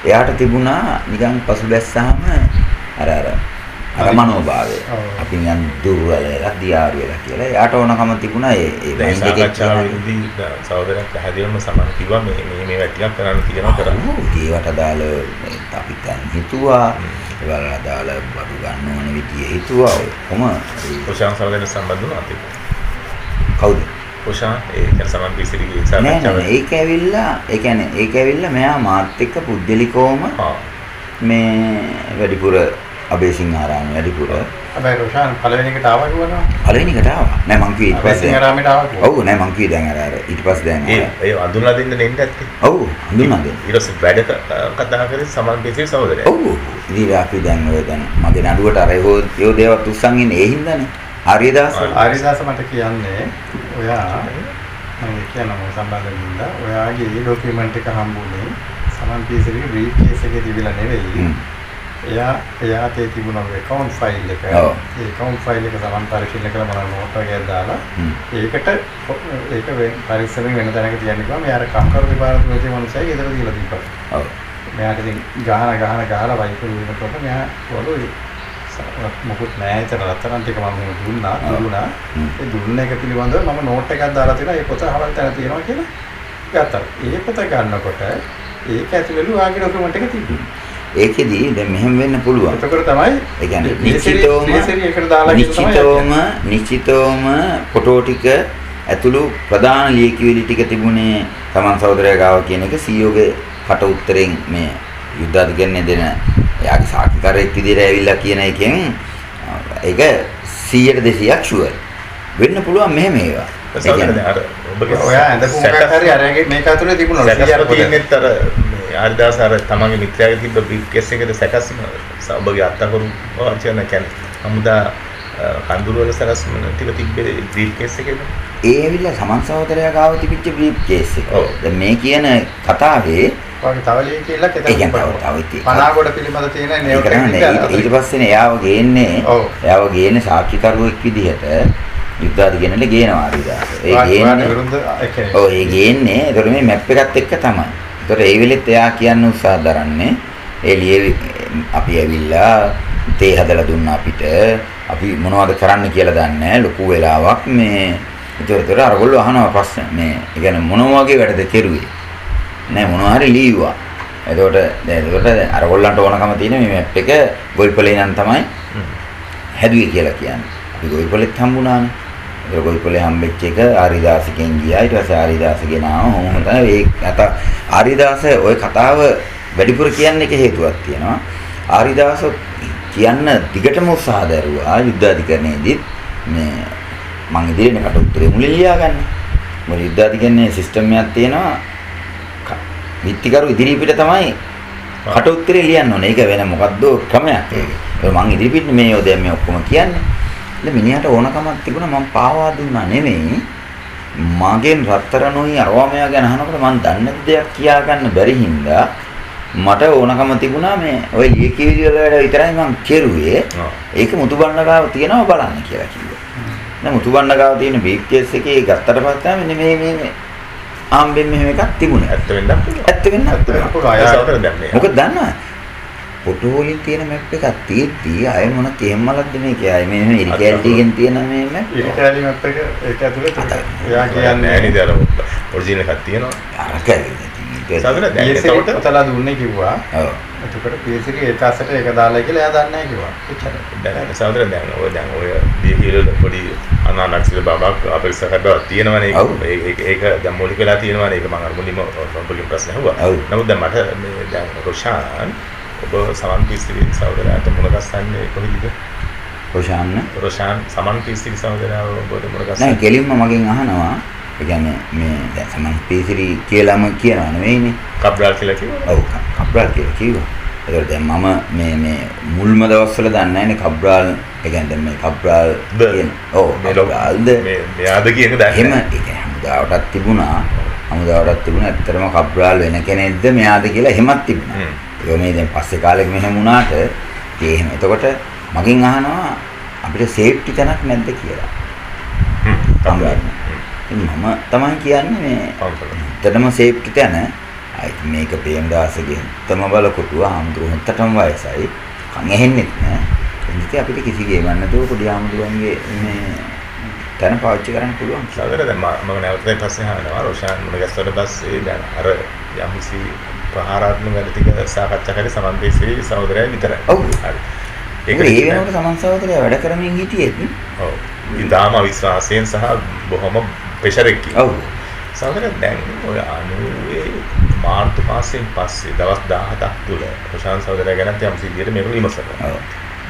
එයාට තිබුණා නිකන් පසුබැස්සාම අර මනෝභාවය. අපි නිකන් දුර්වල වෙලා දියාරු වෙලා කියලා. එයාට ඕනකම තිබුණා ඒ මයින්ඩ් එකේ චාවෙදී සහෝදරයෙක් පැහැදිලිවම සමන් කිව්වා මේ වැටියක් කරන්න තියෙනවා කරා. ඒවට දාලා අපි දැන් හිතුවා ඒවල දාලා බඩු ගන්න ඕන විදිය හිතුවා. කොහොම රොෂාන් සහෝදරයන් සම්බන්ධ වුණාද? කවුද? රොෂාන් ඒ කියන්නේ සමන් පිසිරිගේ සාකච්ඡාව. නෑ ඒක ඇවිල්ලා මෙයා මාත් එක්ක පුද්ගලිකවම මේ වැඩිපුර අබේසිංහාරාම වැඩිපුර. හැබැයි රොෂාන් පළවෙනි එකට ආවා කිව්වනේ. පළවෙනි එකට ආවා. නෑ මං කිව්වේ ඊට පස්සේ අබේසිංහාරාමයට ආවා කිව්වා. ඔව් නෑ මං කිව්වේ දැන් අර ඊට පස්සේ දැන් ඒ අඳුනලා දෙන්න දෙන්න ඇත්තේ. ඔව් අඳුනලා දෙන්න. ඊට පස්සේ වැඩ කතා කරේ සමන් පිසිරි සහෝදරයා. ඔව් ඉතින් අපි දැන් ඔය දැන් මගේ නඩුවට අර යෝ දේවත් උස්සන් ඉන්නේ ඒ හින්දානේ. ආරියදාස මට කියන්නේ ඔයා මම කියනවා සම්බන්ධ වෙන්න ඔයාගේ ඩොකියුමන්ට් එක හම්බුනේ සමන් පිසිරිගේ බ්‍රීෆ් කේස් එකේ තිබිලා නෙවෙයි. එයා තේ තිබුණා account file එක. ඔව්. ඒ account file එක සමන් පරිශීලනය කරලා මම නෝට් එකක් දාලා ඒකට ඒක පරිස්සමෙන් වෙන තැනක තියන්න කිව්වා. මෙයාට කම්කරු දෙපාර්තමේන්තුවේ මිනිස්සයි ගෙදර දීලා තිබ්බා. ඔව්. මෙයාට ඉතින් ගහලා වයිෆල් වෙනකොට මෙයා වලු මොකුත් නැහැ හිතන රත්තරන් ටික මම දුන්නා. ඒ දුන්න එක පිළිබඳව මම නෝට් එකක් දාලා තියෙනවා. ඒ පොත හවල් තැන තියෙනවා කියලා ගත්තා. ඒ පොත ගන්නකොට ඒක ඇතුළේ වාගේ ඩොකියුමන්ට් එක තිබුණා. ඒකෙදී දැන් මෙහෙම වෙන්න පුළුවන්. එතකොට තමයි ඒ කියන්නේ නිශ්චිතවම ෆොටෝ ටික ඇතුළු ප්‍රධාන ලියකියවිලි ටික තිබුණේ තමන් සහෝදරයා ගාව කියන එක CEO ගේ කට උත්තරෙන් මේ යුද්ධ අධිකරණය දෙන එයාගේ සාක්ෂිකාරයෙක් විදිහට ඇවිල්ලා කියන එකෙන් ඒක 100% ෂුවර් වෙන්න පුළුවන් මෙහෙම ඒවා. ඒ කියන්නේ අර ඔබගේ ඔයා ඇඳපු මොකක් හරි අරගේ මේක ඇතුලේ තිබුණා. 100ක් තියෙනෙත් අර ආරිදාස අර තමන්ගේ මිත්‍රයාගේ තිබ්බ බ්‍රීෆ් කේස් එකද සැකස්ම ඔබගේ අත්තකරු වචන කියන්නේ හමුදා කඳුරු වල සැකස්ම ටික තිබ්බේ බ්‍රීෆ් කේස් එකේද? ඒ ඇවිල්ලා සමන් සහෝදරයා ගාව තිබිච්ච බ්‍රීෆ් කේස් එක. දැන් මේ කියන කතාවේ වගේ තවලිය කියලා කෙතන පනාගොඩ පිළිබඳ තියෙන නේවක ඊට පස්සේනේ එයාව ගේන්නේ සාක්ෂිකරුවෙක් විදිහට යුද්ධ අධිකරණයට ගේනවා ආරිදාස. ඒ ගේන්නේ ඒතර මේ මැප් එකත් එක්ක තමයි. ඒතර ඒ වෙලෙත් එයා කියන්න උත්සාහ දරන්නේ අපි ඇවිල්ලා තේ හදලා දුන්නා අපිට. අපි මොනවද කරන්න කියලා දන්නේ නැහැ. ලොකු වෙලාවක් මේ ඒතර අරගොල්ලෝ අහනවා ප්‍රශ්න මේ ඒ කියන්නේ මොන වගේ වැඩද කෙරුවේ? නෑ මොනවා හරි ලියුවා. එතකොට අරගොල්ලන්ට ඕනකම තියෙන මේ මැප් එක ගොයිපලේ නම් තමයි හැදුවේ කියලා කියන්නේ. අපි ගොයිපලෙත් හම්බුණානේ. ඒක ගොයිපලේ හම්බෙච්ච එක ආරිදාසගෙන් ගියා. ඊට පස්සේ ආරිදාසගෙන ආවම තමයි ආරිදාස ওই කතාව වැඩිපුර කියන්නේ එක හේතුවක් තියෙනවා. ආරිදාස කියන්න දිගටම උත්සාහ දරුවා යුද්ධ අධිකරණයේදීත් මේ මං ඉදිරියට කට උත්තරේ මුලින් ලියා ගන්න. මොකද යුද්ධ අධිකරණයේ සිස්ටම් එකක් තියෙනවා. විත්තිකරු ඉදිරි පිට තමයි කට උත්තරේ ලියන්න ඕනේ. ඒක වෙන මොකද්ද ක්‍රමයක් ඒක. මං ඉදිරි පිට මේ දැන් මේ ඔක්කොම කියන්නේ. ඉතින් මිනිහට ඕනකමක් තිබුණා මං පාවා දුන්නා නෙමෙයි. මගෙන් රත්තරණුයි අරවාමයා ගැන අහනකොට මං දන්නේ දෙයක් කියා ගන්න බැරි හින්දා මට ඕනකම තිබුණා මේ ওই ලියකියවිලි වල වැඩ විතරයි මං කෙරුවේ. ඒක මුතුබණ්ඩ ගාව තියෙනවා බලන්න කියලා කිව්වා. දැන් මුතුබණ්ඩ ගාව තියෙන බීප් කේස් එකේ ගත්තට පස්සේ මෙන්න මේ ආම්බෙන් මෙහෙම එකක් තිබුණේ. ඇත්ත වෙන්නත් පුළුවන්. මොකද දන්නවද? ෆොටෝ වලින් තියෙන මැප් එකක් තියෙද්දි අය මොන කේම්මලක්ද මේක? අය මේ ඉරිකැලිටි එකෙන් තියෙන මේ මැප්. ඉරිකැලි මැප් එක ඒක ඇතුලේ තියෙනවා. එයා කියන්නේ නෑ නේද අර ඔරිජිනල් එකක් තියෙනවා. සාදර දැන් ඒකට පතලා දුන්නේ කිව්වා. ඔව්. එතකොට PSC ඒකාසට ඒක දාලා කියලා එයා දන්නේ නැහැ කිව්වා. එච්චරයි. දැන් සාදර දැන් ඔය දීහිල පොඩි අනානක්සිල බබක් අපේ සහබව තියෙනවනේ ඒක දැන් මූලික වෙලා තියෙනවනේ ඒක මම අර මුලින්ම ඔබගෙන් ප්‍රශ්න අහුවා. නමුත් දැන් මට මේ දැන් රොෂාන් ඔබ සමන් පිස්තිරි සහෝදරයාට මුණ ගැස්සන්නේ කොහේද? රොෂාන් සමන් පිස්තිරි සහෝදරයාව ඔබට මුණ ගැස්සන්නේ නෑ කෙලින්ම මගෙන් අහනවා. ඒ කියන්නේ මේ දැන් සමන් පිස්තිරි කියලාම කියනවා නෙවෙයිනේ. කබ්‍රාල් කියලා කිව්වා. ඔව් කබ්‍රාල් කියලා කිව්වා. ඒකට දැන් මම මේ මුල්ම දවස්වල දන්නේ නැහැනේ කබ්‍රාල් ඒ කියන්නේ මේ කබ්‍රාල් කියන ඔව් කබ්‍රාල්ද මෙයාද කියන එක දන්නේ එහෙම ඒ කියන්නේ හමුදාවටත් තිබුණා ඇත්තටම කබ්‍රාල් වෙන කෙනෙක්ද මෙයාද කියලා එහෙමත් තිබුණා ඒක මේ දැන් පස්සේ කාලෙක මෙහෙම වුණාට එහෙම එතකොට මගෙන් අහනවා අපිට සේෆ්ටි තැනක් නැද්ද කියලා කබ්‍රාල් මම තමයි කියන්නේ මේ ඇත්තටම සේෆ්ටි තැන මේක ප්‍රේමදාසගේ උත්තම බල කොටුව හාමුදුරුවන්ටම වයසයි කන් ඇහෙන්නෙත් නෑ ඉතින් අපිට කිසි ගේමක් නැතුව පොඩි හාමුදුරුවන්ගේ මේ තන පාවිච්චි කරන්න පුළුවන්. සාදර දැන් මම නැවතත් පස්සේ අහනවා රොෂාන් මුණ ගැස්සුවට පස්සේ දැන් අර යම්කිසි ප්‍රහාරාත්මක වැඩ ටික සාකච්ඡා කරේ සමන්දේශී සහෝදරයා විතරයි. ඔව්. හරි. ඒක ඒ වෙනකොට සමන් සහෝදරයා වැඩ කරමින් හිටියෙත්. ඔව්. ඉතාම විශ්වාසයෙන් සහ බොහොම ප්‍රෙෂර් එකකින්. ඔව්. සහෝදර දැන් ඔය 90 මාර්තු මාසයෙන් පස්සේ දවස් 17ක් තුල රොෂාන් සහෝදරයා ගැනත් යම් සිද්ධියට මේක විමසනවා. ඔව්.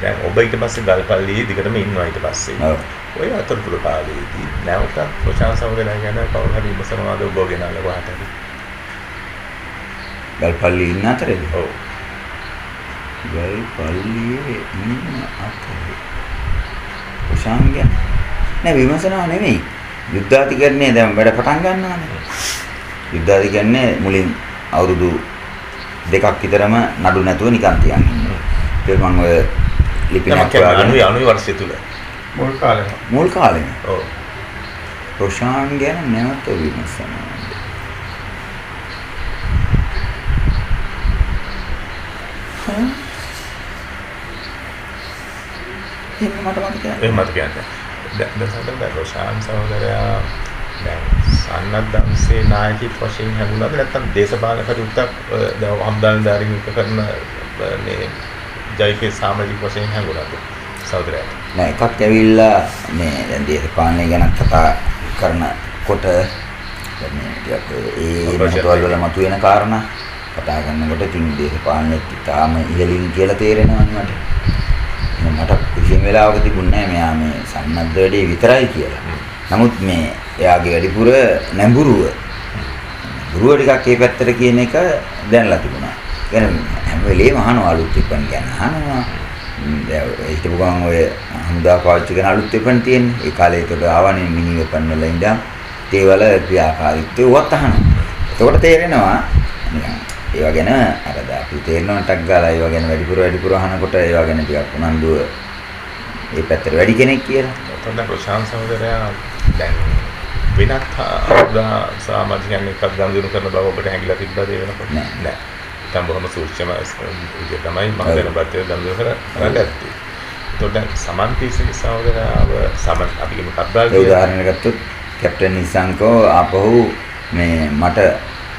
දැන් ඔබ ඊට පස්සේ ගල්පල්ලියේ දිගටම ඉන්නවා ඊට පස්සේ. ඔව්. ඔය අතරතුර කාලේදී නැවත රොෂාන් සහෝදරයා ගැන කවුරු හරි විමසනවාද ඔබ ගෙනල්ලා කොහට හරි? ගල්පල්ලියේ ඉන්න අතරේද? ඔව්. ගල්පල්ලියේ ඉන්න අතරේ. රොෂාන් ගැන නෑ විමසනවා නෙමෙයි. යුද්ධාධිකරණයේ දැන් වැඩ පටන් ගන්නවානේ. යුද්ධාධිකරණයේ මුලින් අවුරුදු 2ක් විතරම නඩු නැතුව නිකන් තියන්නේ. ඒක මම ඔය ලිපිනයක් වාගෙන 90 වර්ෂය තුල මුල් කාලෙම ඔව් රොෂාන් ගැන නැවත විමසනවා. එහෙම මට මතකයි. එහෙම මතකයි. දැන් රොෂාන් සහෝදරයා දැන් සන්නද්ධංශේ නායකයෙක් වශයෙන් හැදුණාද නැත්නම් දේශපාලන කටයුත්තක් දැන් හම්දානදාරින් එක කරන මේ ජයිකේ සමාජික වශයෙන් හැදුණාද සහෝදරයා? නෑ එකක් ඇවිල්ලා මේ දැන් දේශපාලනය ගැන කතා කරනකොට මේ ටිකක් ඒ මොකටවල වල මතුවෙන කාරණා කතා කරනකොට ඉතින් දේශපාලනයත් ඉතාම ඉහළින් කියලා තේරෙනවා මට. මට කිසිම වෙලාවක තිබුණේ නෑ මෙයා මේ සන්නද්ධ වැඩේ විතරයි කියලා. නමුත් මේ එයාගේ වැඩිපුර නැඹුරුව ටිකක් ඒ පැත්තට කියන එක දැනලා තිබුණා. කියන්නේ හැම වෙලේම අහනවා අලුත් වෙපන් ගැන අහනවා. දැන් හිටපු ගමන් ඔය හමුදා පාවිච්චි කරන අලුත් වෙපන් තියෙන්නේ. ඒ කාලේ ඒකට ආවනේ මිනි වෙපන් වල ඉඳන් ඒවල ක්‍රියාකාරීත්වය වත් අහනවා. එතකොට තේරෙනවා නිකන් ඒවා ගැන අර අපි තේරෙනවා ටක් ගාලා ඒවා ගැන වැඩිපුර අහනකොට ඒවා ගැන ටිකක් උනන්දුව ඒ පැත්තට වැඩි කෙනෙක් කියලා. එතකොට රොෂාන් සහෝදරයා දැන් වෙනත් සමාජිකයන් එක්ක ගනුදෙනු කරන බව ඔබට හැඟිලා තිබ්බද ඒ වෙනකොට? නෑ. දැන් බොහොම සූක්ෂම විදිය තමයි මම දැන් ඔබට ගනුදෙනු කරන්නේ. එතකොට සමන්තිස්ගේ සහෝදරයාව අපි කියමු කබ්බල් ඒ උදාහරණයක් ගත්තොත් කැප්ටන් නිසංකෝ ආපහු මේ මට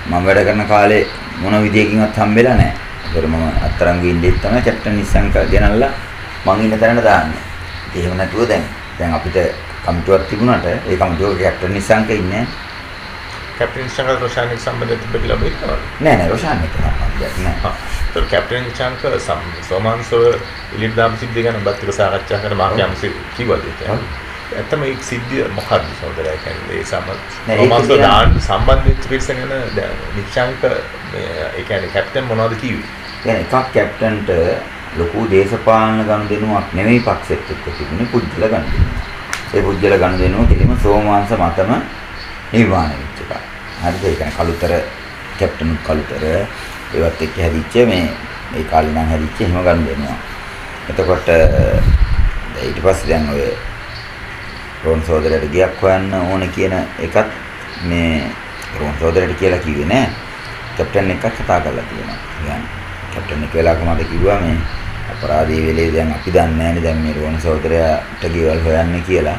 මම වැඩ කරන කාලේ මොන විදියකින්වත් හම්බෙලා නැහැ. ඒකට මම අත්තරංගු ඉන්දෙත් තමයි කැප්ටන් නිසංක ගෙනල්ලා මං ඉන්න තැනට දාන්නේ. එහෙම නැතුව දැන් අපිට කමිටුවක් තිබුණාට ඒ කමිටුවේ කැප්ටන් නිසංක ඉන්නේ නැහැ. කැප්ටන් නිසංක රොෂාන් සම්බන්ධ තිබ්බ කියලා බෙහෙතනවා. නෑ රොෂාන් එක සම්බන්ධයක් නෑ. ඒක කැප්ටන් නිසංක සෝමාන්සෝ ඉලිද්දාම් සිද්ධිය ගැන බත් එක සාකච්ඡා කරන මාර්ගයන්ස කිව්වද ඒක? ඇත්තම ඒ සිද්ධිය මොකක්ද සහෝදරයා කියන්නේ සෝමාන්සෝ දාන්න සම්බන්ධ වෙච්ච පිරිස ගැන නිසංක ඒ කියන්නේ කැප්ටන් මොනවද කිව්වේ? يعني එකක් කැප්ටන්ට ලොකු දේශපාලන ගනුදෙනුවක් නෙමෙයි පක්ෂෙත් එක්ක තිබුණේ පුජ්‍යල ගනුදෙනුව. ඒ පුජ්‍යල ගනුදෙනුව කෙලිම සෝමාංශ මතම නිර්මාණය වෙච්ච එකක්. හරිද? ඒ කියන්නේ කලුතර කැප්ටන් කලුතර ඒවත් එක්ක හැදිච්ච මේ කාලේ නම් හැදිච්ච එහෙම ගනුදෙනුවක්. එතකොට ඊට පස්සේ දැන් ඔය රෝන් සෝදරයට ගියක් හොයන්න ඕනේ කියන එකත් මේ රෝන් සෝදරයට කියලා කිව්වේ නෑ. කැප්ටන් එක්ක කතා කරලා තියෙනවා. يعني කැප්ටන් එක වෙලාවක මට කිව්වා මේ අපරාධී වෙලේ දැන් අපි දන්නේ නැහැනේ දැන් මේ රෝණ සහෝදරයාට ගෙවල් හොයන්නේ කියලා.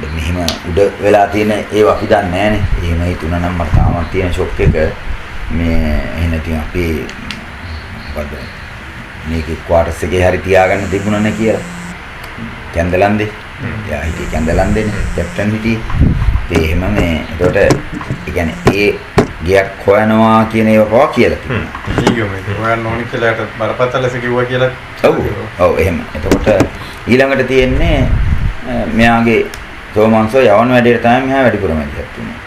දැන් මෙහිම උඩ වෙලා තියෙන ඒවා අපි දන්නේ නැහැනේ. එහෙම හිතුණා නම් මට තාමත් තියෙන ෂොක් එක මේ එහෙනම් ඉතින් අපි මොකද මේකේ ක්වාටර්ස් එකේ හරි තියාගන්න තිබුණා කියලා. කැන්දලන්දේ. යා හිටියේ කැන්දලන්දේනේ කැප්ටන් හිටියේ. ඒ එහෙම මේ ඒකට ඒ කියන්නේ ඒ ගියක් හොයනවා කියන ඒවා කියලා තිබුණා. ඊයෝ මේ හොයන්න ඕනි කියලාට බරපතල ලෙස කිව්වා කියලා. ඔව් එහෙම. එතකොට ඊළඟට තියෙන්නේ මෙයාගේ සෝමංශෝ යවන වැඩේට තමයි මෙහා වැඩිපුරම ඉස්සත් උනේ.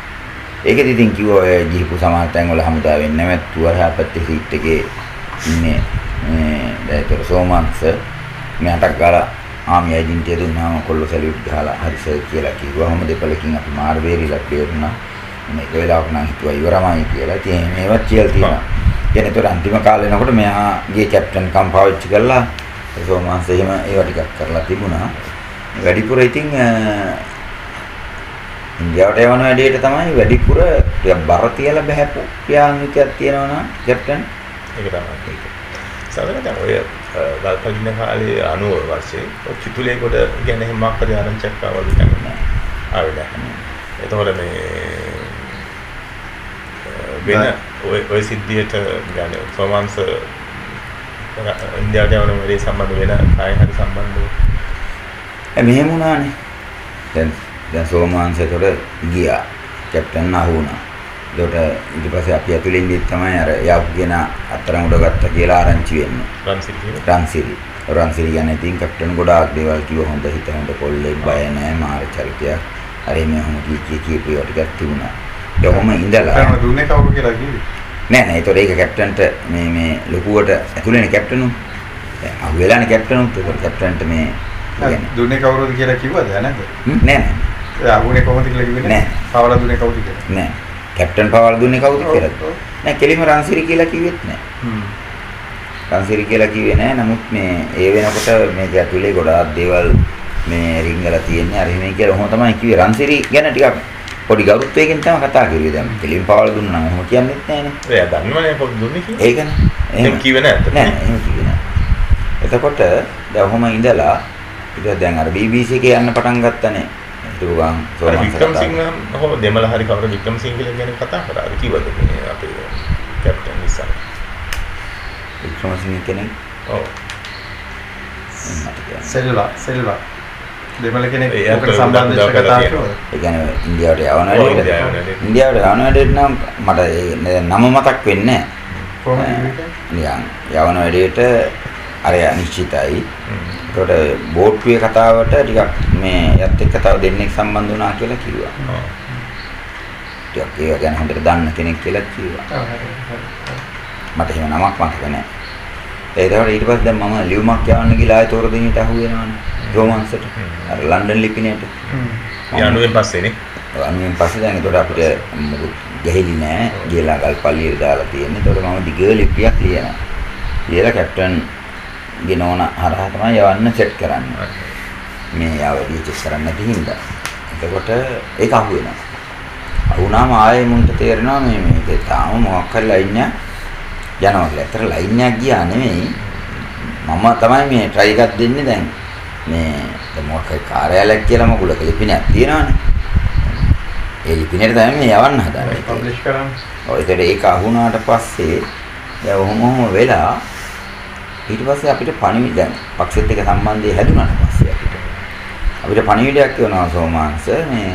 ඒකෙදි ඉතින් කිව්වා ඔය ජීපු සමහර තැන් වල හමුදාවෙන් නැවැත්තුව හැපැත්තේ සීට් එකේ ඉන්නේ මේ දැයිතර සෝමංශ මෙයාට ගාලා ආමි ඇජෙන්ට් දුන්නාම කොල්ල සැලියුට් ගහලා හරිසර් කියලා කිව්වම දෙපළකින් අපි මාර් වේරිලා බේරුණා. මේක වෙලාවක නම් හිතුවා ඉවරමයි කියලා. ඉතින් මේවත් කියලා තියෙනවා. කියන්නේ ඒතර අන්තිම කාලේ එනකොට මෙයාගේ කැප්ටන් කම් පාවිච්චි කරලා සෝමාංශ එහෙම ඒවා ටිකක් කරලා තිබුණා. වැඩිපුර ඉතින් ඉන්දියාවට යවන වැඩේට තමයි වැඩිපුර ටිකක් බර තියලා බහැපු ක්‍රියාන්විතයක් තියෙනවා නම් කැප්ටන් ඒක තමයි ඒක. සාමාන්‍යයෙන් ඔය ගල්පගින්න කාලේ 90 වර්ෂේ චිතුලේ කොට කියන්නේ එහෙම මාක්කරේ ආරංචියක් ආවද කියන්නේ ආවෙද. එතකොට මේ වෙන ඔය සිද්ධියට يعني සෝමාංශ ඉන්දියාවට යන වැඩේ සම්බන්ධ වෙන කාය හරි සම්බන්ධව මෙහෙම වුණානේ. දැන් සෝමාංශතොර ගියා. කැප්ටන් අහුණා. ඒකට ඊට පස්සේ අපි ඇතුලේ ඉඳි තමයි අර යාපු කියන අතරම උඩ ගත්තා කියලා ආරංචි වෙන්නේ. රන්සිරි කියන්නේ ඉතින් කැප්ටන් ගොඩාක් දේවල් කිව්ව හොඳ හිත හොඳ කොල්ලෙක් බය නැහැ මාර චරිතයක්. අර මේ හොම කීප ඒවා ටිකක් තිබුණා. කොහොම ඉඳලා දුන්නේ කවුරු කියලා කිව්වේ නෑ ඒතකොට ඒක කැප්ටන්ට මේ ලොකුවට ඇතුළේනේ කැප්ටන් උන් දැන් අහු වෙලානේ කැප්ටන් උන් ඒතකොට කැප්ටන්ට මේ දුන්නේ කවුරුද කියලා කිව්වද නැද්ද නෑ ඒ අහුනේ කොහොමද කියලා කිව්වේ නෑ පවල දුන්නේ කවුද කියලා නෑ කැප්ටන් පවල දුන්නේ කවුද කියලා නෑ කෙලිම රන්සිරි කියලා කිව්වෙත් නෑ රන්සිරි කියලා කිව්වේ නෑ. නමුත් මේ ඒ වෙනකොට මේක ඇතුලේ ගොඩාක් දේවල් මේ රිංගලා තියෙන්නේ. අර එහෙමයි කියලා ඔහොම තමයි කිව්වේ. රන්සිරි ගැන ටිකක් පොඩි ගෞරවයෙන් තමයි කතා කරුවේ. දැන් පිළිම් පාවල දුන්නා නම් ඔහොම කියන්නෙත් නෑනේ. එයා දන්නවනේ පොඩි දුන්නේ කියලා. ඒකනේ. එහෙම කිව්වේ නෑ. නෑ එහෙම කිව්වේ නෑ. එතකොට දැන් ඔහොම ඉඳලා ඊට දැන් අර BBC එකේ යන්න පටන් ගත්තනේ. ඒක ගාම් වික්‍රමසිංහ හෝ දෙමළ හරි කවුරු වික්‍රමසිංහ ගැන කතා කරා. කිව්වද මේ අපේ කැප්ටන් නිසා. වික්‍රමසිංහ කෙනෙක්. ඔව්. සෙල්වා දෙමළ කෙනෙක් ඔකට සම්බන්ධ කතා කරනවා. ඒ කියන්නේ ඉන්දියාවට යවන වැඩේට නම් මට නම මතක් වෙන්නේ නැහැ. කොහොමද නිකන් යවන වැඩේට අර නිශ්චිතයි. ඒකට බෝට්ටුවේ කතාවට ටිකක් මේ යත් එක්ක තව දෙන්නෙක් සම්බන්ධ වුණා කියලා කිව්වා. ඔව්. ටිකක් ඒක ගැන හොඳට දන්න කෙනෙක් කියලා කිව්වා. මට එහෙම නමක් මතක නැහැ. ඒකට ඊට පස්සේ දැන් මම ලියුමක් යවන්න ගිහලා ආයෙ තොර දිනේට අහු වෙනවනේ. රෝමන්ස්ට. අර ලන්ඩන් ලිපිනේට. යනුවෙන් පස්සේනේ. අනුවෙන් පස්සේ දැන් ඒකට අපිට මොකුත් ගහෙලි නැහැ. ගිහලා ගල්පල්ලියට දාලා තියෙන්නේ. ඒකට මම දිග ලිපියක් ලියනවා. ලියලා කැප්ටන් ගෙනෝන හරහා තමයි යවන්න සෙට් කරන්නේ. මේ යාවදී චෙක් කරන්න නැති හින්දා. එතකොට ඒක අහු වෙනවා. අහුණාම ආයෙ මුන්ට තේරෙනවා මේ තාම මොකක් හරි ලයින් එකක් යනවා කියලා. ඒතර ලයින් එකක් ගියා නෙමෙයි. මම තමයි මේ try එකක් දෙන්නේ දැන්. මේ මොකක් හරි කාර්යාලයක් කියලා මගුලක ලිපිනයක් තියෙනවනේ. ඒ ලිපිනෙට තමයි මේ යවන්න හදන්නේ. පබ්ලිෂ් කරන්නේ. ඔය ඒතර ඒක අහුණාට පස්සේ දැන් ඔහොම වෙලා ඊට පස්සේ අපිට පණිවිඩ දැන් පක්ෂෙත් එක්ක සම්බන්ධය හැදුනාට පස්සේ අපිට පණිවිඩයක් කියනවා සෝමාංශ මේ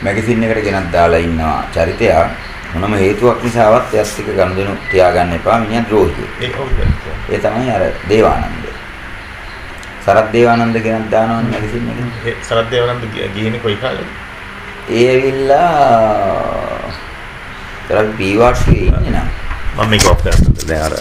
මැගසින් එකට ගෙනත් දාලා ඉන්නවා චරිතයක් මොනම හේතුවක් නිසාවත් එයත් එක්ක ගනුදෙනු තියාගන්න එපා මිනිහා ද්‍රෝහියෙක්. ඒ තමයි අර දේවානන්ද. සරත් දේවානන්ද ගෙනත් දානවනේ මැගසින් එකේ. ඒ සරත් දේවානන්ද ගිහිනේ කොයි කාලෙද? ඒ ඇවිල්ලා තර පීවාට්ස්ගේ ඉන්නේ නෑ. මම මේක ඔෆ් කරනවා. දැන් අර